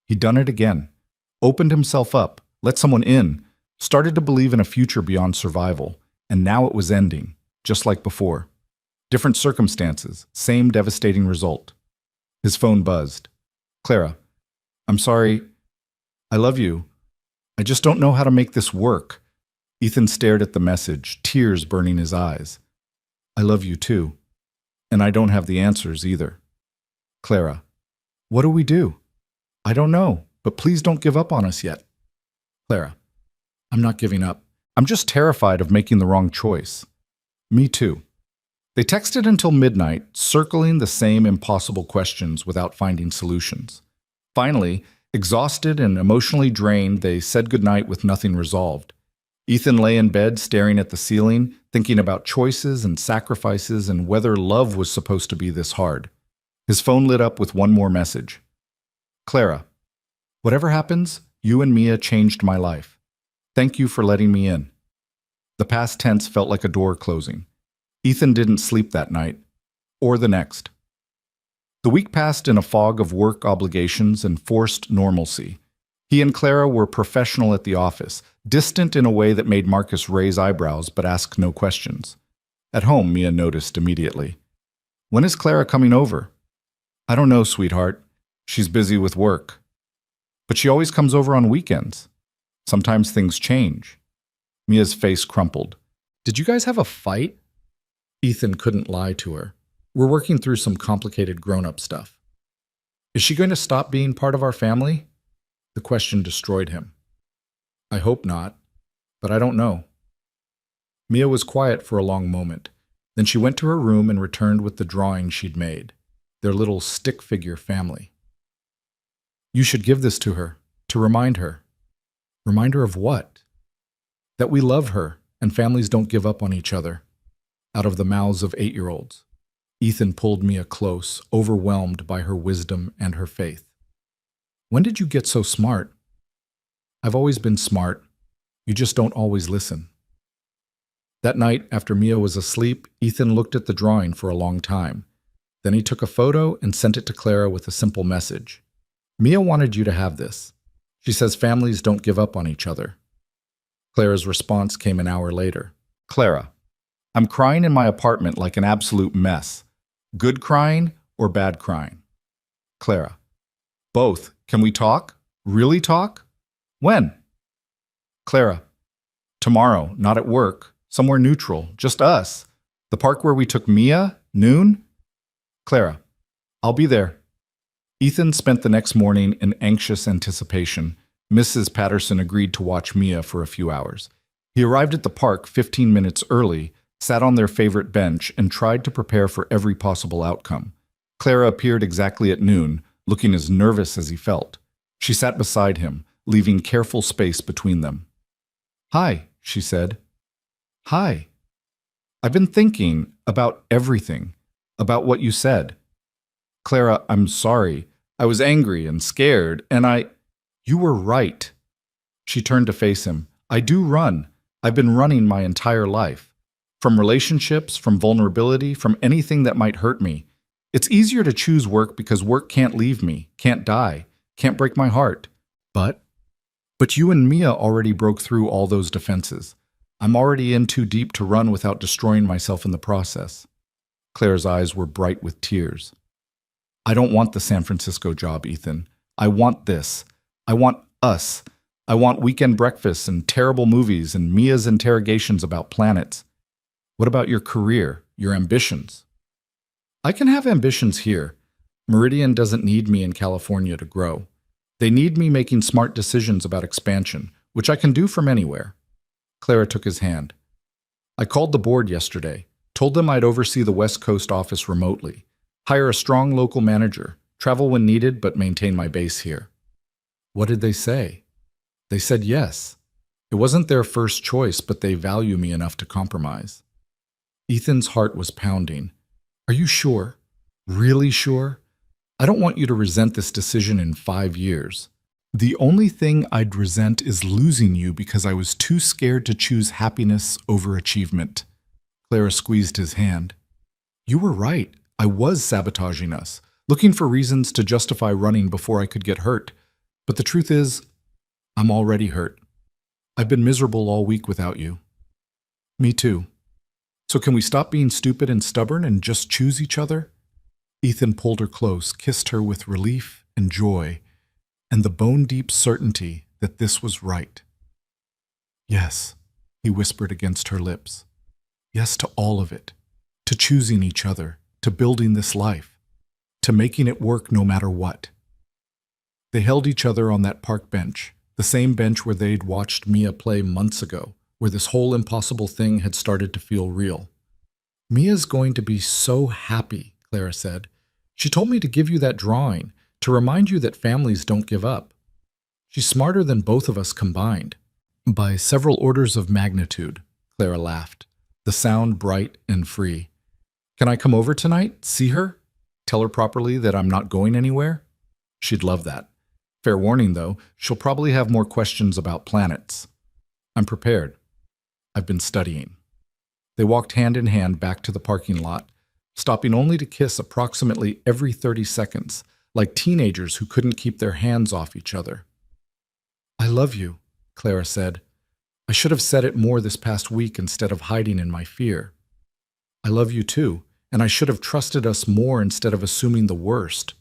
He'd done it again. Opened himself up, let someone in, started to believe in a future beyond survival, and now it was ending, just like before. Different circumstances, same devastating result. His phone buzzed. Clara, I'm sorry. I love you. I just don't know how to make this work. Ethan stared at the message, tears burning his eyes. I love you too. And I don't have the answers either. Clara, what do we do? I don't know, but please don't give up on us yet. Clara, I'm not giving up. I'm just terrified of making the wrong choice. Me too. They texted until midnight, circling the same impossible questions without finding solutions. Finally, exhausted and emotionally drained, they said goodnight with nothing resolved. Ethan lay in bed staring at the ceiling, thinking about choices and sacrifices and whether love was supposed to be this hard. His phone lit up with one more message. Clara, whatever happens, you and Mia changed my life. Thank you for letting me in. The past tense felt like a door closing. Ethan didn't sleep that night, or the next. The week passed in a fog of work obligations and forced normalcy. He and Clara were professional at the office, distant in a way that made Marcus raise eyebrows but ask no questions. At home, Mia noticed immediately. When is Clara coming over? I don't know, sweetheart. She's busy with work. But she always comes over on weekends. Sometimes things change. Mia's face crumpled. Did you guys have a fight? Ethan couldn't lie to her. We're working through some complicated grown-up stuff. Is she going to stop being part of our family? The question destroyed him. I hope not, but I don't know. Mia was quiet for a long moment. Then she went to her room and returned with the drawing she'd made, their little stick figure family. You should give this to her, to remind her. Reminder of what? That we love her and families don't give up on each other. Out of the mouths of 8-year-olds. Ethan pulled Mia close, overwhelmed by her wisdom and her faith. When did you get so smart? I've always been smart. You just don't always listen. That night, after Mia was asleep, Ethan looked at the drawing for a long time. Then he took a photo and sent it to Clara with a simple message. Mia wanted you to have this. She says families don't give up on each other. Clara's response came an hour later. Clara, I'm crying in my apartment like an absolute mess. Good crying or bad crying? Clara, both. Can we talk? Really talk? When? Clara, tomorrow, not at work. Somewhere neutral, just us. The park where we took Mia, noon? Clara, I'll be there. Ethan spent the next morning in anxious anticipation. Mrs. Patterson agreed to watch Mia for a few hours. He arrived at the park 15 minutes early, sat on their favorite bench, and tried to prepare for every possible outcome. Clara appeared exactly at noon, looking as nervous as he felt. She sat beside him, leaving careful space between them. Hi, she said. Hi. I've been thinking about everything, about what you said. Clara, I'm sorry. I was angry and scared, and You were right. She turned to face him. I do run. I've been running my entire life. From relationships, from vulnerability, from anything that might hurt me. It's easier to choose work because work can't leave me, can't die, can't break my heart. But you and Mia already broke through all those defenses. I'm already in too deep to run without destroying myself in the process. Claire's eyes were bright with tears. I don't want the San Francisco job, Ethan. I want this. I want us. I want weekend breakfasts and terrible movies and Mia's interrogations about planets. What about your career, your ambitions? I can have ambitions here. Meridian doesn't need me in California to grow. They need me making smart decisions about expansion, which I can do from anywhere. Clara took his hand. I called the board yesterday, told them I'd oversee the West Coast office remotely, hire a strong local manager, travel when needed but maintain my base here. What did they say? They said yes. It wasn't their first choice, but they value me enough to compromise. Ethan's heart was pounding. Are you sure? Really sure? I don't want you to resent this decision in 5 years. The only thing I'd resent is losing you because I was too scared to choose happiness over achievement. Clara squeezed his hand. You were right. I was sabotaging us, looking for reasons to justify running before I could get hurt. But the truth is, I'm already hurt. I've been miserable all week without you. Me too. So can we stop being stupid and stubborn and just choose each other? Ethan pulled her close, kissed her with relief and joy, and the bone-deep certainty that this was right. Yes, he whispered against her lips. Yes to all of it, to choosing each other, to building this life, to making it work no matter what. They held each other on that park bench, the same bench where they'd watched Mia play months ago, where this whole impossible thing had started to feel real. Mia's going to be so happy, Clara said. She told me to give you that drawing, to remind you that families don't give up. She's smarter than both of us combined. By several orders of magnitude, Clara laughed, the sound bright and free. Can I come over tonight, see her? Tell her properly that I'm not going anywhere? She'd love that. Fair warning, though, she'll probably have more questions about planets. I'm prepared. I've been studying. They walked hand in hand back to the parking lot, stopping only to kiss approximately every 30 seconds, like teenagers who couldn't keep their hands off each other. I love you, Clara said. I should have said it more this past week instead of hiding in my fear. I love you too, and I should have trusted us more instead of assuming the worst.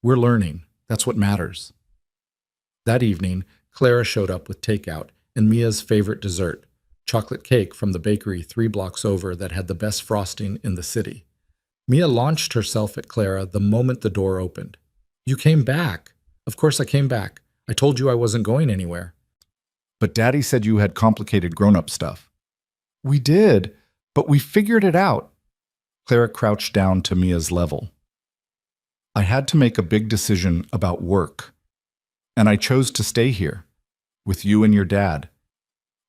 We're learning. That's what matters. That evening, Clara showed up with takeout and Mia's favorite dessert, chocolate cake from the bakery 3 blocks over that had the best frosting in the city. Mia launched herself at Clara the moment the door opened. You came back. Of course I came back. I told you I wasn't going anywhere. But Daddy said you had complicated grown-up stuff. We did, but we figured it out. Clara crouched down to Mia's level. I had to make a big decision about work, and I chose to stay here. With you and your dad.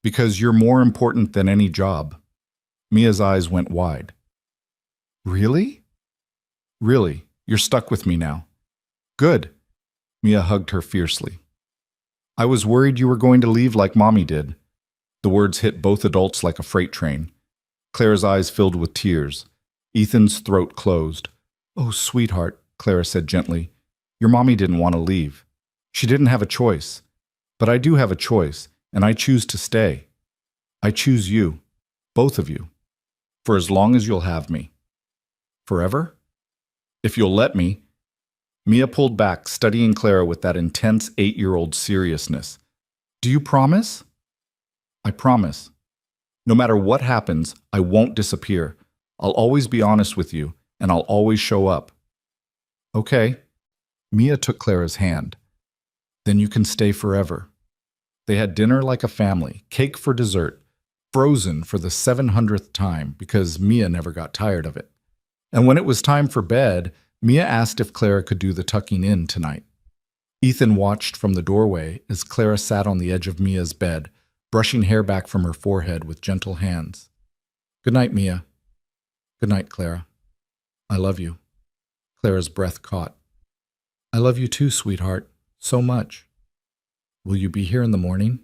Because you're more important than any job. Mia's eyes went wide. Really? Really, you're stuck with me now. Good. Mia hugged her fiercely. I was worried you were going to leave like Mommy did. The words hit both adults like a freight train. Clara's eyes filled with tears. Ethan's throat closed. Oh, sweetheart, Clara said gently. Your mommy didn't want to leave. She didn't have a choice. But I do have a choice, and I choose to stay. I choose you. Both of you. For as long as you'll have me. Forever? If you'll let me. Mia pulled back, studying Clara with that intense 8-year-old seriousness. Do you promise? I promise. No matter what happens, I won't disappear. I'll always be honest with you, and I'll always show up. Okay. Mia took Clara's hand. Then you can stay forever. They had dinner like a family, cake for dessert, frozen for the 700th time because Mia never got tired of it. And when it was time for bed, Mia asked if Clara could do the tucking in tonight. Ethan watched from the doorway as Clara sat on the edge of Mia's bed, brushing hair back from her forehead with gentle hands. Good night, Mia. Good night, Clara. I love you. Clara's breath caught. I love you too, sweetheart, so much. Will you be here in the morning?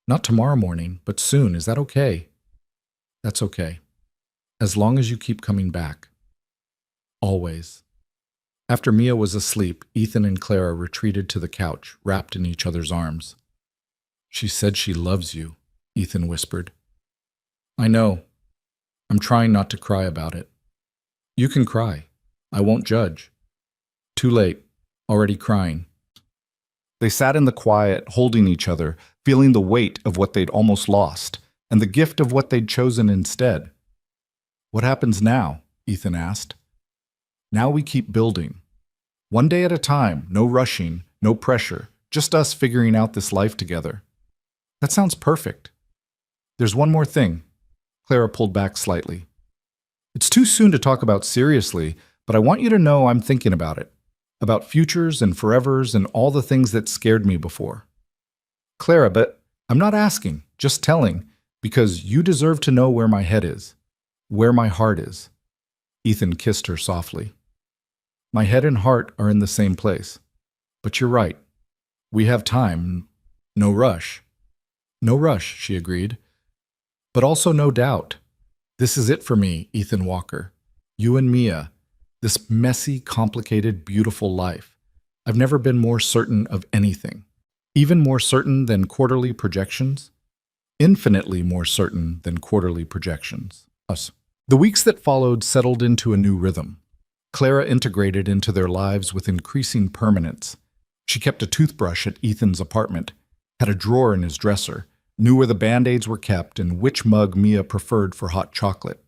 Not tomorrow morning, but soon. Is that okay? That's okay. As long as you keep coming back. Always. After Mia was asleep, Ethan and Clara retreated to the couch, wrapped in each other's arms. She said she loves you, Ethan whispered. I know. I'm trying not to cry about it. You can cry. I won't judge. Too late. Already crying. They sat in the quiet, holding each other, feeling the weight of what they'd almost lost, and the gift of what they'd chosen instead. What happens now? Ethan asked. Now we keep building. One day at a time, no rushing, no pressure, just us figuring out this life together. That sounds perfect. There's one more thing. Clara pulled back slightly. It's too soon to talk about seriously, but I want you to know I'm thinking about it. About futures and forevers and all the things that scared me before. Clara, but I'm not asking, just telling, because you deserve to know where my head is, where my heart is. Ethan kissed her softly. My head and heart are in the same place. But you're right. We have time. No rush. No rush, she agreed. But also no doubt. This is it for me, Ethan Walker. You and Mia. This messy, complicated, beautiful life. I've never been more certain of anything. Even more certain than quarterly projections. Infinitely more certain than quarterly projections. Us. The weeks that followed settled into a new rhythm. Clara integrated into their lives with increasing permanence. She kept a toothbrush at Ethan's apartment, had a drawer in his dresser, knew where the Band-Aids were kept and which mug Mia preferred for hot chocolate.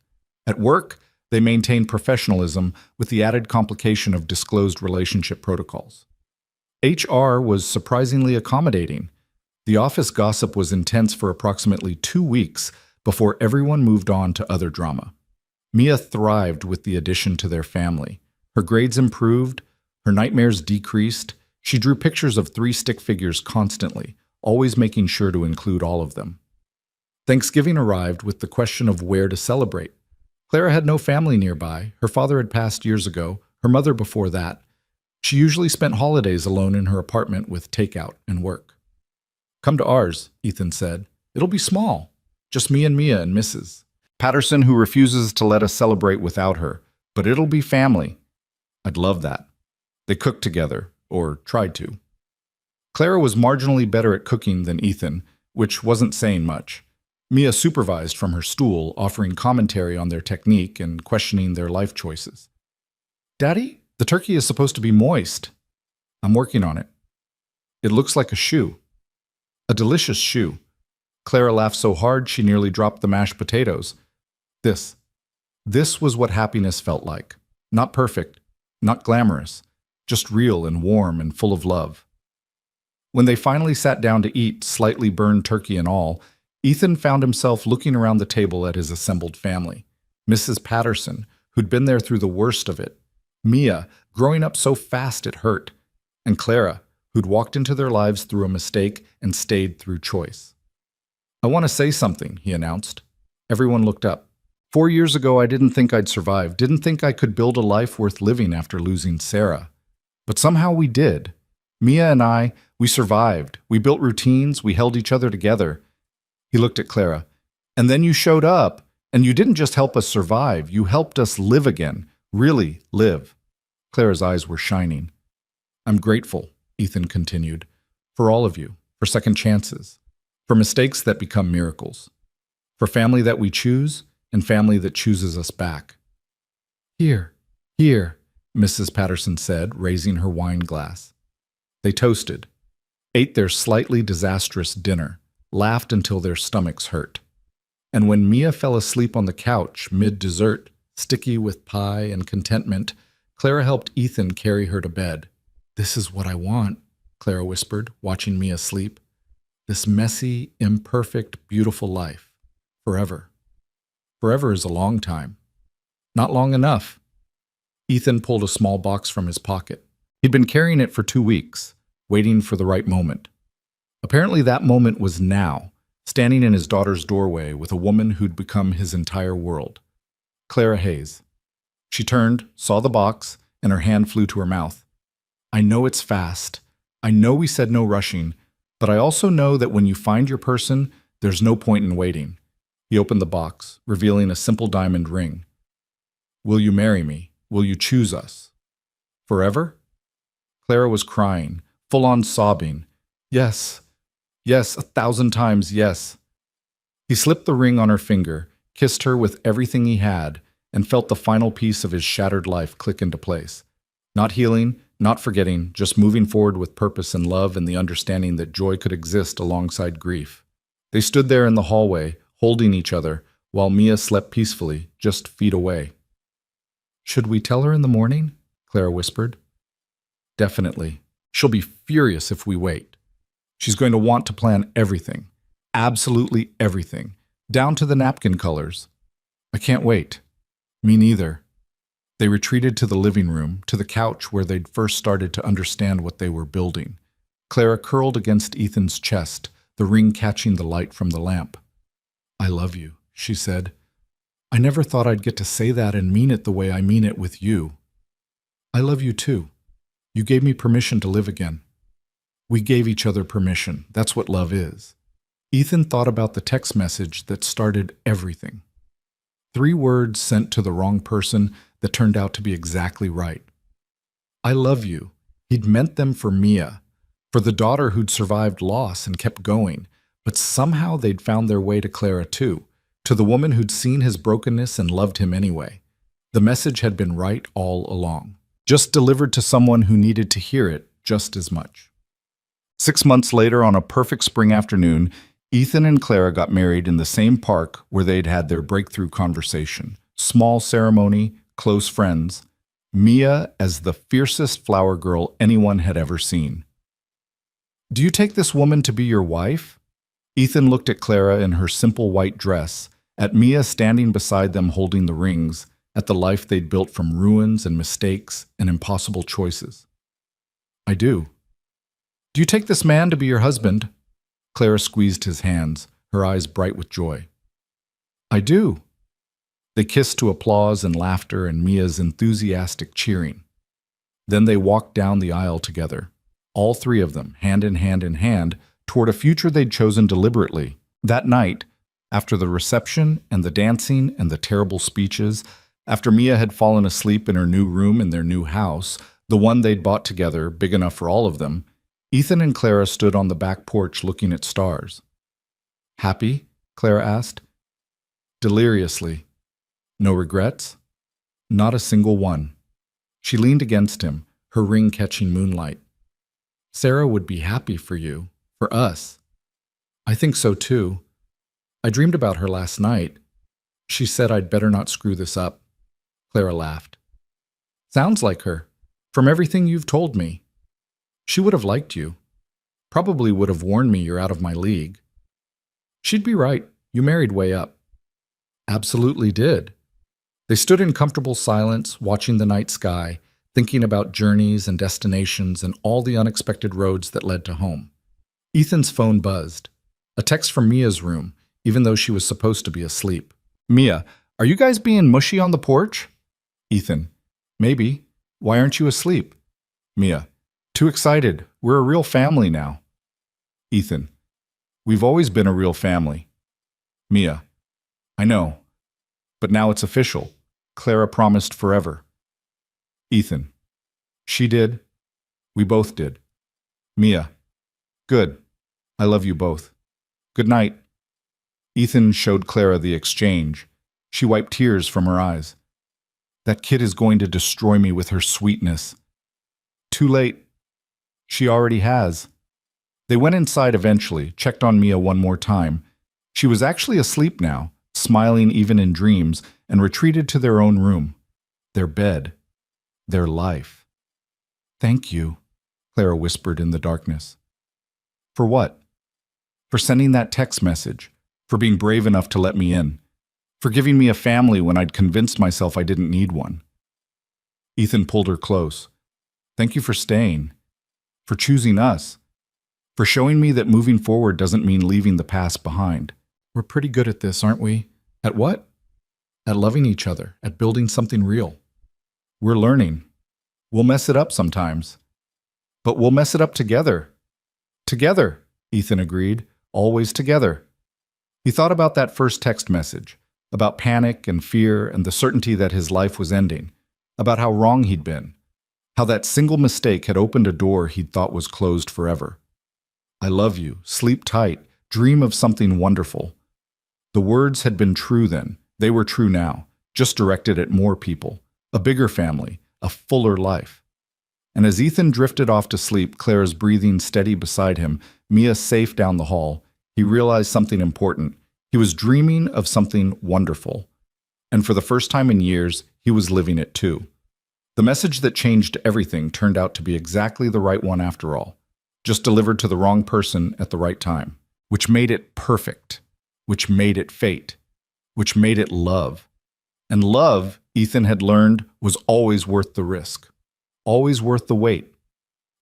At work, they maintained professionalism with the added complication of disclosed relationship protocols. HR was surprisingly accommodating. The office gossip was intense for approximately 2 weeks before everyone moved on to other drama. Mia thrived with the addition to their family. Her grades improved, her nightmares decreased. She drew pictures of 3 stick figures constantly, always making sure to include all of them. Thanksgiving arrived with the question of where to celebrate. Clara had no family nearby. Her father had passed years ago, her mother before that. She usually spent holidays alone in her apartment with takeout and work. Come to ours, Ethan said. It'll be small. Just me and Mia and Mrs. Patterson, who refuses to let us celebrate without her. But it'll be family. I'd love that. They cooked together, or tried to. Clara was marginally better at cooking than Ethan, which wasn't saying much. Mia supervised from her stool, offering commentary on their technique and questioning their life choices. Daddy, the turkey is supposed to be moist. I'm working on it. It looks like a shoe. A delicious shoe. Clara laughed so hard she nearly dropped the mashed potatoes. This was what happiness felt like. Not perfect, not glamorous, just real and warm and full of love. When they finally sat down to eat, slightly burned turkey and all, Ethan found himself looking around the table at his assembled family. Mrs. Patterson, who'd been there through the worst of it. Mia, growing up so fast it hurt. And Clara, who'd walked into their lives through a mistake and stayed through choice. "I want to say something," he announced. Everyone looked up. 4 years ago, I didn't think I'd survive, didn't think I could build a life worth living after losing Sarah. But somehow we did. Mia and I, we survived. We built routines. We held each other together." He looked at Clara. "And then you showed up, and you didn't just help us survive. You helped us live again. Really live." Clara's eyes were shining. "I'm grateful," Ethan continued, "for all of you, for second chances, for mistakes that become miracles, for family that we choose and family that chooses us back." "Here, here," Mrs. Patterson said, raising her wine glass. They toasted, ate their slightly disastrous dinner, laughed until their stomachs hurt. And when Mia fell asleep on the couch mid-dessert, sticky with pie and contentment, Clara helped Ethan carry her to bed. "This is what I want," Clara whispered, watching Mia sleep. "This messy, imperfect, beautiful life. Forever. Forever is a long time. Not long enough." Ethan pulled a small box from his pocket. He'd been carrying it for 2 weeks, waiting for the right moment. Apparently that moment was now, standing in his daughter's doorway with a woman who'd become his entire world. Clara Hayes. She turned, saw the box, and her hand flew to her mouth. "I know it's fast. I know we said no rushing, but I also know that when you find your person, there's no point in waiting." He opened the box, revealing a simple diamond ring. "Will you marry me? Will you choose us? Forever?" Clara was crying, full-on sobbing. "Yes. Yes, 1,000 times yes." He slipped the ring on her finger, kissed her with everything he had, and felt the final piece of his shattered life click into place. Not healing, not forgetting, just moving forward with purpose and love and the understanding that joy could exist alongside grief. They stood there in the hallway, holding each other, while Mia slept peacefully, just feet away. "Should we tell her in the morning?" Clara whispered. "Definitely. She'll be furious if we wait. She's going to want to plan everything. Absolutely everything. Down to the napkin colors. I can't wait." "Me neither." They retreated to the living room, to the couch where they'd first started to understand what they were building. Clara curled against Ethan's chest, the ring catching the light from the lamp. "I love you," she said. "I never thought I'd get to say that and mean it the way I mean it with you." "I love you too. You gave me permission to live again." We gave each other permission. That's what love is. Ethan thought about the text message that started everything. 3 words sent to the wrong person that turned out to be exactly right. "I love you." He'd meant them for Mia, for the daughter who'd survived loss and kept going, but somehow they'd found their way to Clara too, to the woman who'd seen his brokenness and loved him anyway. The message had been right all along, just delivered to someone who needed to hear it just as much. 6 months later, on a perfect spring afternoon, Ethan and Clara got married in the same park where they'd had their breakthrough conversation. Small ceremony, close friends. Mia as the fiercest flower girl anyone had ever seen. "Do you take this woman to be your wife?" Ethan looked at Clara in her simple white dress, at Mia standing beside them holding the rings, at the life they'd built from ruins and mistakes and impossible choices. "I do." "Do you take this man to be your husband?" Clara squeezed his hands, her eyes bright with joy. "I do." They kissed to applause and laughter and Mia's enthusiastic cheering. Then they walked down the aisle together, all 3 of them, hand in hand, toward a future they'd chosen deliberately. That night, after the reception and the dancing and the terrible speeches, after Mia had fallen asleep in her new room in their new house, the one they'd bought together, big enough for all of them, Ethan and Clara stood on the back porch looking at stars. "Happy?" Clara asked. "Deliriously." "No regrets?" "Not a single one." She leaned against him, her ring catching moonlight. "Sarah would be happy for you, for us." "I think so too. I dreamed about her last night. She said I'd better not screw this up." Clara laughed. "Sounds like her, from everything you've told me. She would have liked you. Probably would have warned me you're out of my league." "She'd be right. You married way up." "Absolutely did." They stood in comfortable silence, watching the night sky, thinking about journeys and destinations and all the unexpected roads that led to home. Ethan's phone buzzed. A text from Mia's room, even though she was supposed to be asleep. Mia, are you guys being mushy on the porch? Ethan, maybe. Why aren't you asleep? Mia, too excited. We're a real family now. Ethan, we've always been a real family. Mia, I know, but now it's official. Clara promised forever. Ethan, she did. We both did. Mia, good. I love you both. Good night. Ethan showed Clara the exchange. She wiped tears from her eyes. That kid is going to destroy me with her sweetness. Too late. She already has. They went inside eventually, checked on Mia one more time. She was actually asleep now, smiling even in dreams, and retreated to their own room. Their bed. Their life. Thank you, Clara whispered in the darkness. For what? For sending that text message, for being brave enough to let me in, for giving me a family when I'd convinced myself I didn't need one. Ethan pulled her close. Thank you for staying, for choosing us, for showing me that moving forward doesn't mean leaving the past behind. We're pretty good at this, aren't we? At what? At loving each other, at building something real. We're learning. We'll mess it up sometimes. But we'll mess it up together. Together, Ethan agreed, always together. He thought about that first text message, about panic and fear and the certainty that his life was ending, about how wrong he'd been, how that single mistake had opened a door he'd thought was closed forever. I love you, sleep tight, dream of something wonderful. The words had been true then, they were true now, just directed at more people, a bigger family, a fuller life. And as Ethan drifted off to sleep, Clara's breathing steady beside him, Mia safe down the hall, he realized something important. He was dreaming of something wonderful. And for the first time in years, he was living it too. The message that changed everything turned out to be exactly the right one after all, just delivered to the wrong person at the right time, which made it perfect, which made it fate, which made it love. And love, Ethan had learned, was always worth the risk, always worth the wait,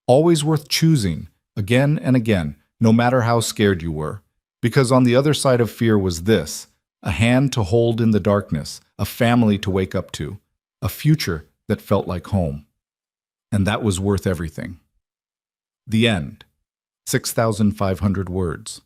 always worth choosing again and again, no matter how scared you were. Because on the other side of fear was this, a hand to hold in the darkness, a family to wake up to, a future that felt like home. And that was worth everything. The end. 6,500 words.